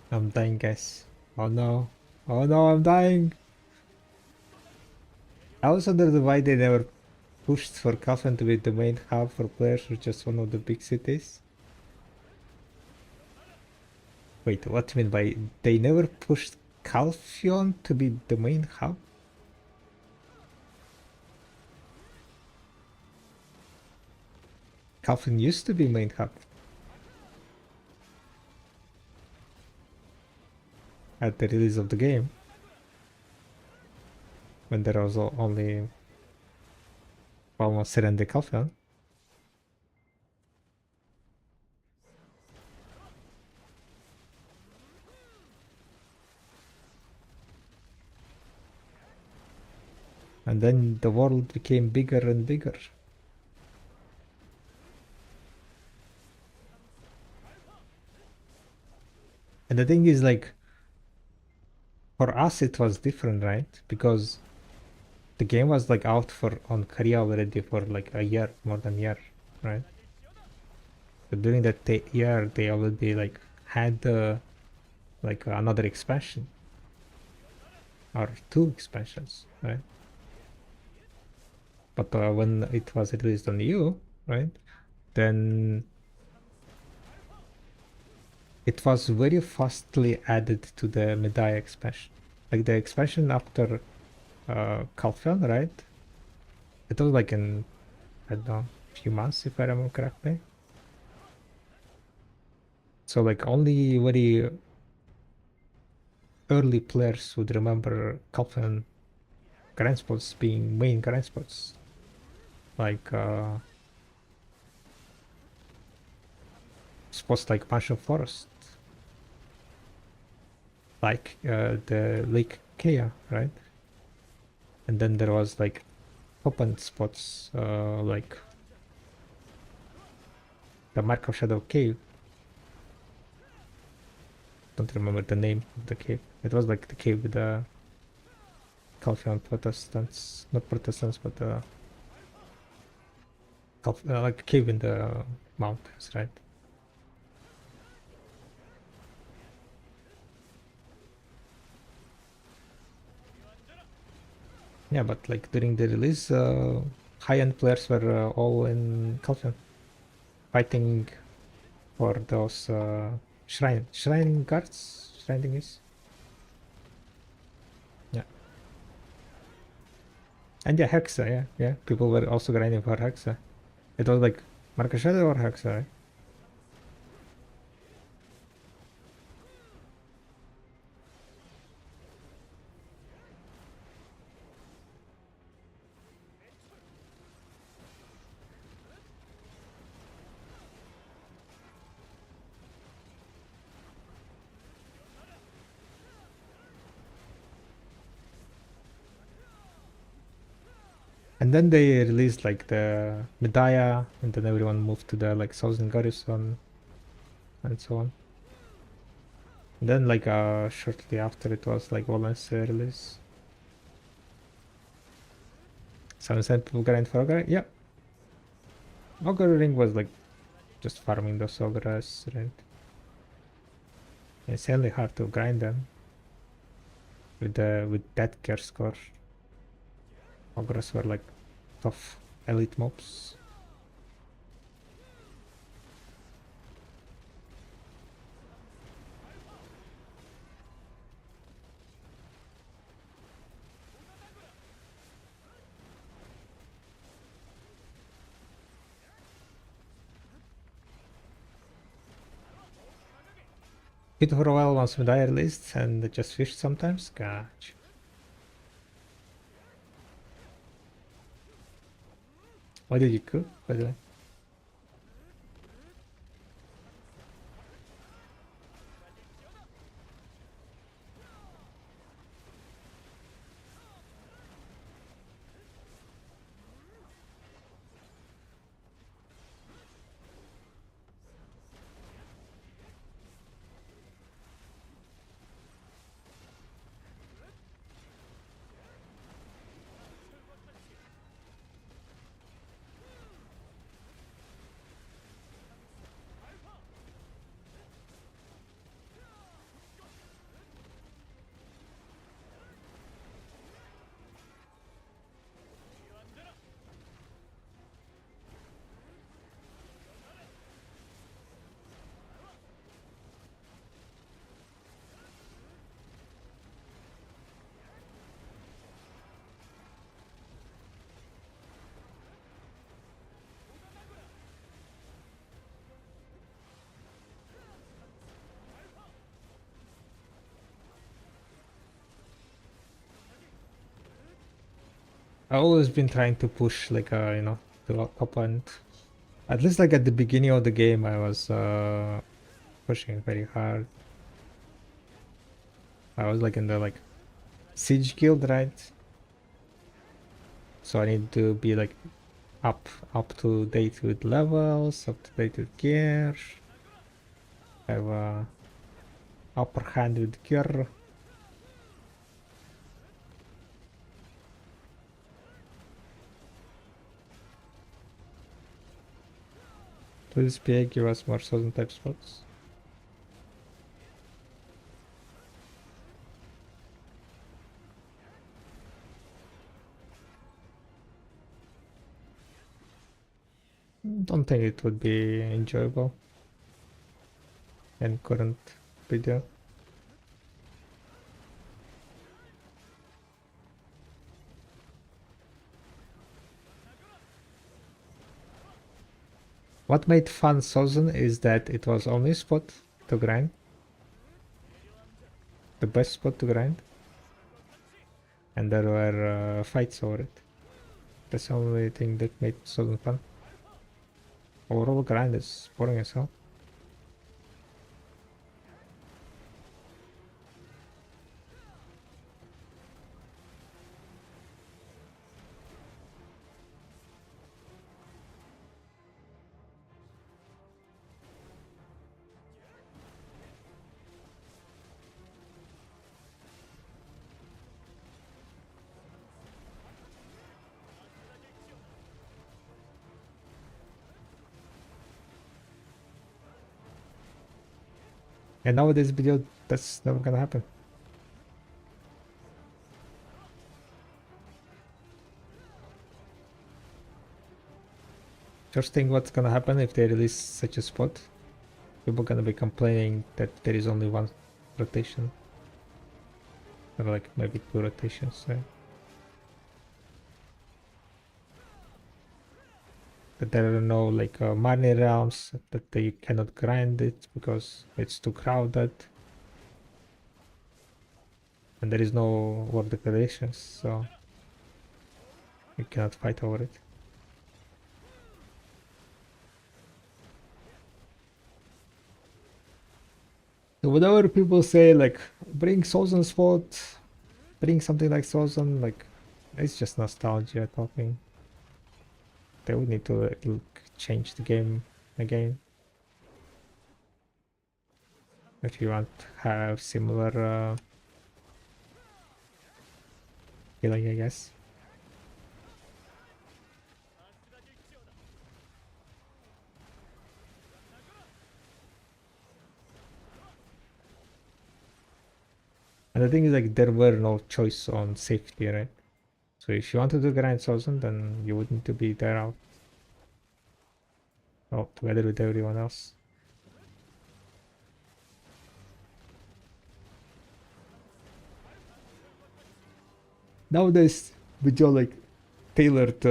I'm dying, guys. Oh no. Oh no, I'm dying. I also wonder why they never pushed for Kaufman to be the main hub for players for just one of the big cities. Wait, what do you mean by they never pushed Calphion to be the main hub? Calphion used to be main hub at the release of the game, when there was only almost Serende Calphion. And then the world became bigger and bigger. And the thing is, like, for us it was different, right? Because the game was like out for on Korea already for like a year, more than a year, right? But during that year, they already like had like another expansion or two expansions, right? But when it was released on EU, right, then it was very fastly added to the Medaya expansion. Like the expansion after Calphion, right? It was like in, I don't know, few months if I remember correctly. So like only very early players would remember Calphion grind spots being main grind spots. Like spots like Mansion Forest, like the Lake Kea, right? And then there was like open spots like the Mark of Shadow Cave. Don't remember the name of the cave. It was like the cave with the Calphion Protestants, not Protestants, but like a cave in the mountains, right? Yeah, but like during the release, high-end players were all in Calphion, fighting for those shrine guards, shrine thingies. Yeah, and yeah, Hexa, yeah. People were also grinding for Hexa. It was like Mark Shadow or Hexa, right? And then they released like the Medaya, and then everyone moved to the like Southern Garrison and so on. And then like shortly after it was like Valencia release. 7 cent people grind for Ogre? Yeah. Ogre Ring was like just farming those Ogres, right? It's really hard to grind them with that care score. Ogres were like tough elite mobs. Hit for a while once Medaya released and just fished sometimes. Gotcha. Why did you cook, by the way? I've always been trying to push like you know, the top end. At least like at the beginning of the game I was pushing very hard. I was like in the like siege guild, right? So I need to be like up to date with levels, up to date with gear. Have a upper hand with gear. Please PA give us more southern type spots. Don't think it would be enjoyable in current video. What made fun Southern is that it was only spot to grind. The best spot to grind. And there were fights over it. That's the only thing that made Southern fun. Overall grind is boring as hell. And nowadays video, that's never gonna happen. First thing what's gonna happen if they release such a spot, people gonna be complaining that there is only one rotation. Or like maybe two rotations, right? That there are no like money realms, that they cannot grind it because it's too crowded. And there is no war declarations, so you cannot fight over it. So whenever people say like bring Southern spot, bring something like Southern, like it's just nostalgia talking. They would need to like, change the game again if you want to have similar feeling, I guess. And the thing is like there were no choice on safety, right? So if you wanted to grind Southern, then you would need to be there out. Oh, together with everyone else. Nowadays, video like tailored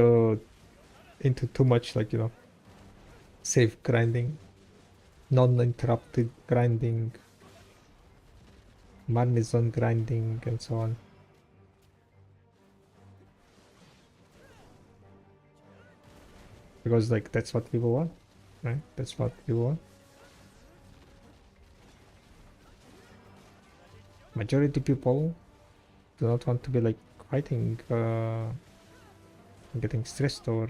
into too much like, you know, safe grinding, non-interrupted grinding, money zone grinding, and so on. Because like that's what people want, right? That's what people want. Majority people do not want to be like fighting, getting stressed or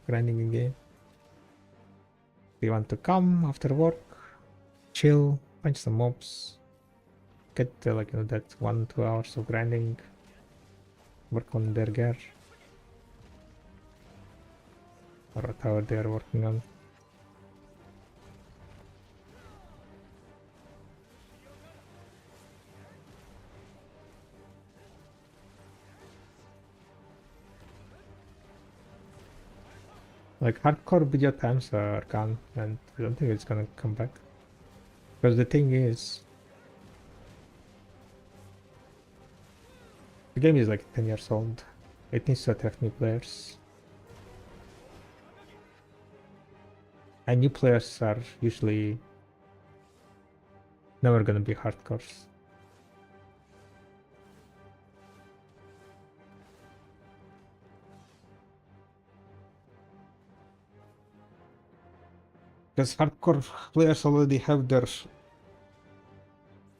grinding a game. They want to come after work, chill, punch some mobs, get like, you know, that 1-2 hours of grinding, work on their gear, or whatever they are working on. Like hardcore video times are gone, and I don't think it's gonna come back. Because the thing is, the game is like 10 years old. It needs to attract new players. And new players are usually never gonna be hardcores. Because hardcore players already have their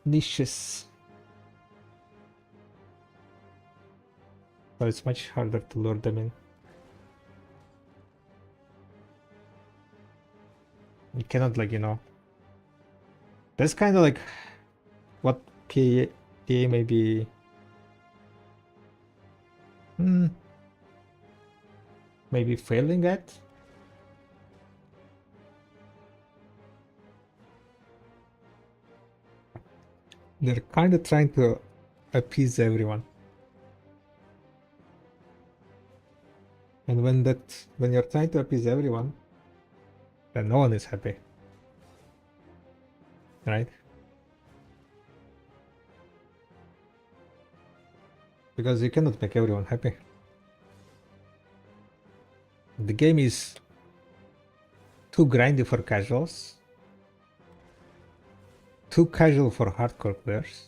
niches. So it's much harder to lure them in. You cannot, like, you know. That's kind of like what PA may be. Maybe failing at. They're kind of trying to appease everyone. And when you're trying to appease everyone, then no one is happy. Right? Because you cannot make everyone happy. The game is too grindy for casuals, too casual for hardcore players,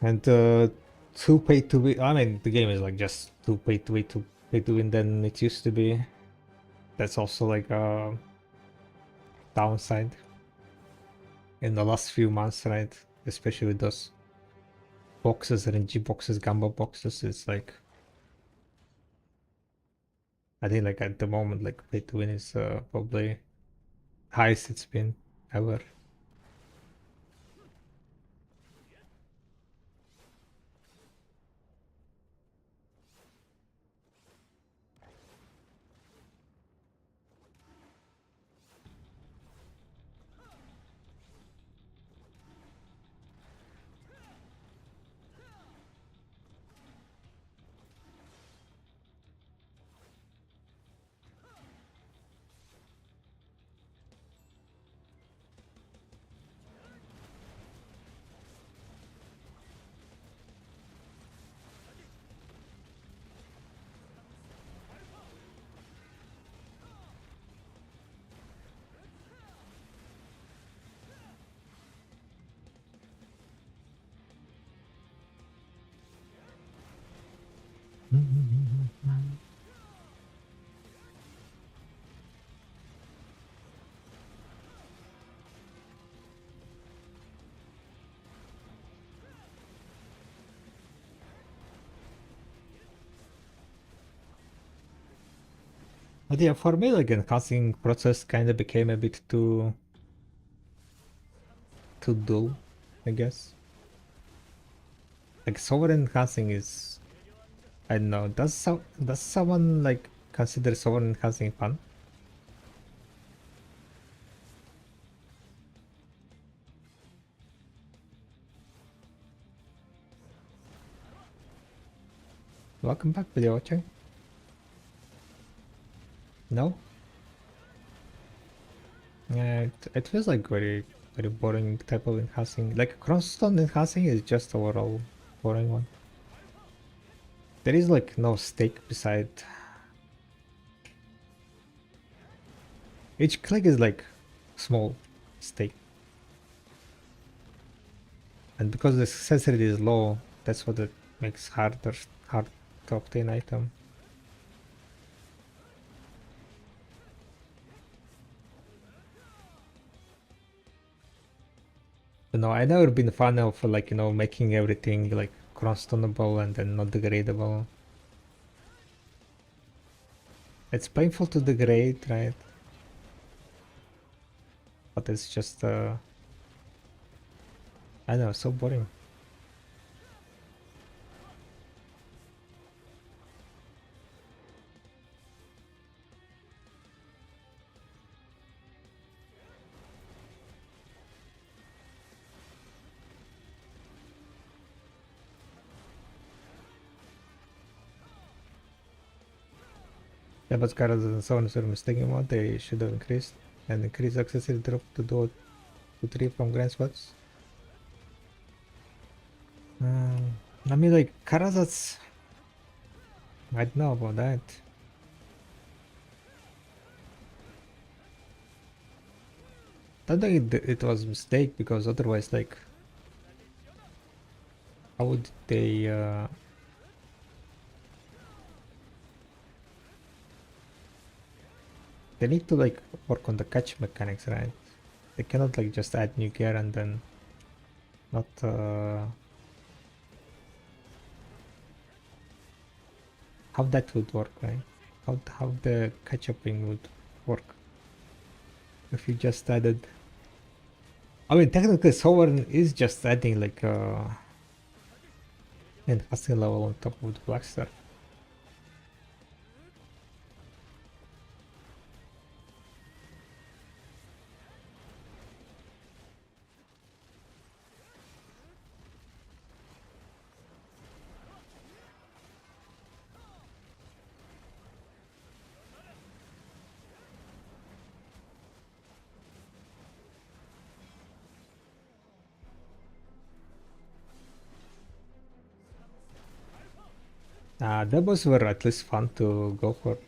and too pay to win. I mean, the game is like just too pay to win than it used to be. That's also like a downside in the last few months, right? Especially with those boxes, RNG boxes, Gamba boxes. It's like, I think like at the moment, like pay to win is probably highest it's been ever. But yeah, for me, like enhancing process kind of became a bit too dull, I guess. Like sovereign enhancing is, I don't know. Does someone like consider sovereign enhancing fun? Welcome back, video watcher. No? Yeah, it feels like very boring type of enhancing. Like crossstone enhancing is just overall boring one. There is like no stake beside. Each click is like small stake. And because the success rate is low, that's what it makes hard to obtain item. No, I never been a fan of like, you know, making everything like cross-stonable and then not degradable. It's painful to degrade, right? But it's just I know, so boring. Yeah, but cards and so on are mistaken one, they should have increased and increased accessory drop to do to 3 from grand spots. I mean, like Karazats, I don't know about that. I don't think it was a mistake, because otherwise, like, how would they They need to like work on the catch mechanics, right? They cannot like just add new gear and then not how that would work, right? How the catch-upping would work if you just added. I mean, technically, Sovereign is just adding like enhancing level on top of the Blackstar. Demos were at least fun to go for.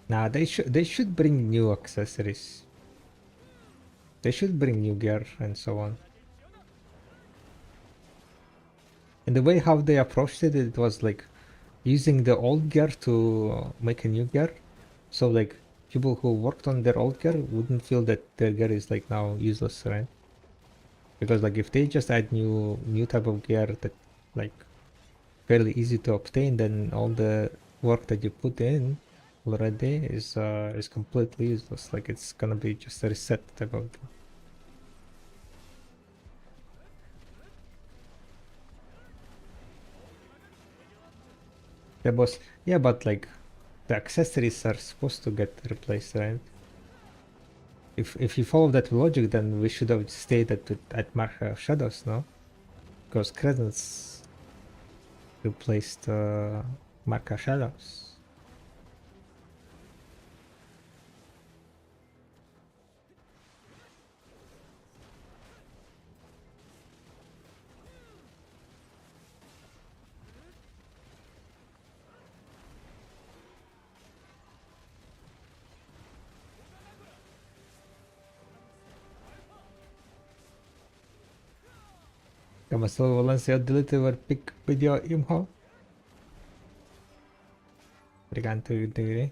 Nah, they should bring new accessories. They should bring new gear and so on. And the way how they approached it, it was like using the old gear to make a new gear. So like people who worked on their old gear wouldn't feel that their gear is like now useless, right? Because like if they just add new type of gear that like fairly easy to obtain, then all the work that you put in already is completely useless. Like it's gonna be just a reset type of thing. Yeah, but like the accessories are supposed to get replaced, right? If you follow that logic, then we should have stayed at Mark Shadows, no? Because Credence replaced Mark Shadows. Come solo Valencia deliver pick video imho. Briganto degree.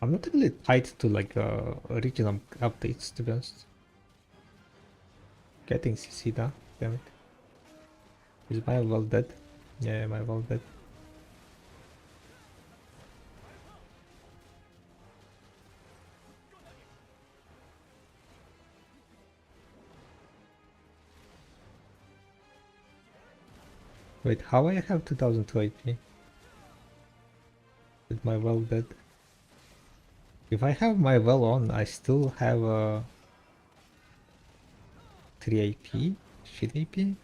I'm not really tied to like original updates, to be honest. Getting CC da, damn it. Is my well dead? Yeah, my well dead. Wait, how I have 2002 AP? With my well dead? If I have my well on, I still have a 3 AP? Shit AP?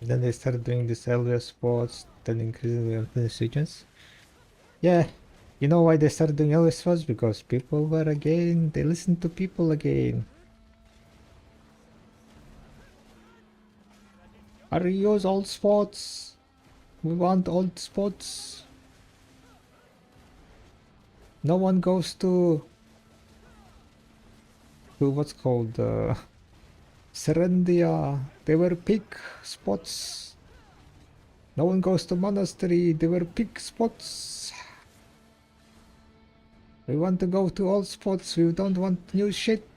Then they started doing these earlier spots, then increasing the unfinished regions. Yeah, you know why they started doing earlier spots? Because people were again, they listened to people again. Are use old spots? We want old spots. No one goes to what's called Serendia. They were pig spots. No one goes to monastery. They were pig spots. We want to go to old spots. We don't want new shit.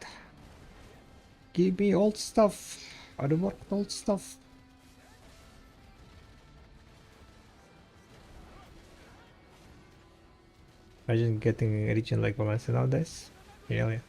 Give me old stuff. I want old stuff. Imagine getting a region like Valencia nowadays. Really.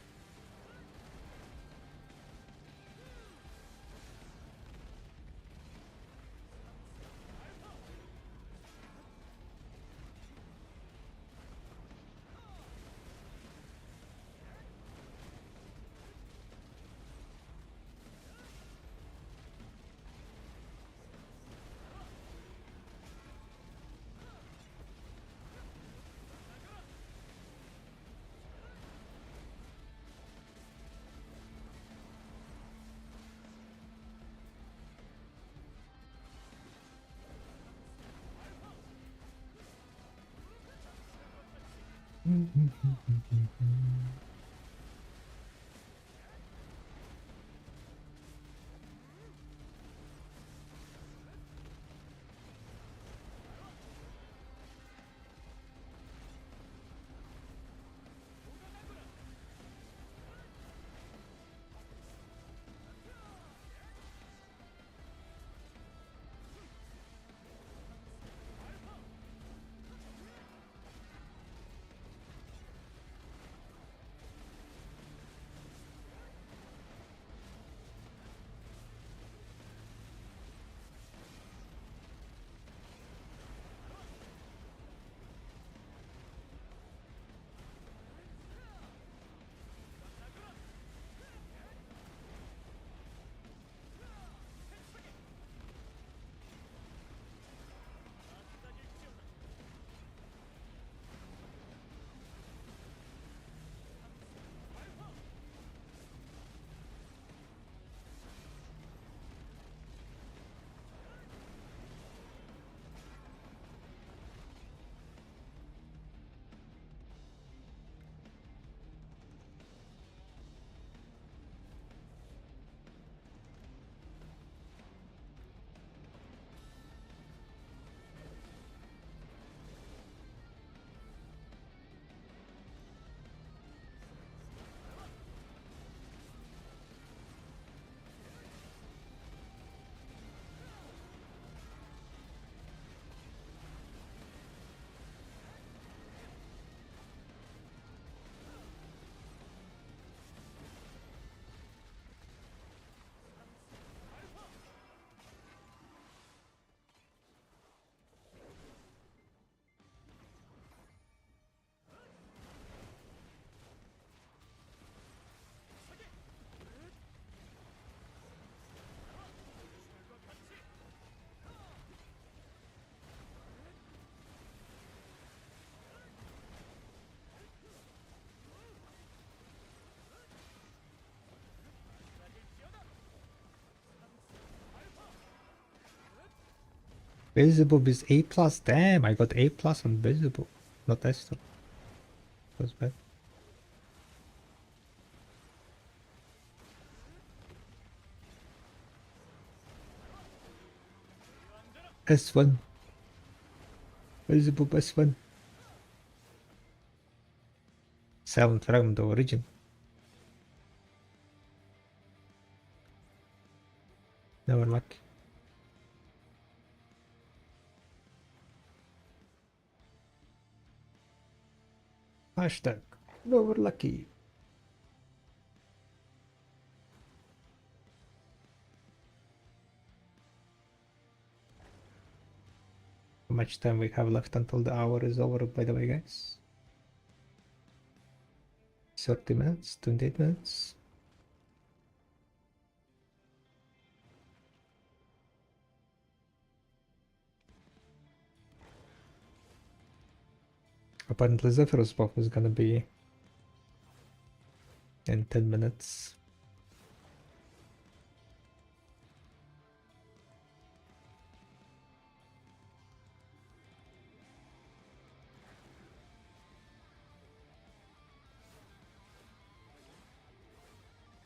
Visible is A plus. Damn, I got A plus on visible, not Esther. That's bad. S1. Visible S1. 7 fragment of origin. Never lucky. Hashtag never lucky. How much time we have left until the hour is over, by the way, guys? 30 minutes, 28 minutes. Apparently Zephyrus buff is gonna be in 10 minutes.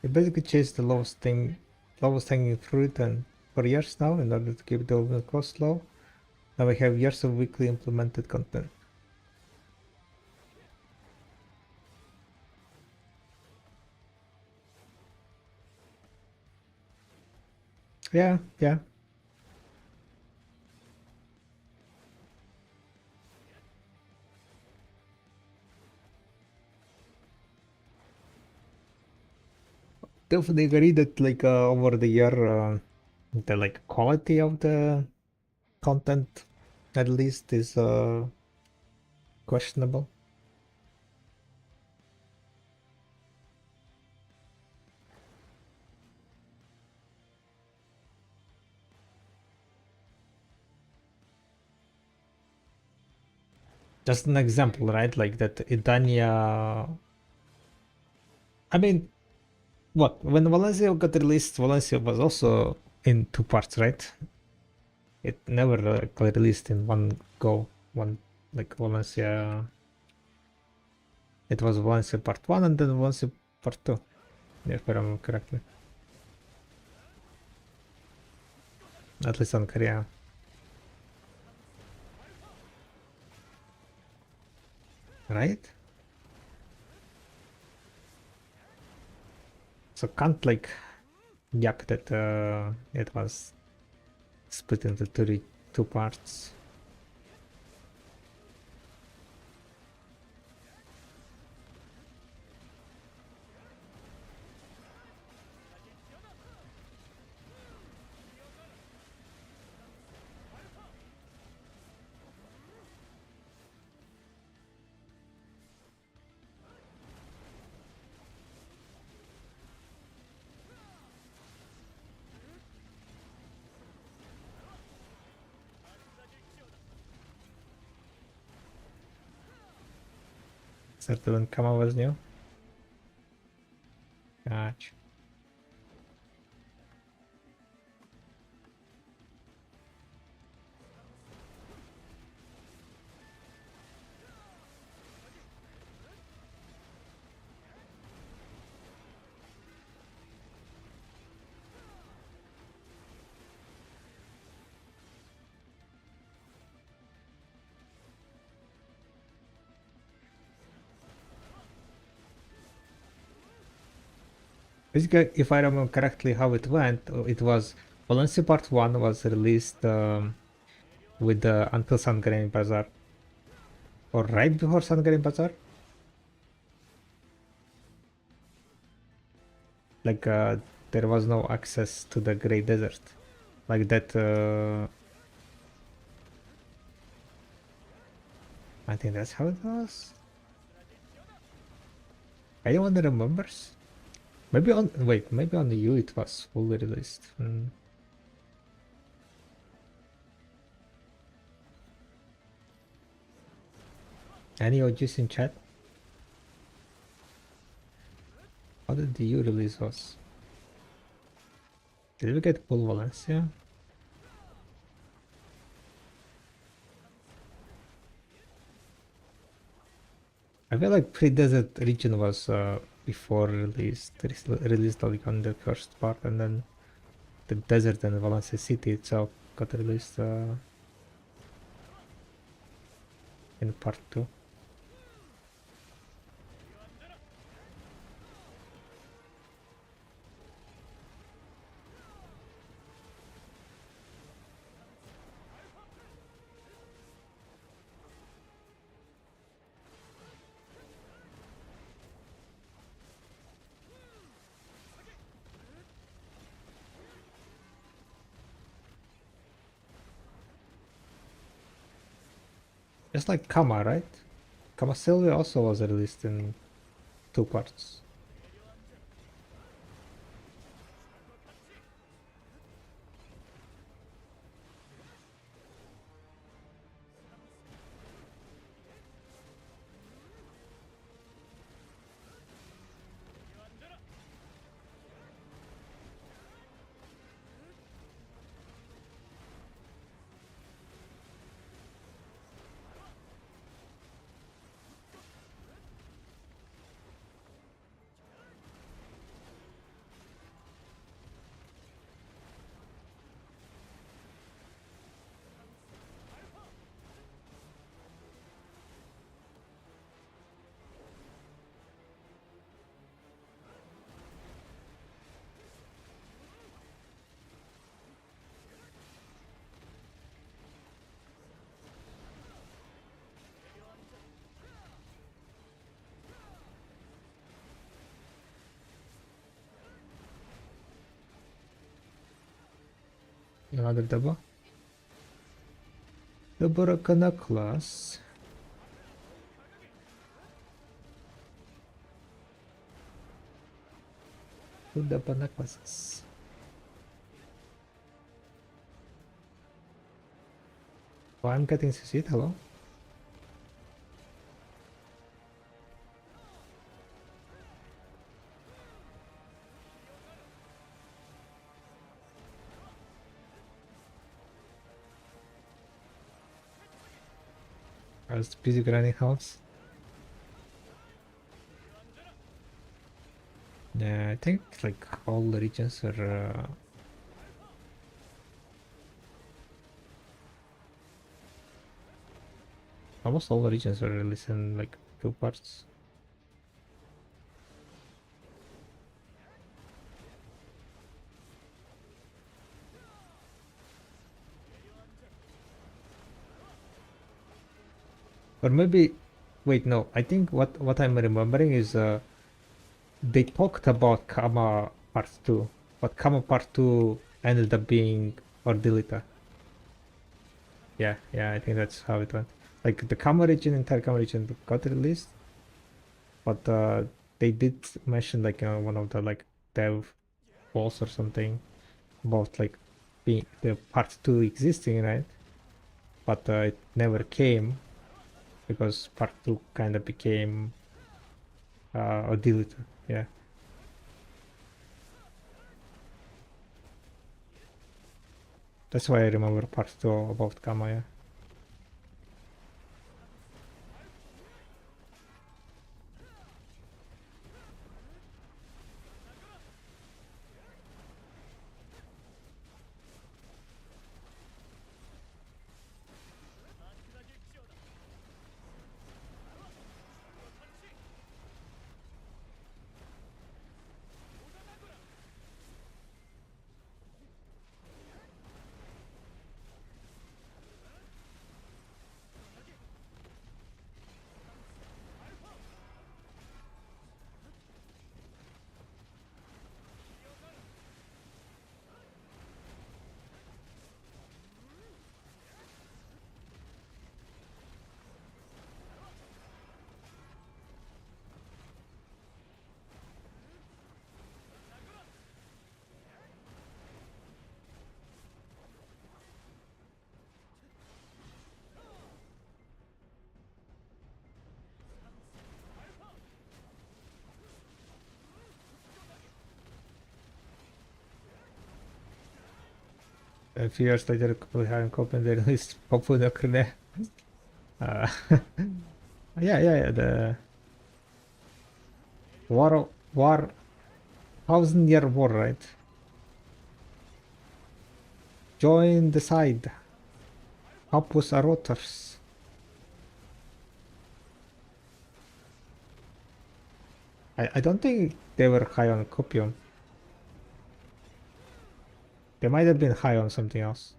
We basically chased the lowest hanging fruit and for years now in order to keep the cost low. Now we have years of weekly implemented content. Yeah, yeah. definitely agree that like over the year, the like quality of the content, at least, is questionable. Just an example, right? Like that Idania. I mean, what? When Valencia got released, Valencia was also in two parts, right? It never got released in one go. One like Valencia. It was Valencia Part 1 and then Valencia Part 2, if I remember correctly. At least on Korea. Right? So can't like yak that it was split into two parts. Certain when Kama was new. Gotcha. Basically, if I remember correctly how it went, it was Valencia Part 1 was released with the Until Sun Granny Bazaar. Or right before Sun Granny Bazaar? Like there was no access to the Grey Desert. Like that I think that's how it was. Anyone remembers? Maybe on maybe on the U it was fully released. Any OGs in chat? How did the U release was? Did we get Full Valencia? I feel like Pre-Desert region was before released like on the first part, and then the desert and Valencia city itself got released in part 2. Just like Kama, right? Kama Sylvia also was released in 2 parts. Another double. Double gonna class. Two double necklaces. Oh, I'm getting succeed. Hello. I was busy grinding house. Yeah, I think like all the regions are almost all the regions are released in like 2 parts. Or maybe, wait, no. I think what I'm remembering is they talked about Kama Part 2, but Kama Part 2 ended up being Ordilita. Yeah, I think that's how it went. Like the Kama region, entire Kama region got released, but they did mention like one of the like dev polls or something about like being the Part 2 existing, right? But it never came because Part 2 kind of became Ordilita. Yeah. That's why I remember part 2 about Kama, yeah. A few years later, we have opened the released popular Krone. Uh, yeah, the war, 1,000-year war, right? Join the side. Opus Aroters. I don't think they were high on copium. They might have been high on something else.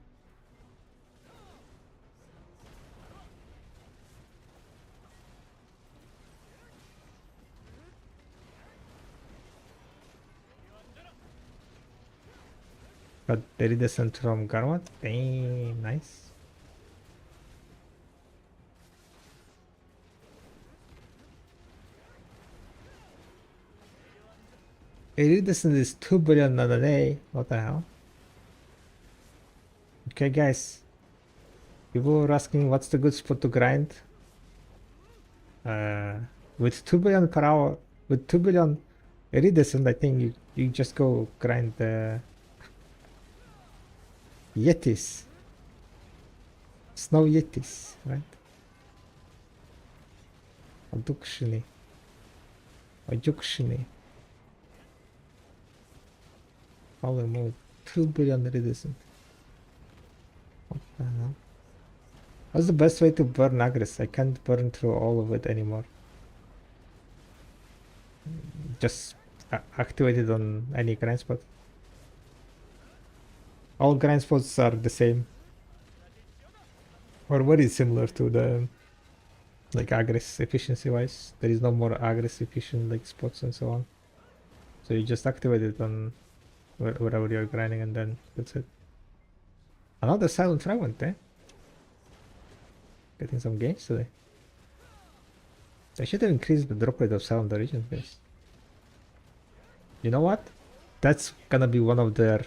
But they did descent from Garmat. Damn, nice. Iridescent is 2 billion on a day. What the hell? Okay, guys. People were asking what's the good spot to grind. With 2 billion per hour, with 2 billion iridescent, I think you just go grind the Yetis. Snow Yetis, right? Adukshini. Adukshini. Holy moly, 2 billion iridescent. What the hell? What's the best way to burn Agris? I can't burn through all of it anymore. Just activate it on any grind spot. All grind spots are the same. Or very similar to the like Agris efficiency wise. There is no more Agris efficient like spots and so on. So you just activate it on wherever you're grinding and then that's it. Another silent fragment, eh? Getting some gains today. I should have increased the drop rate of silent origin base. You know what? That's gonna be one of their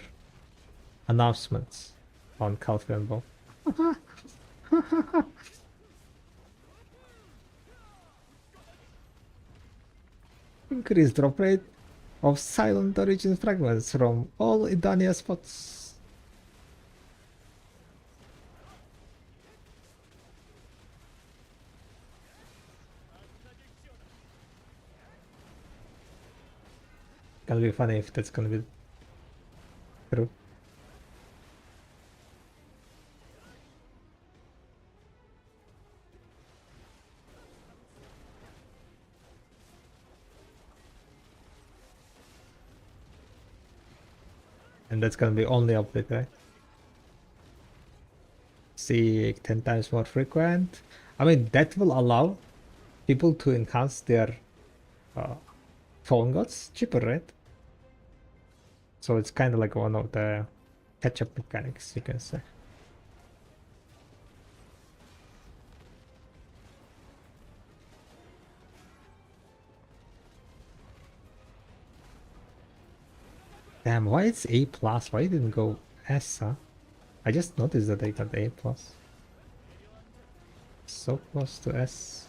announcements on Calphian Ball. Increased drop rate of silent origin fragments from all Idania spots. Gonna be funny if that's gonna be true. And that's gonna be only update, right? See, 10 times more frequent. I mean, that will allow people to enhance their fallen gods cheaper, right? So it's kind of like one of the catch-up mechanics, you can say. Damn, why it's A+? Why it didn't go S, huh? I just noticed that I got A+. So close to S.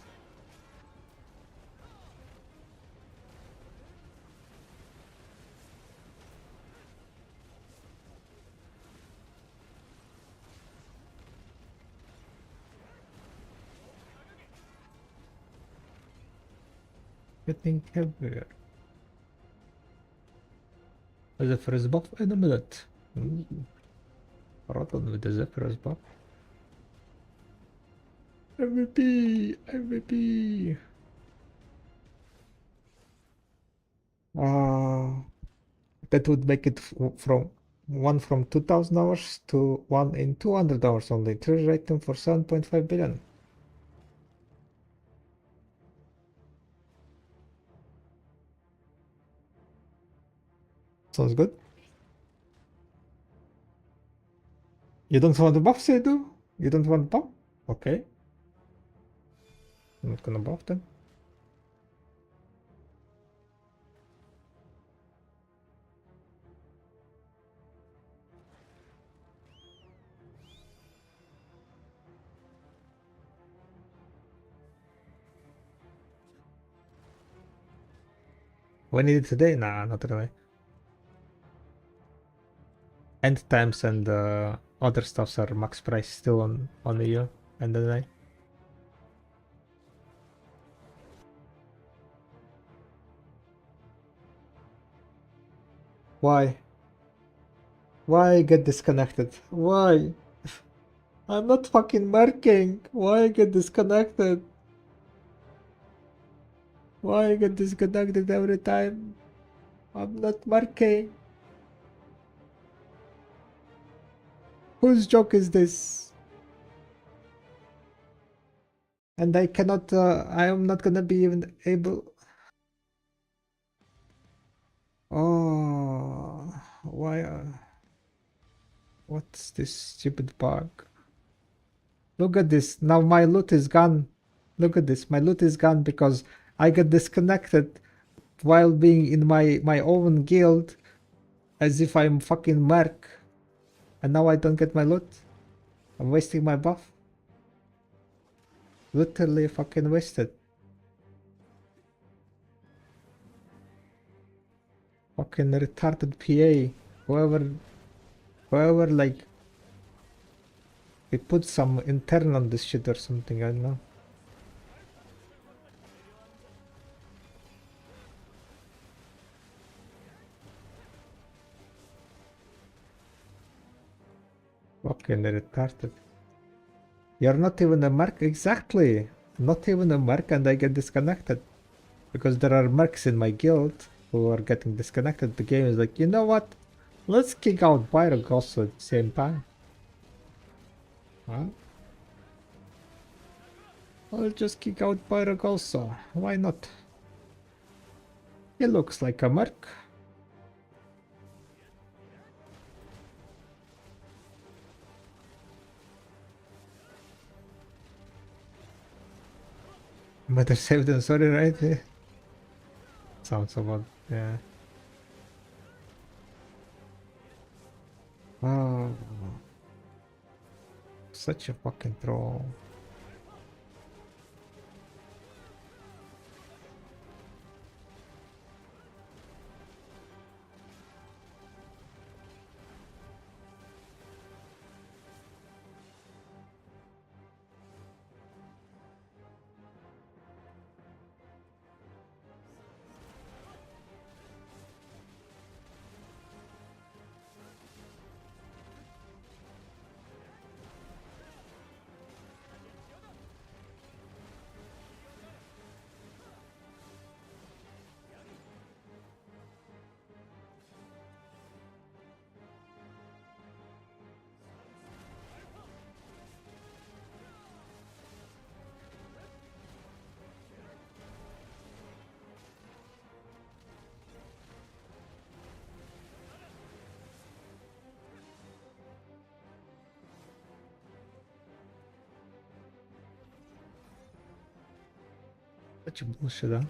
Getting heavier. The first buff in a minute. Rotten with the Zephyrus buff. MVP! MVP! That would make it from 2,000 hours to 1 in 200 hours only. Treasure item for 7.5 billion. Sounds good. You don't want the buff, Sedu? You don't want buff? Okay. I'm not gonna buff them. We need it today? Nah, not really. End times and other stuffs are max price still on the year and the night. Why? Why I get disconnected? Why? I'm not fucking marking. Why I get disconnected? Why I get disconnected every time? I'm not marking. Whose joke is this? And I cannot, I am not gonna be even able. Oh, why? What's this stupid bug? Look at this. Now my loot is gone. Look at this. My loot is gone because I got disconnected while being in my own guild as if I'm fucking merc. And now I don't get my loot. I'm wasting my buff. Literally fucking wasted. Fucking retarded PA. Whoever like they put some intern on this shit or something, I don't know. Fucking retarded. You're not even a merc, exactly. Not even a merc, and I get disconnected. Because there are mercs in my guild who are getting disconnected. The game is like, you know what? Let's kick out Byrog also at the same time. Huh? I'll just kick out Byrog also. Why not? He looks like a merc. Better safe than sorry, right? Yeah. Sounds about, yeah. Oh, such a fucking troll. Such a bullshit, huh?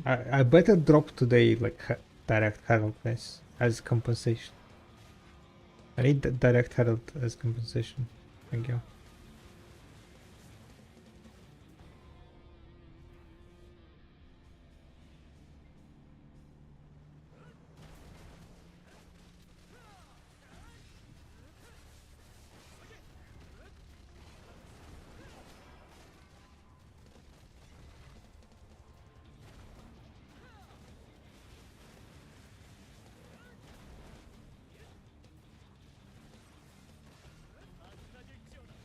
I better drop today like direct herald place as compensation. I need the direct herald as compensation. Thank you.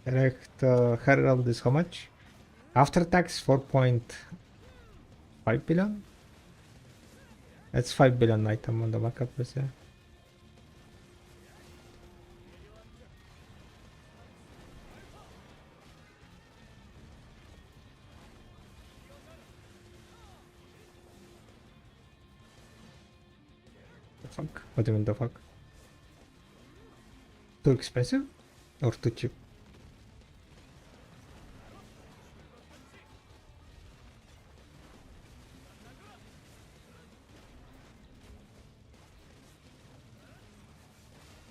Direct herald is how much? After tax 4.5 billion? That's 5 billion item on the marketplace, yeah. The fuck? What do you mean the fuck? Too expensive? Or too cheap?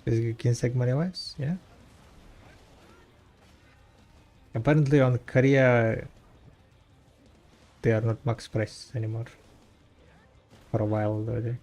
Basically Ginseng money wise, yeah. Apparently on Korea they are not max price anymore. For a while already.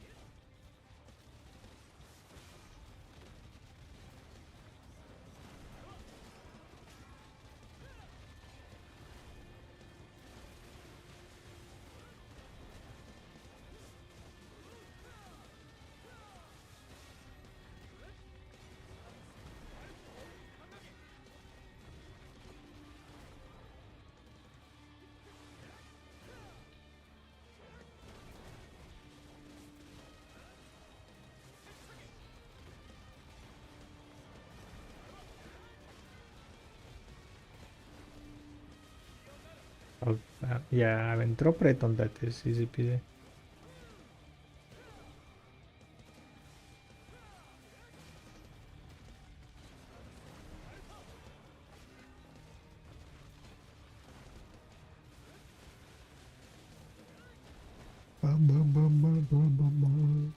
Oh, yeah, I mean, drop rate on that is easy peasy. Bum, bum, bum, bum, bum, bum, bum.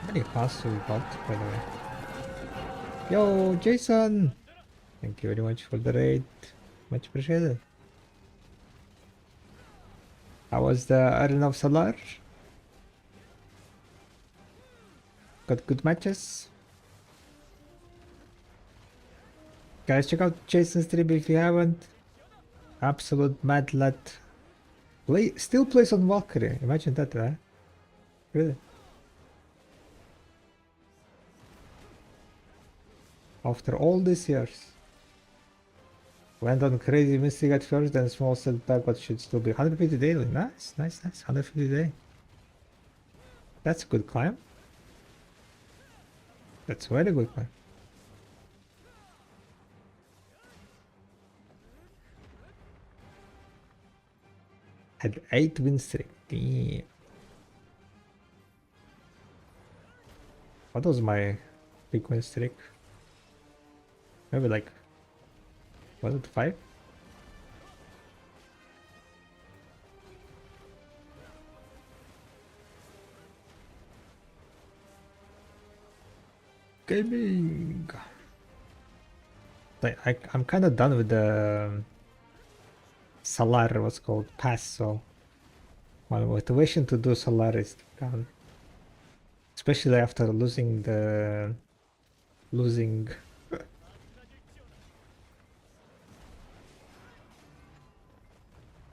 How many casts we got, by the way? Yo, Jason! Thank you very much for the raid. Much appreciated. How was the Arena of Solar? Got good matches? Guys, check out Jason's stream if you haven't. Absolute mad lad. Still plays on Valkyrie. Imagine that, right? Really? After all these years. Went on crazy mystic at first, then small setback, but should still be 150 daily. Nice, nice, nice. 150 day. That's a good climb. That's a very good climb. Had 8 win streak. Damn. What was my big win streak? Maybe like, was it 5? Gaming. Like I'm kind of done with the Solar, what's called pass, so my motivation to do Solar is gone. Especially after losing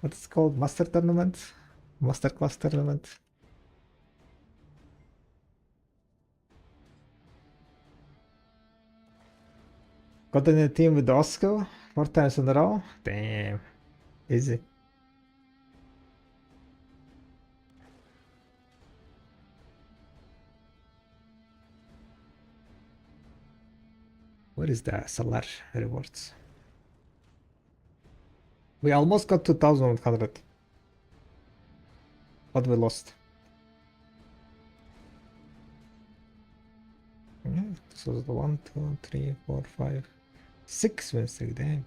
what's called Master Tournament? Master Class Tournament. Got in a team with Oscar 4 times in a row? Damn. Easy. Where is the SLR rewards? We almost got 2100, but we lost. So the 1, 2, 3, 4, 5, 6 win streak, damn.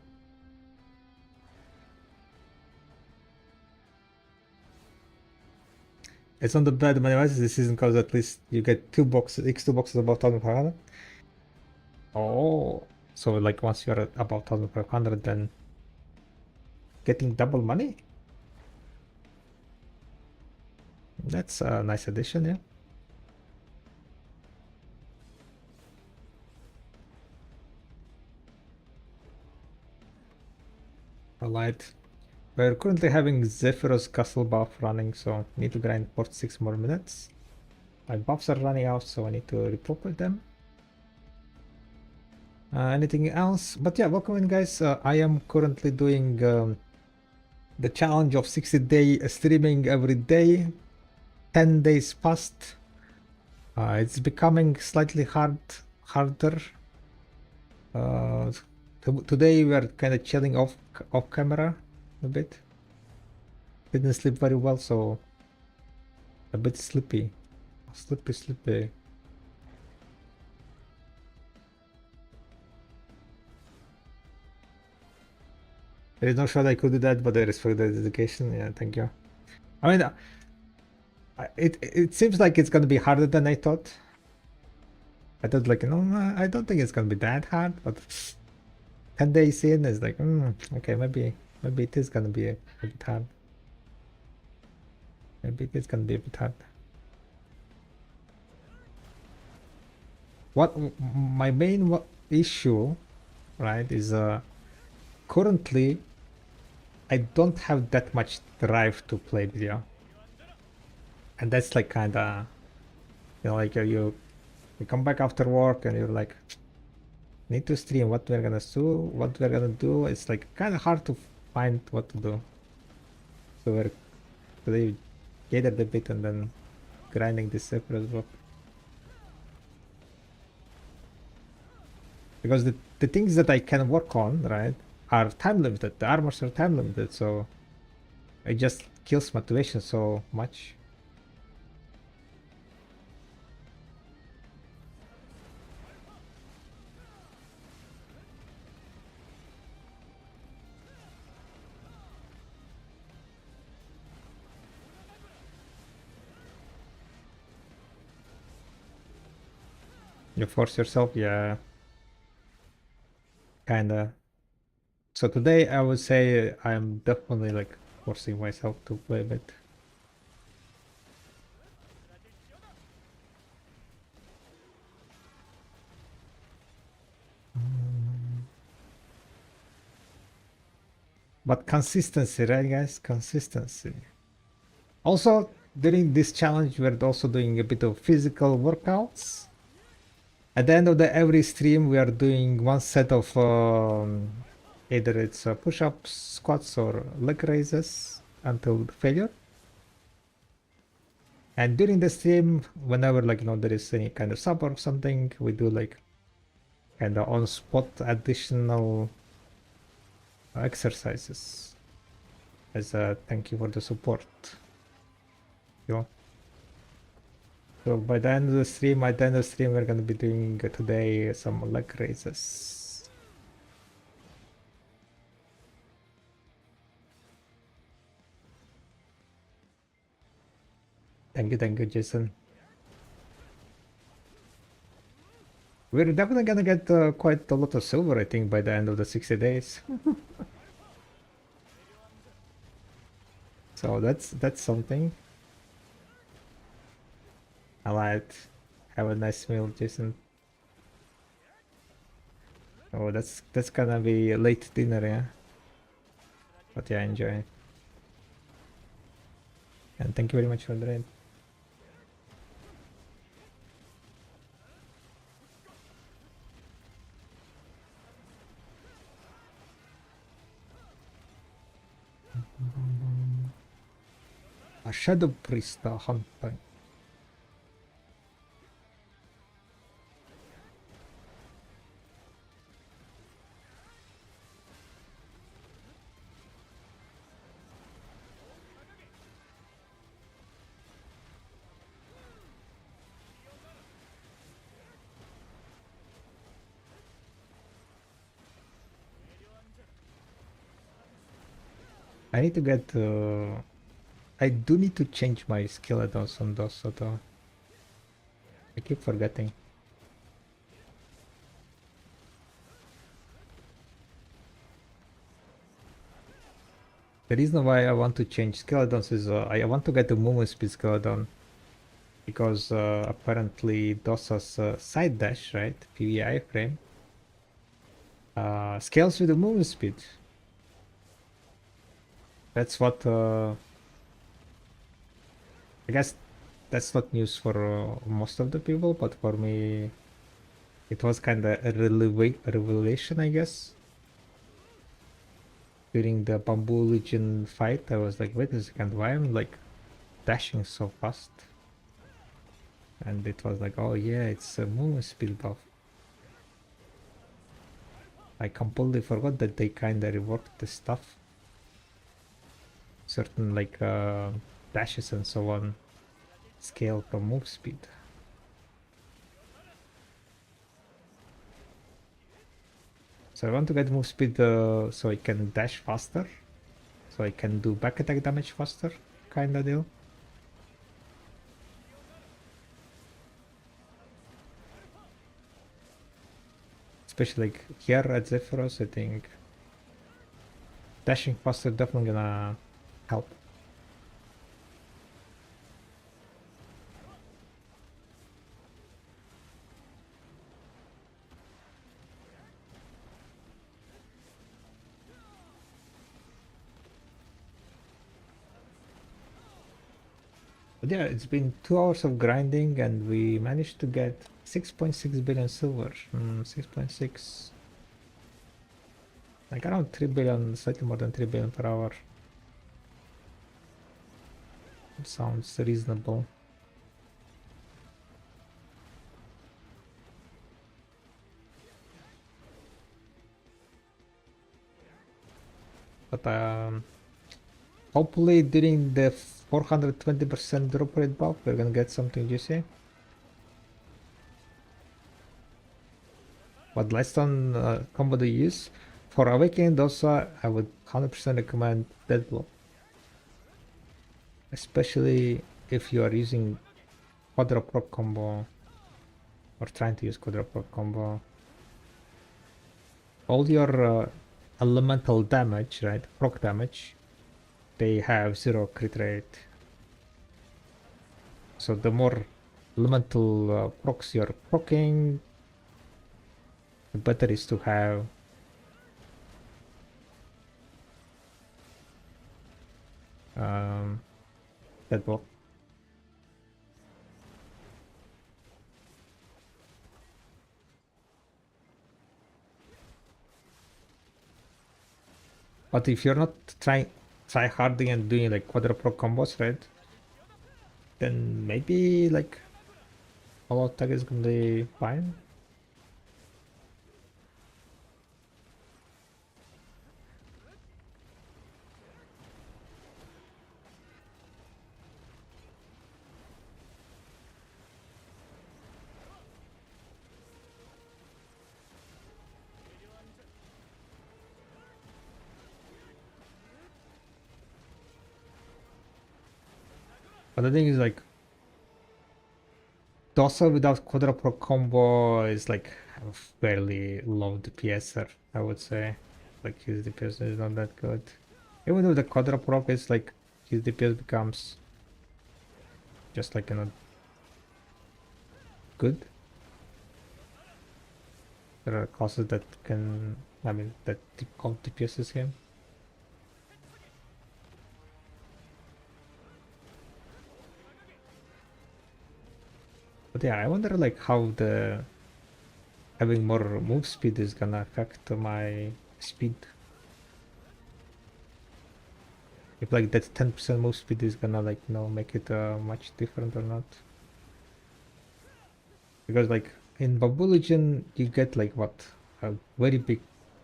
It's not the bad money wise this season because at least you get 2 boxes, X2 boxes above 1500. Oh, so like once you're at about 1500, then getting double money? That's a nice addition, yeah. Alright. We're currently having Zephyr's Castle buff running, so need to grind 46 more minutes. My buffs are running out, so I need to repopulate them. Anything else? But yeah, welcome in guys. I am currently doing the challenge of 60-day streaming every day. 10 days past. It's becoming slightly harder. Today we are kind of chilling off camera a bit. Didn't sleep very well, so a bit sleepy. Sleepy. There is no shot I could do that, but I respect the dedication. Yeah, thank you. I mean, it seems like it's gonna be harder than I thought. I thought like, you know, I don't think it's gonna be that hard, but 10 days in is like, okay, maybe it is gonna be a bit hard. Maybe it is gonna be a bit hard. What my main issue, right, is currently I don't have that much drive to play video, and that's like kind of, you know, like you come back after work and you're like, need to stream, what we're gonna do. It's like kind of hard to find what to do. So we're today gathered a bit and then grinding this separate block. Because the things that I can work on, right, are time limited. The armors are time limited, so it just kills motivation so much. You force yourself, yeah. Kinda. So today I would say I'm definitely like forcing myself to play a bit. But consistency, right guys? Consistency. Also, during this challenge, we're also doing a bit of physical workouts. At the end of every stream, we are doing one set of either it's push-ups, squats, or leg raises until failure. And during the stream, whenever like, you know, there is any kind of sub or something, we do like kind of on-spot additional exercises as a thank you for the support. You know? So by the end of the stream, we're gonna be doing today some leg raises. Thank you, Jason. We're definitely gonna get quite a lot of silver, I think, by the end of the 60 days. So that's something. Alright. Have a nice meal, Jason. Oh, that's gonna be a late dinner, yeah. But yeah, enjoy. And thank you very much for the raid. A shadow priest hunter. I need to get I do need to change my skeletons on those, though. I keep forgetting. The reason why I want to change skeletons is I want to get the movement speed skeleton because apparently Dosa's side dash, right, PVI frame, scales with the movement speed. That's what I guess that's not news for most of the people, but for me it was kind of a revelation, I guess. During the Bamboo Legion fight, I was like, wait a second, why am I like dashing so fast? And it was like, oh yeah, it's a movement speed buff. I completely forgot that they kind of reworked the stuff. Certain like dashes and so on scale from move speed. So I want to get move speed so I can dash faster. So I can do back attack damage faster, kinda deal. Especially like here at Zephyros, I think dashing faster definitely gonna help. But yeah, it's been 2 hours of grinding and we managed to get 6.6 billion silver. 6.6. Like around 3 billion, slightly more than 3 billion per hour. It sounds reasonable. But hopefully during the 420% drop rate buff, we're gonna get something juicy. What Lightstone combo do you use? For Awakening Dosa, I would 100% recommend Deadblow. Especially if you are using quadra-proc combo or trying to use quadra-proc combo. All your elemental damage, right, proc damage, they have 0 crit rate. So the more elemental procs you're proccing, the better is to have that block. But if you're not try harding and doing like quadra proc combos, right, then maybe like all attack is gonna be fine. But the thing is like Dosa without quadra proc combo is like a fairly low DPSer, I would say. Like his DPS is not that good. Even though the quadra proc is like his DPS becomes just like good. There are classes that can, I mean, that count DPSs him. But yeah, I wonder like how the having more move speed is gonna affect my speed. If like that 10% move speed is gonna like make it much different or not. Because like in Bamboo Legion you get like what, a very big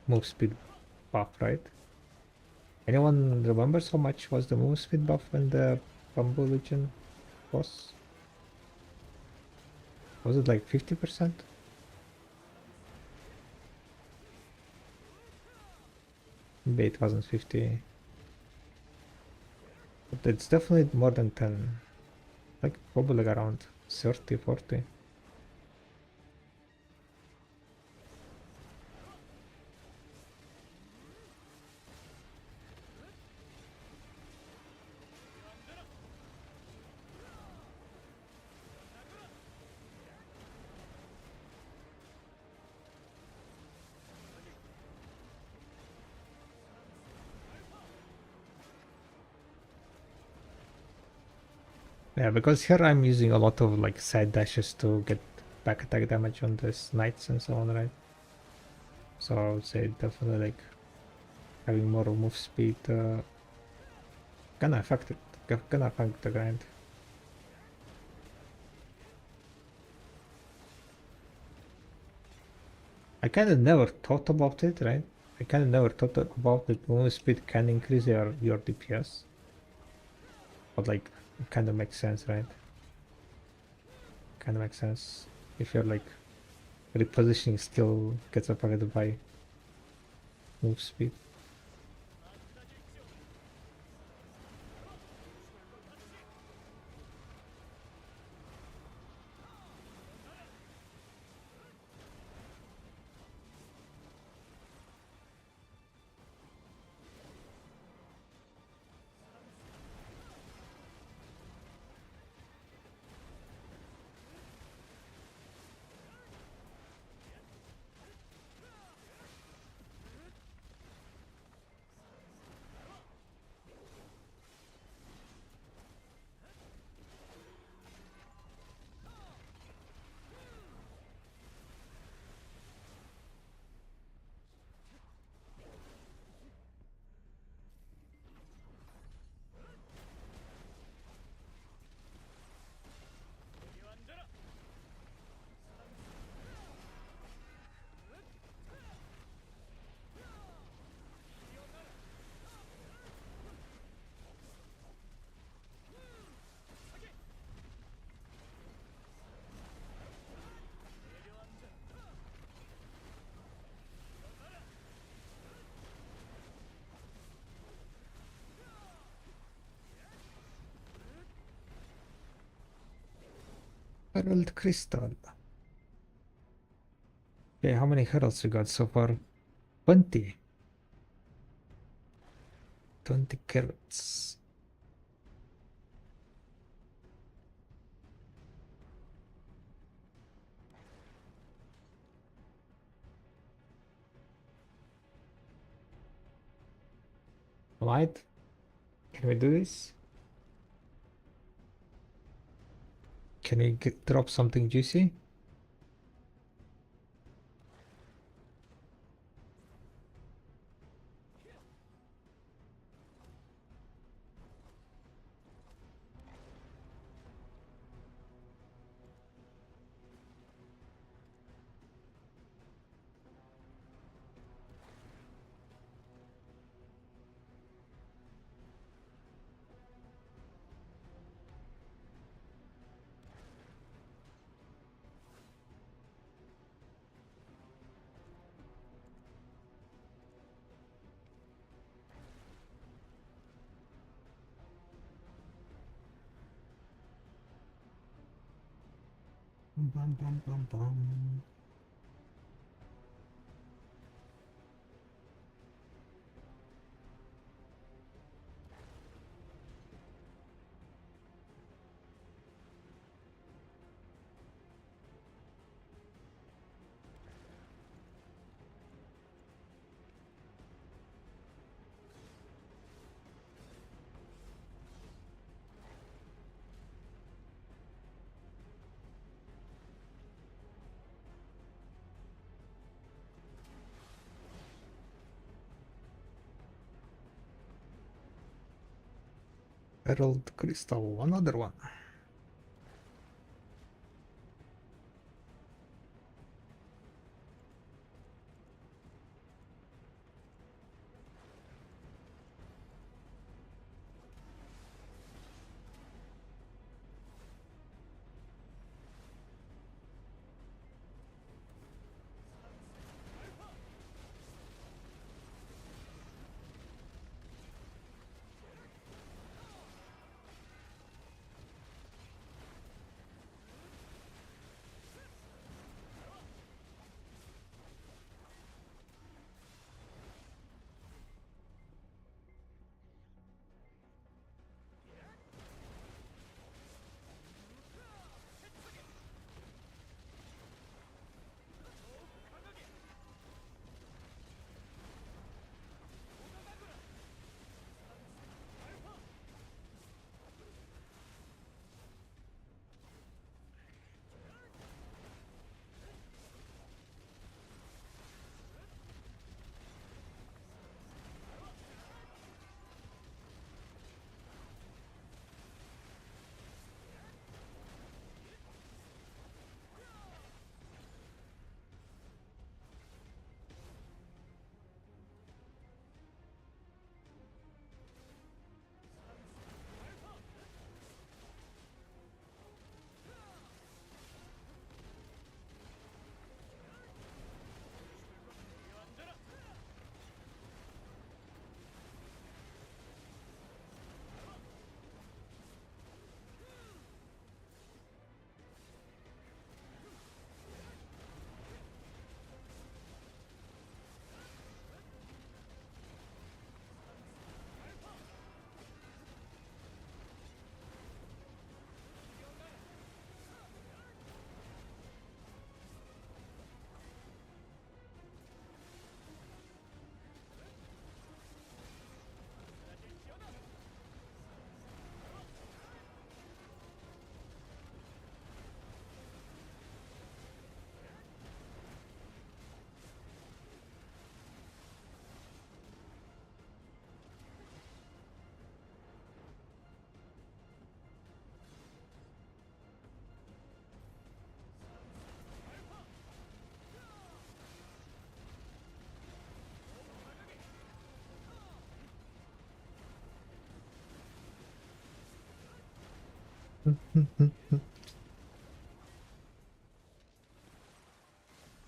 move speed buff, right? Anyone remembers how much was the move speed buff when the Bamboo Legion was? Was it like 50%? Maybe it wasn't 50. But it's definitely more than 10. Like probably like around 30, 40. Yeah, because here I'm using a lot of like side dashes to get back attack damage on this knights and so on, right? So I would say definitely like having more move speed gonna affect it, gonna affect the grind. I kind of never thought about it, right? I kind of never thought about that move speed can increase your DPS, but like it kind of makes sense, right? Kind of makes sense if you're like repositioning skill gets affected by move speed. Herald Crystal. Okay, how many heralds we got so far? 20. 20 carrots. Right? Can we do this? Can we drop something juicy? Bum, bum, bum, bum. Herald Crystal, another one.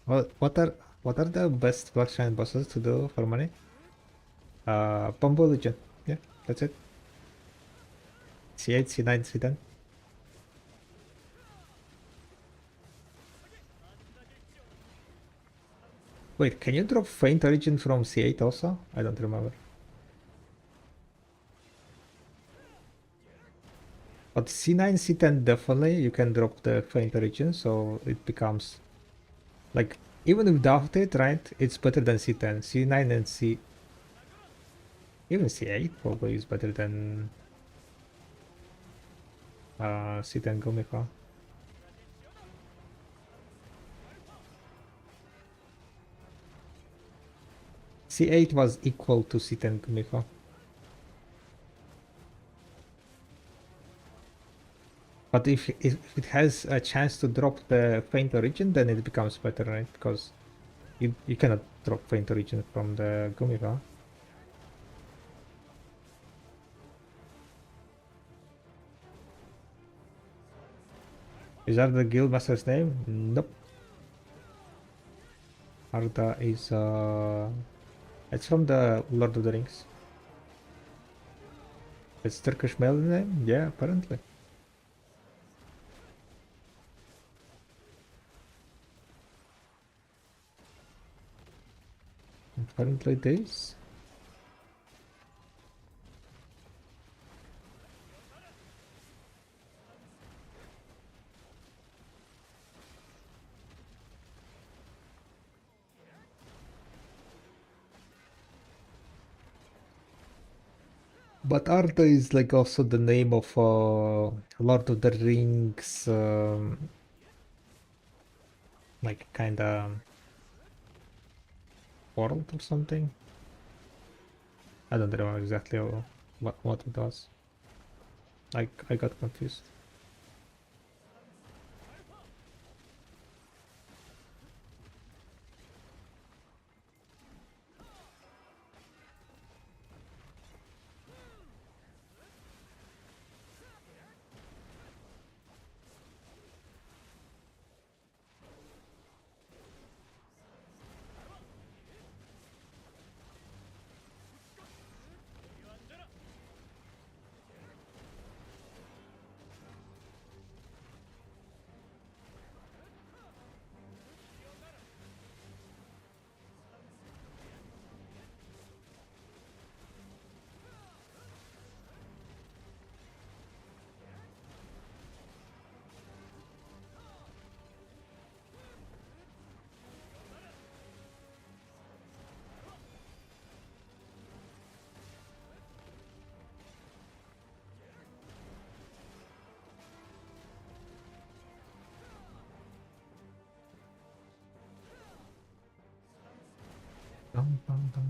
Well, what are the best blockchain bosses to do for money? Bumble Legion. Yeah, that's it. C8, C9, C10. Wait, can you drop Faint Origin from C8 also? I don't remember. But C9, C10 definitely you can drop the Faint Origin, so it becomes like even without it, right? It's better than C10. C9 and C even C8 probably is better than C10 Gumiko. C8 was equal to C10 Gumiko. But if it has a chance to drop the Faint Origin, then it becomes better, right? Because you cannot drop Faint Origin from the Gumiko. Is that the Guildmaster's name? Nope. Arda is it's from the Lord of the Rings. It's Turkish male name? Yeah, apparently. Apparently it is. But Arda is like also the name of Lord of the Rings, like kinda world or something. I don't remember exactly what it was. I got confused. Dum, dum, dum.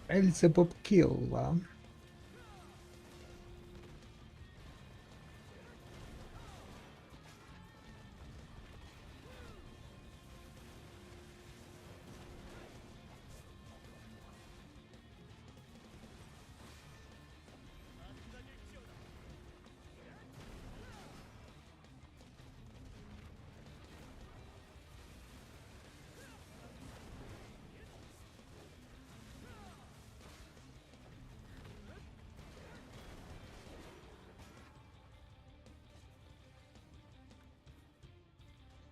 Elzebub kill.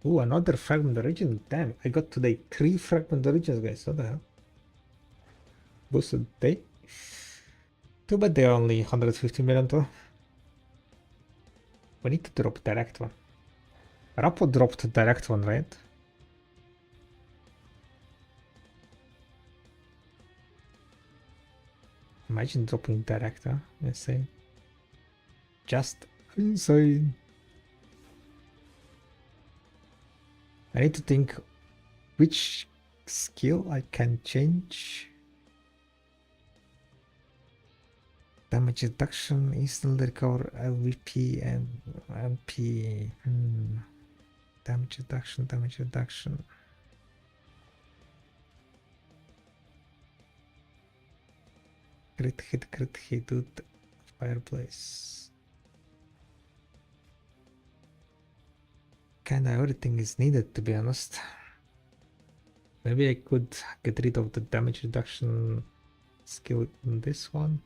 Ooh, another fragment origin. Damn, I got today 3 fragment origins, guys. What the hell? Boosted day. Too bad they're only 150 million though. We need to drop direct one. Rappo dropped direct one, right? Imagine dropping direct, huh? Insane. Just insane. I need to think which skill I can change. Damage reduction, instant recover, LVP and MP. Damage reduction, damage reduction. Crit hit, dude. Fireplace. Kinda everything is needed, to be honest. Maybe I could get rid of the damage reduction skill in this one.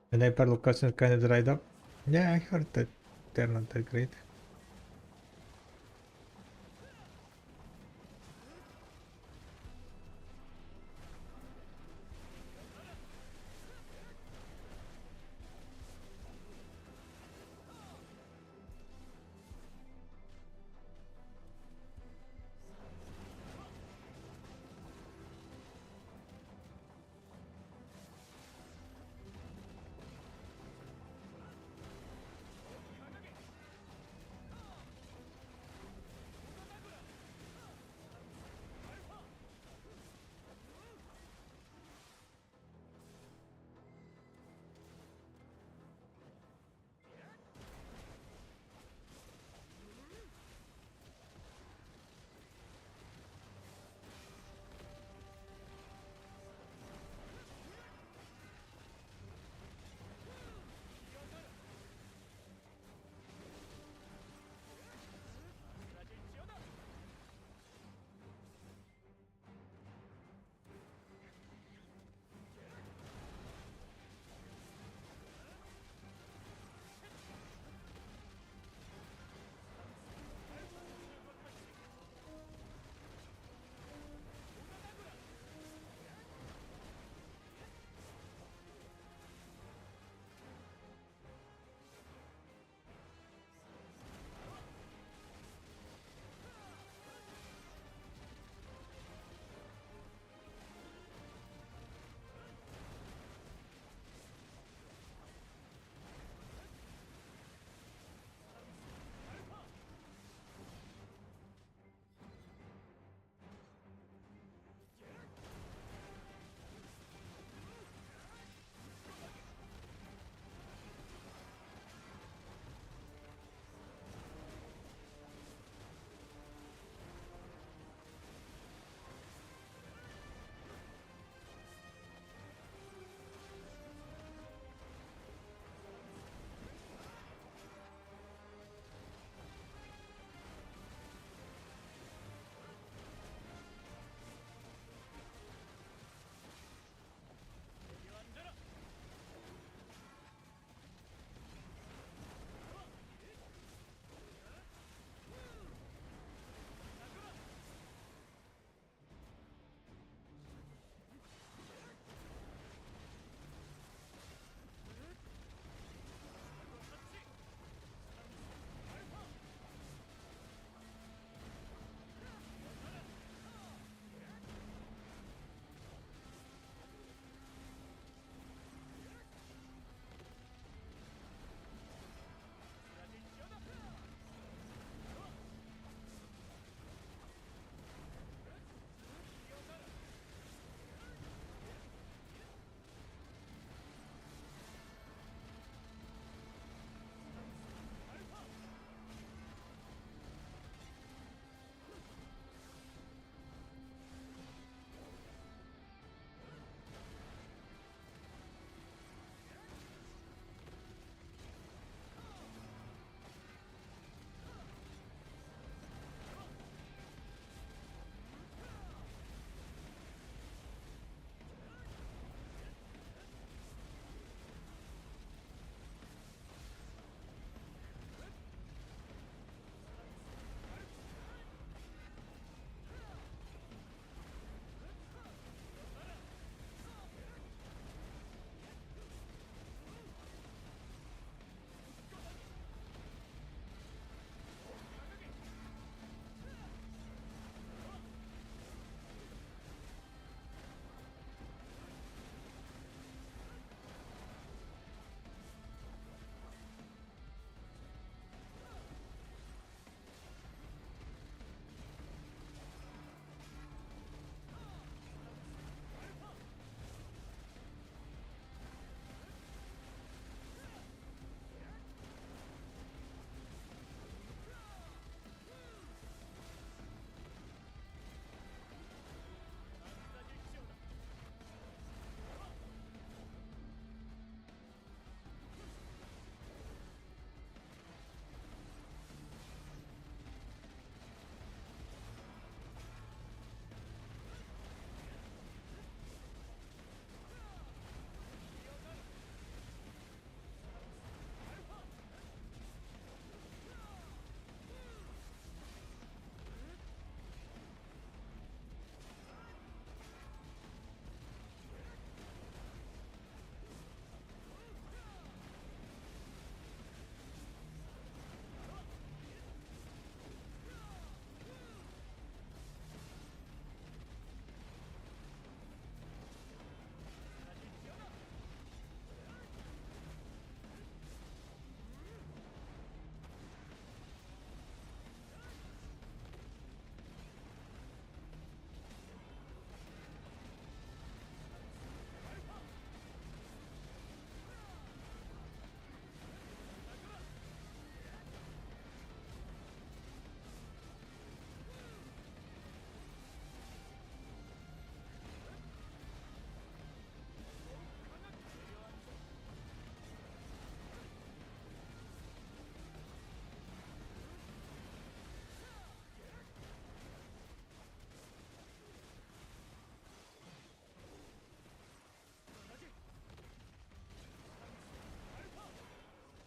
And hyperlocation kind of dried up. Yeah, I heard that they're not that great.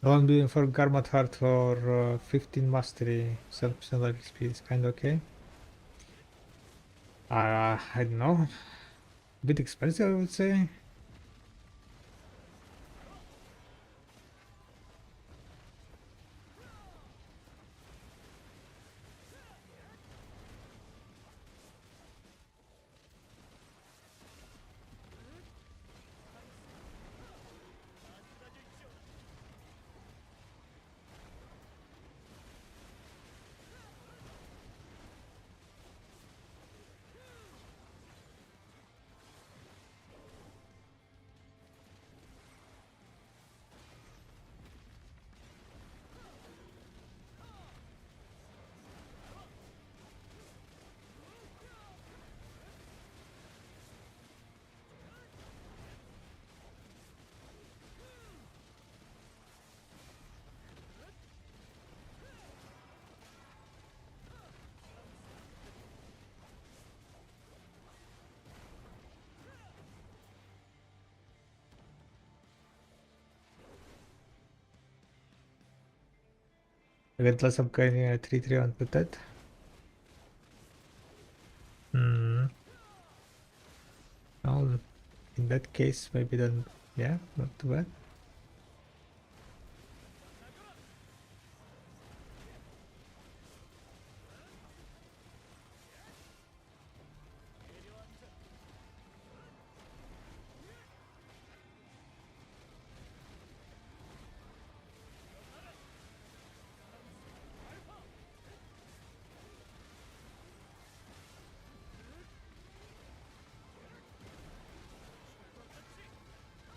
All I'm doing for Garmat Heart for 15 mastery, 7% life speed is kind of okay. I don't know. A bit expensive, I would say. Eventually some kind of 3-3 on that. Well, in that case, maybe then, yeah, not too bad.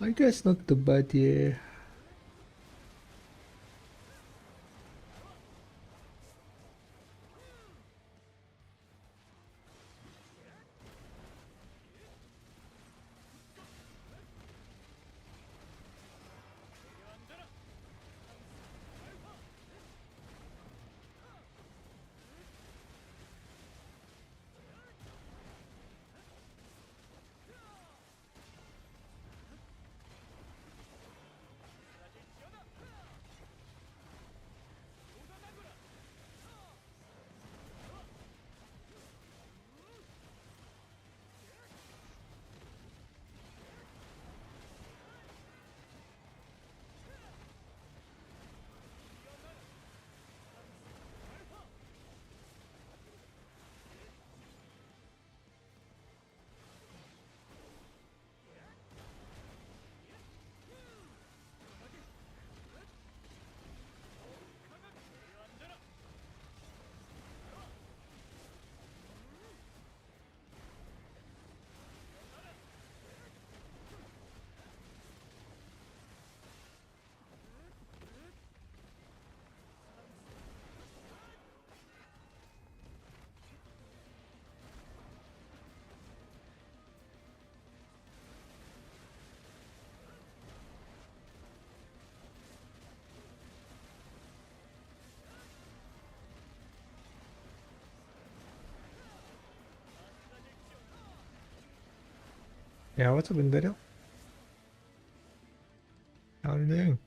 I guess not too bad, yeah. Yeah, what's up in Daryl? How are you doing?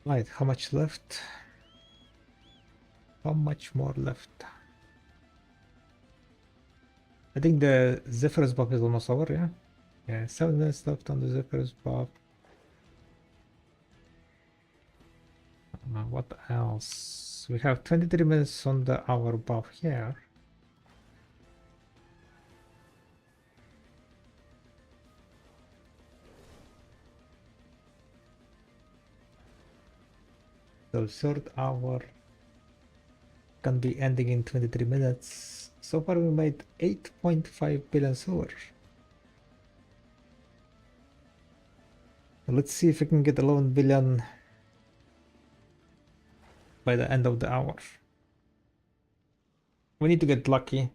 Right, how much left? How much more left? I think the Zephyrus buff is almost over, yeah? Yeah, 7 minutes left on the Zephyrus buff. What else? We have 23 minutes on the hour buff here. So third hour. can be ending in 23 minutes. So far we made 8.5 billion silver. Let's see if we can get 11 billion by the end of the hour. We need to get lucky.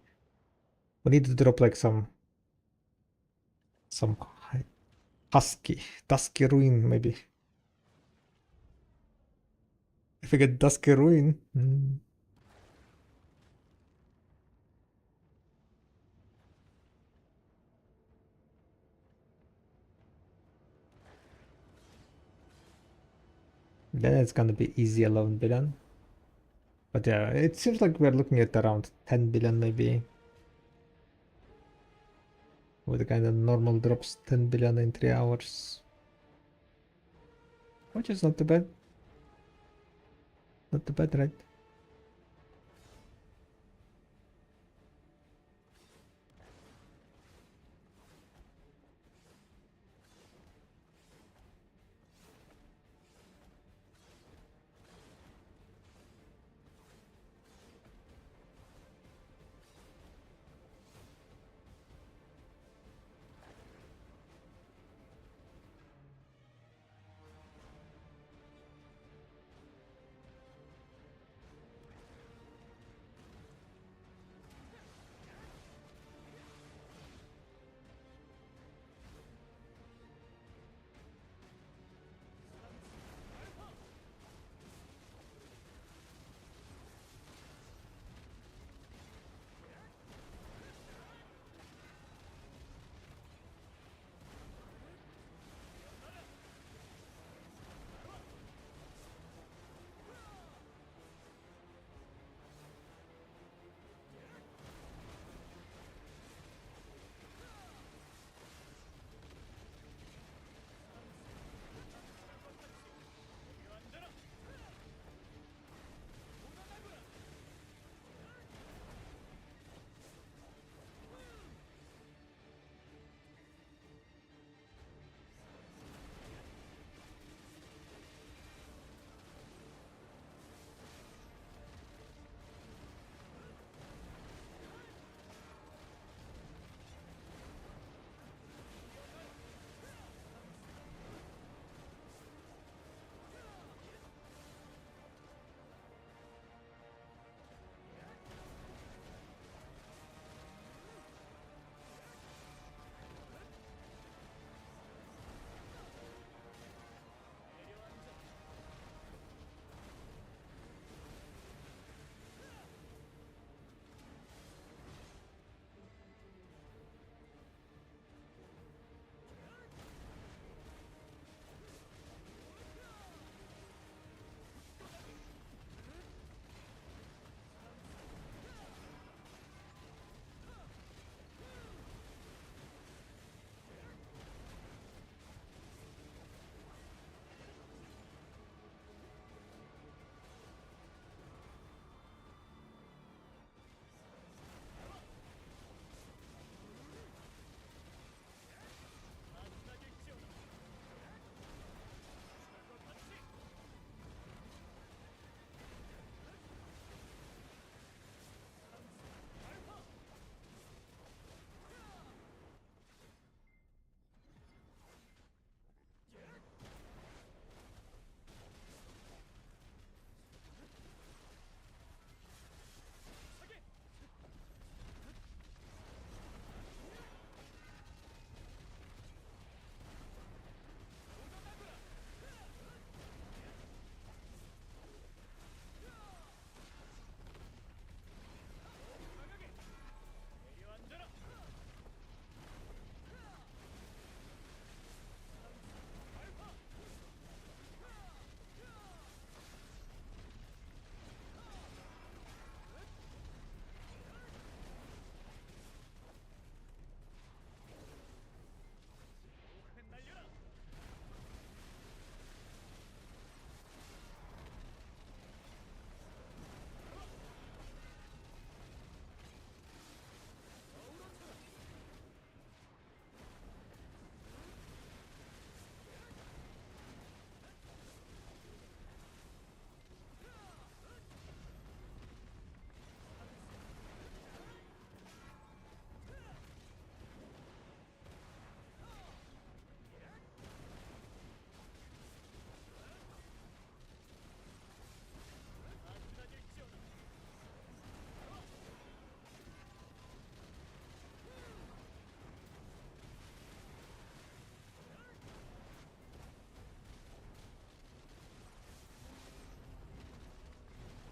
We need to drop like some dusky ruin maybe. If we get dusky ruin, then it's gonna be easy 11 billion. But yeah, it seems like we're looking at around 10 billion maybe. With the kind of normal drops 10 billion in 3 hours. Which is not too bad. Not too bad, right?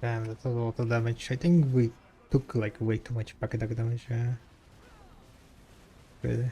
Damn, that's a lot of damage. I think we took like way too much back attack damage. Yeah. Really.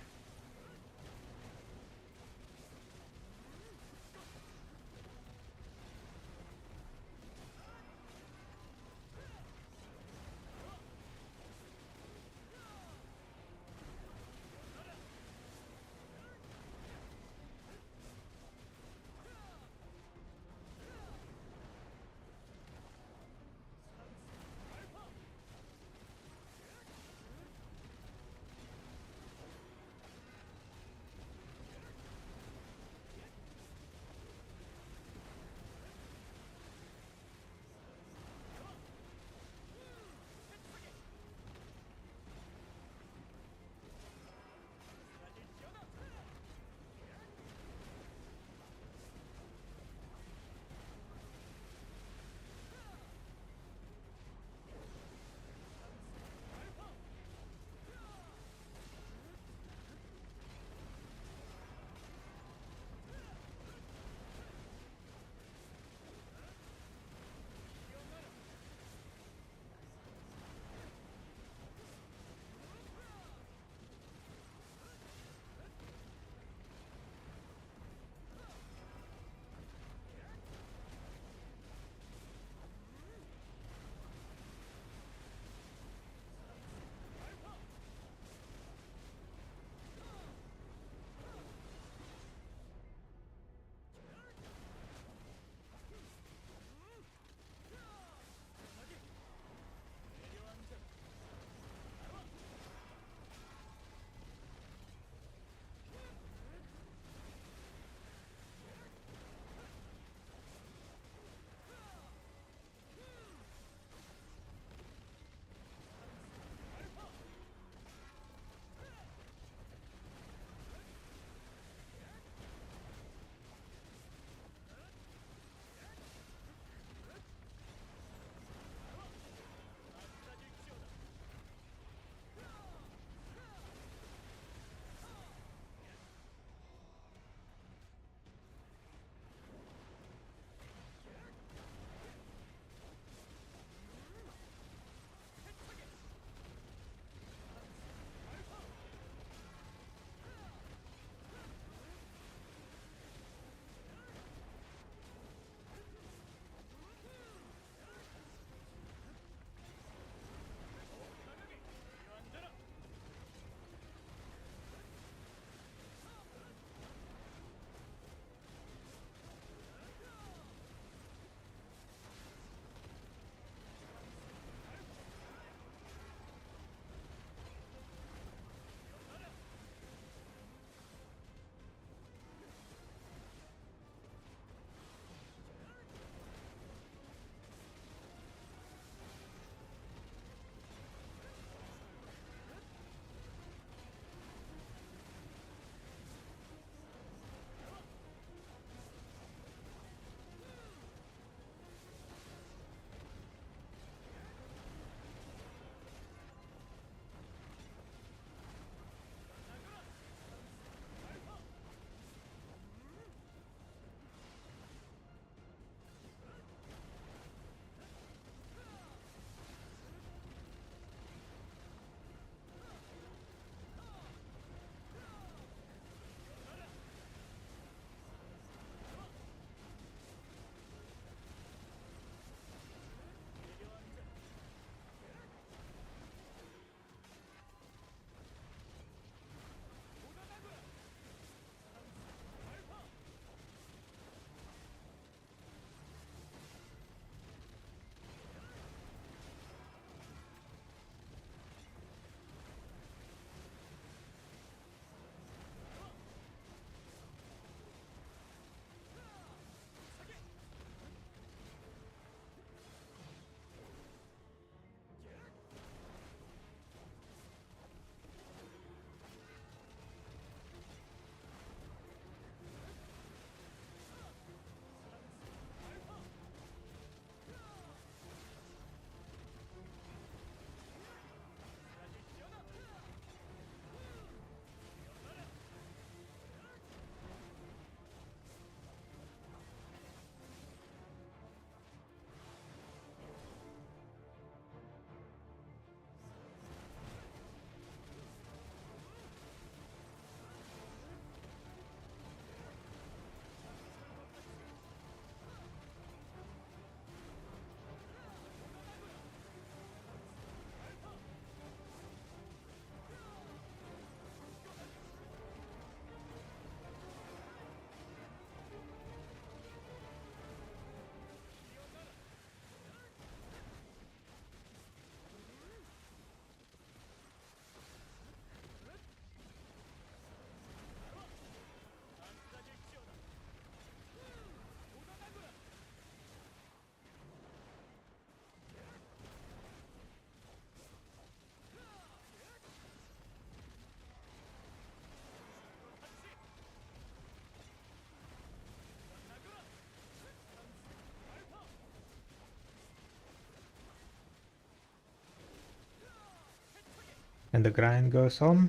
And the grind goes on.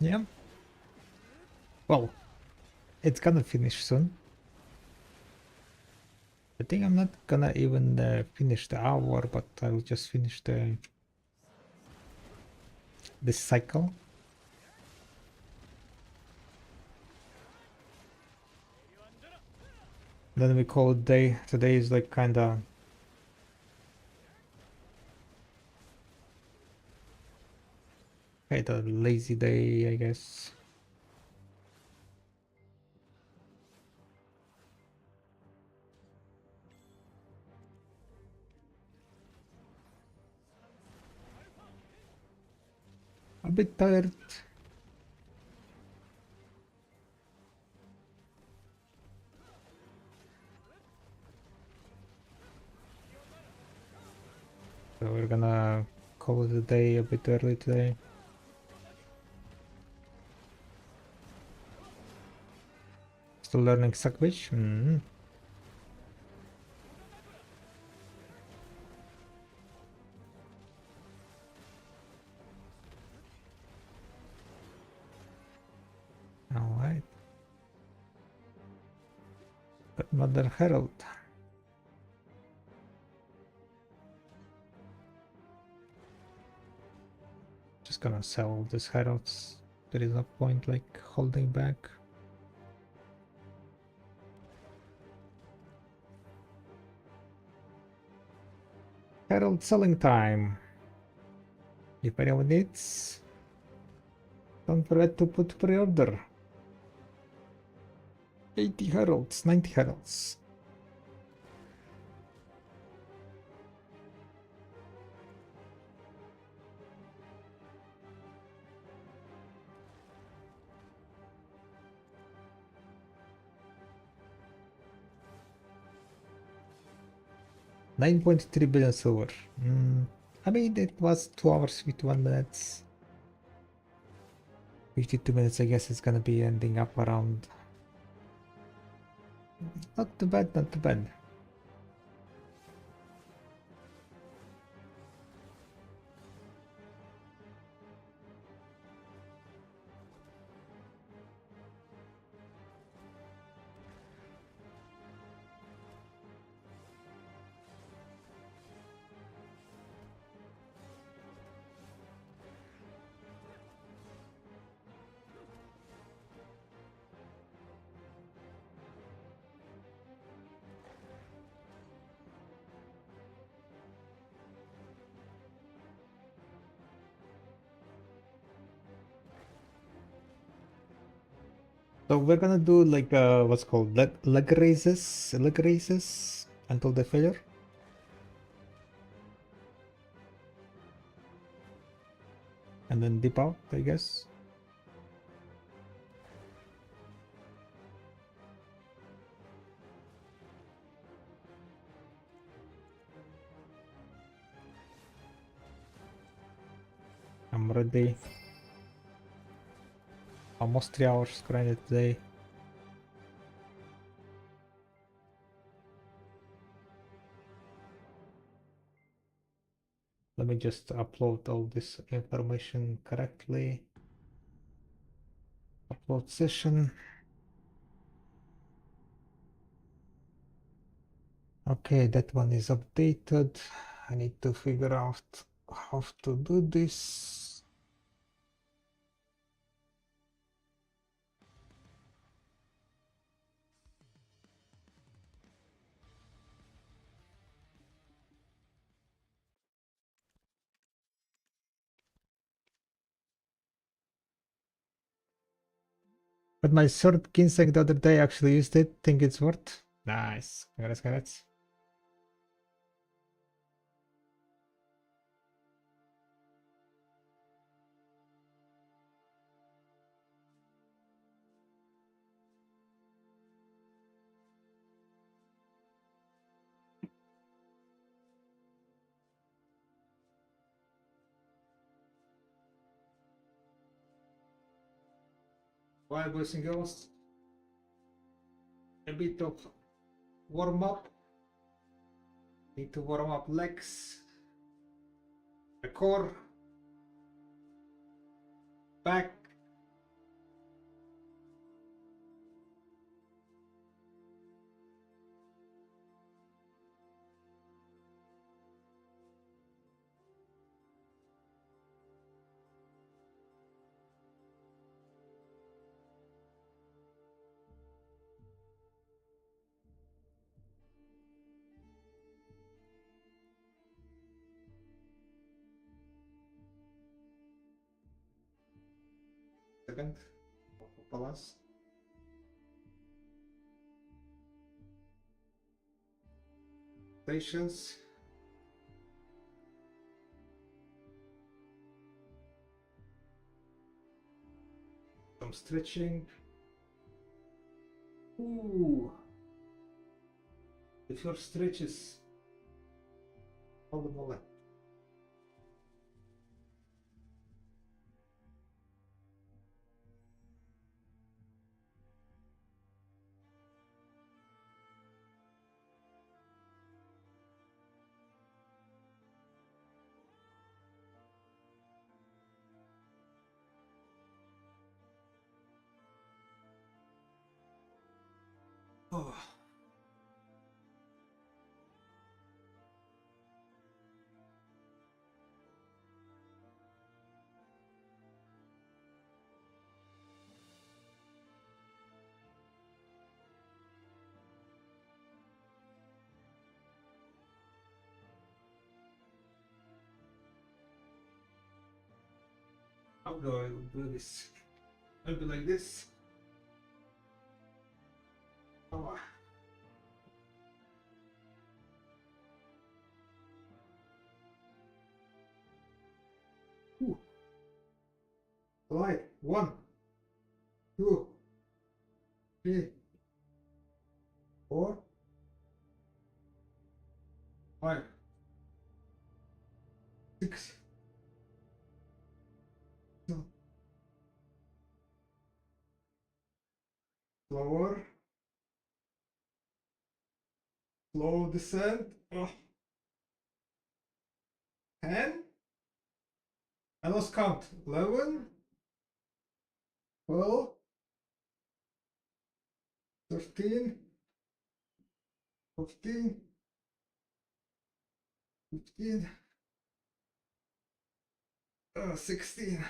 Yeah. Well, it's gonna finish soon. I think I'm not gonna even finish the hour, but I'll just finish this cycle. Then we call it day. Today is like kinda a lazy day, I guess. A bit tired. So we're gonna call it a day a bit early today. Still learning Suckfish. Alright. But Mother Herald. Just gonna sell these heralds. There is no point like holding back. Herald selling time. If anyone needs, don't forget to put pre-order. 80 heralds, 90 heralds. $9.3 billion silver. I mean, it was 2 hours 51 minutes. 52 minutes, I guess it's gonna be ending up around. Not too bad, not too bad. So we're gonna do like what's called leg races until the failure. And then dip out, I guess. I'm ready. Almost 3 hours grinded today. Let me just upload all this information correctly. Upload session. Okay, that one is updated. I need to figure out how to do this. But my third ginseng the other day actually used it. Think it's worth. Nice. Congrats, congrats. While boys and girls, a bit of warm up. Need to warm up legs, the core. back. Second, balance. Stations. Some stretching. Ooh. The first stretch is all the bullet. Oh. How do I do this? Maybe like this. Oh. Ooh. Right. 1, 2, 3, 4, 5, 6. No. Slower. Slow descent. Oh. 10. I lost count. 11, 12, 13, 14, 15, 16,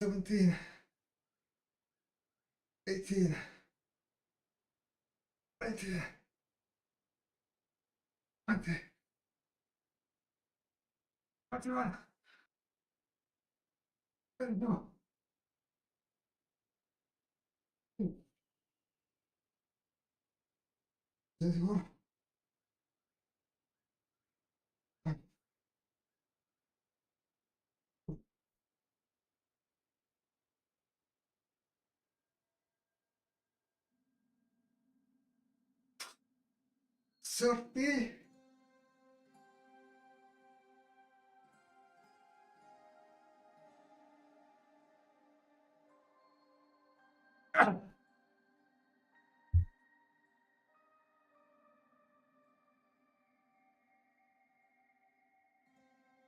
17, 18, 19, 20, 21, 22, 24, 30.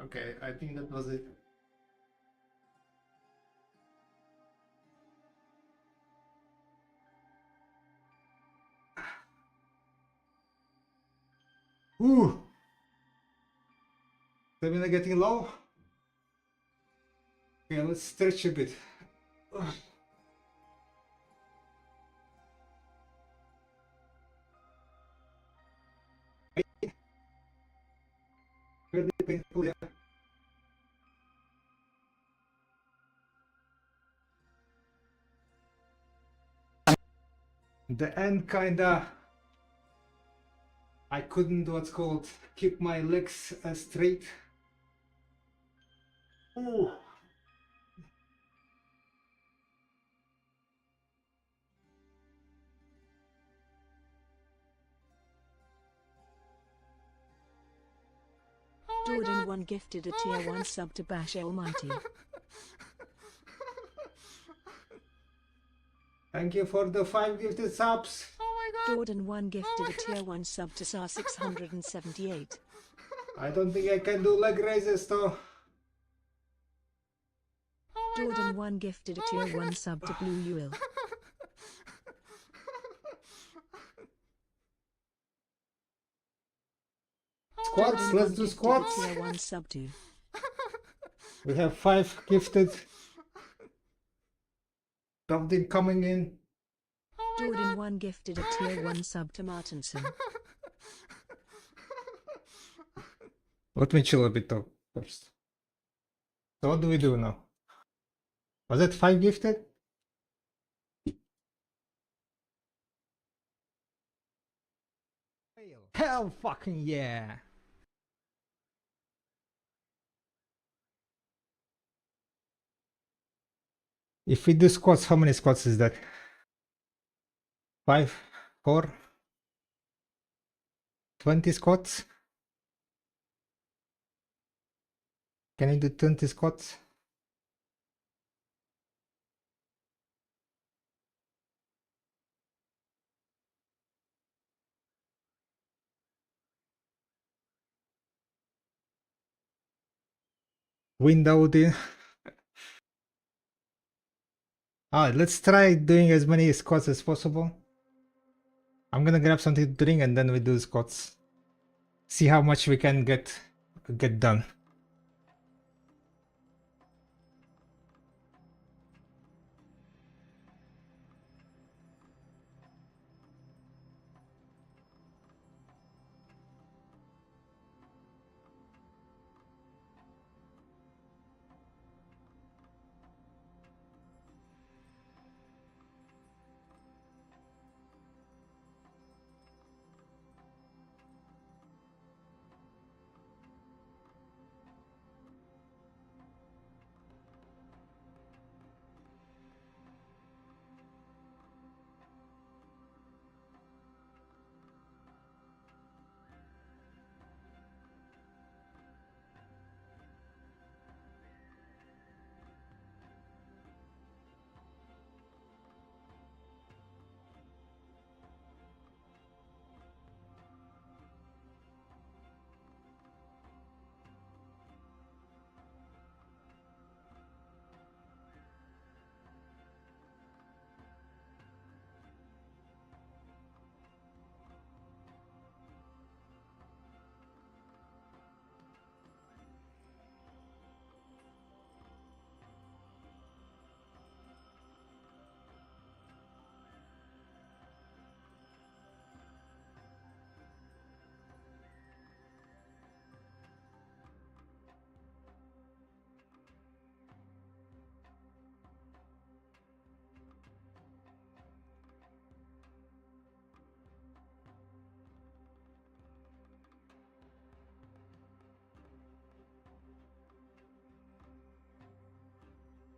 Okay, I think that was it. Ooh! Stamina getting low. Okay, let's stretch a bit. Really painful, yeah. The end kinda, I couldn't what's called keep my legs straight. Ooh. Jordan 1 gifted a tier 1 sub to Bash Almighty. Thank you for the 5 gifted subs. Jordan 1 gifted a tier 1 sub to SAR 678. I don't think I can do leg raises though. Jordan 1 gifted a tier 1 sub to Blue Ewell. Squats, Jordan 1 let's do gifted squats. a tier 1 sub to. We have 5 gifted. Something coming in. Jordan 1 gifted a tier 1 sub to Martinson. Let me chill a bit though first. So what do we do now? Was that 5 gifted? Hell fucking yeah! If we do squats, how many squats is that? 5, 4, 20 squats? Can you do 20 squats? Window in. Let's try doing as many squats as possible. I'm gonna grab something to drink and then we do squats. See how much we can get done.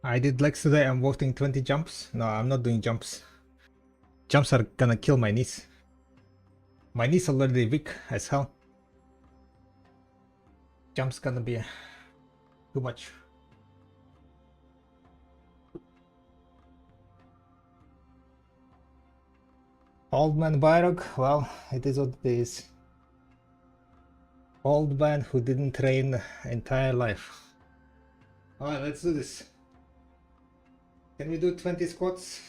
I did legs today, I'm voting 20 jumps. No, I'm not doing jumps. Jumps are gonna kill my knees. My knees already weak as hell. Jumps gonna be too much. Old man Byrog, well, it is what it is. Old man who didn't train entire life. Alright, let's do this. Can we do 20 squats?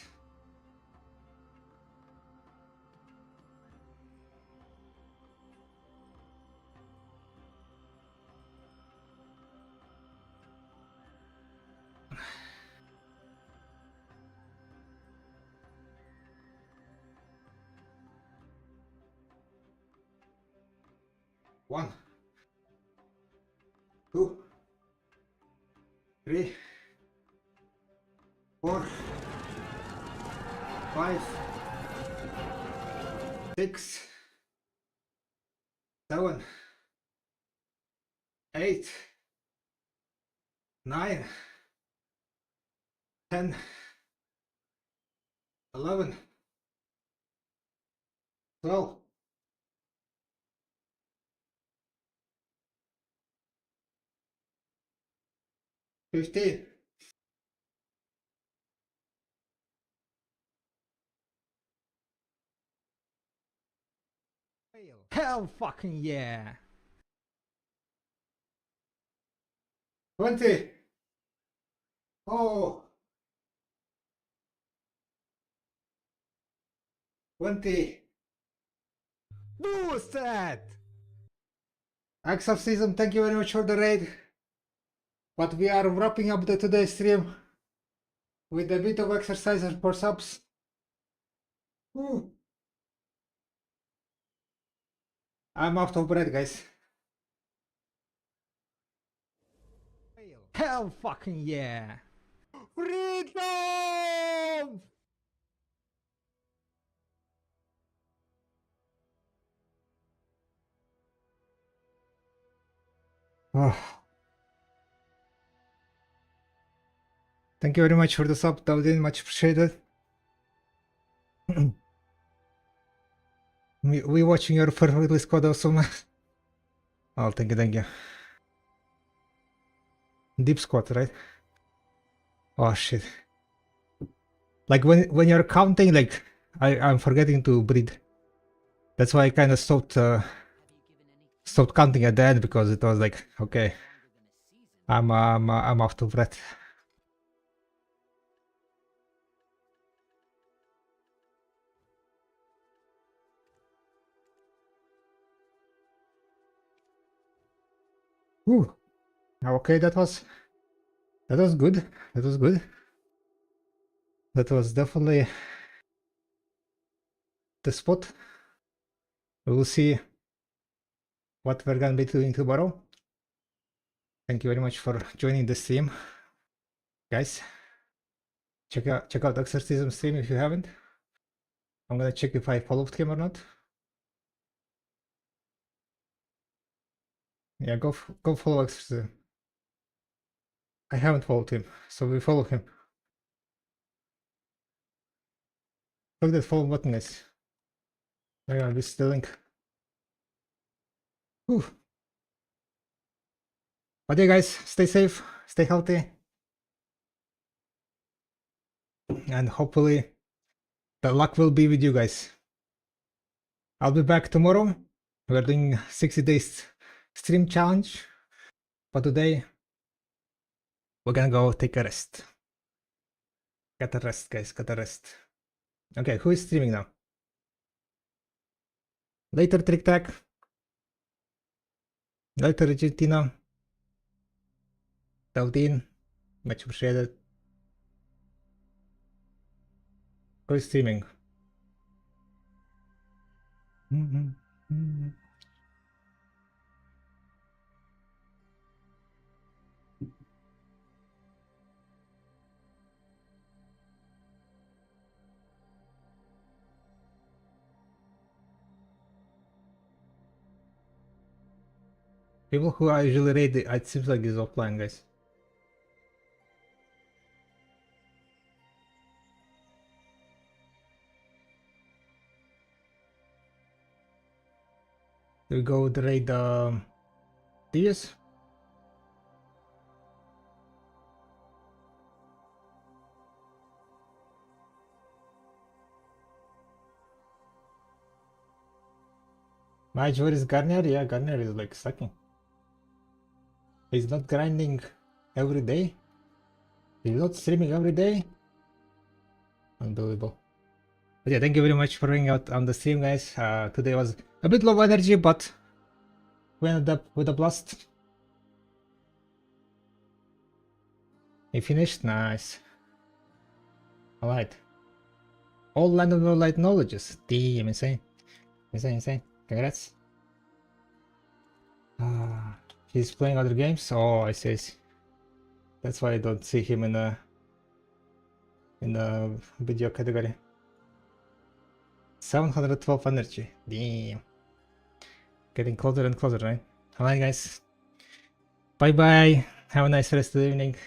One, 2, 3, 4, 5, 6, 7, 8, 9, 10, 11, 12, 15. Hell fucking yeah! 20. Oh, 20. Boosted! Axe of Season, thank you very much for the raid. But we are wrapping up the today's stream with a bit of exercises for subs. Whew. I'm out of breath, guys. Hell fucking yeah! Freedom! Oh. Thank you very much for the sub, Daudin, much appreciated. We watching your perfectly squad awesome. Oh, thank you, thank you. Deep squat, right? Oh shit. Like when you're counting, like I'm forgetting to breathe. That's why I kind of stopped counting at the end, because it was like, okay, I'm out of breath. Ooh. Okay, that was good. That was good. That was definitely the spot. We will see what we're gonna be doing tomorrow. Thank you very much for joining the stream, guys. Check out Exorcism stream if you haven't. I'm gonna check if I followed him or not. Yeah, go follow Exorcism. I haven't followed him, so we follow him. Click that follow button, guys. There you are, this is the link. Whew. But yeah, guys, stay safe, stay healthy, and hopefully the luck will be with you guys. I'll be back tomorrow. We're doing 60 days stream challenge, but today we're gonna go take a rest. Gotta rest, guys, gotta rest. Okay, who is streaming now? Later, Trick Tack. Later, Argentina. Daudin. Much appreciated. Who is streaming? People who I usually raid, it seems like is offline, guys. Do we go the raid Diaz? Mage, where is Garnier? Yeah, Garnier is like sucking. He's not grinding every day. He's not streaming every day. Unbelievable. But yeah, thank you very much for hanging out on the stream, guys. Today was a bit low energy, but we ended up with a blast. He finished? Nice. Alright. All land of no light knowledges. Damn, insane. Insane. Congrats. He's playing other games? Oh, I see. That's why I don't see him in the video category. 712 energy. Damn. Getting closer and closer, right? Alright, guys. Bye bye. Have a nice rest of the evening.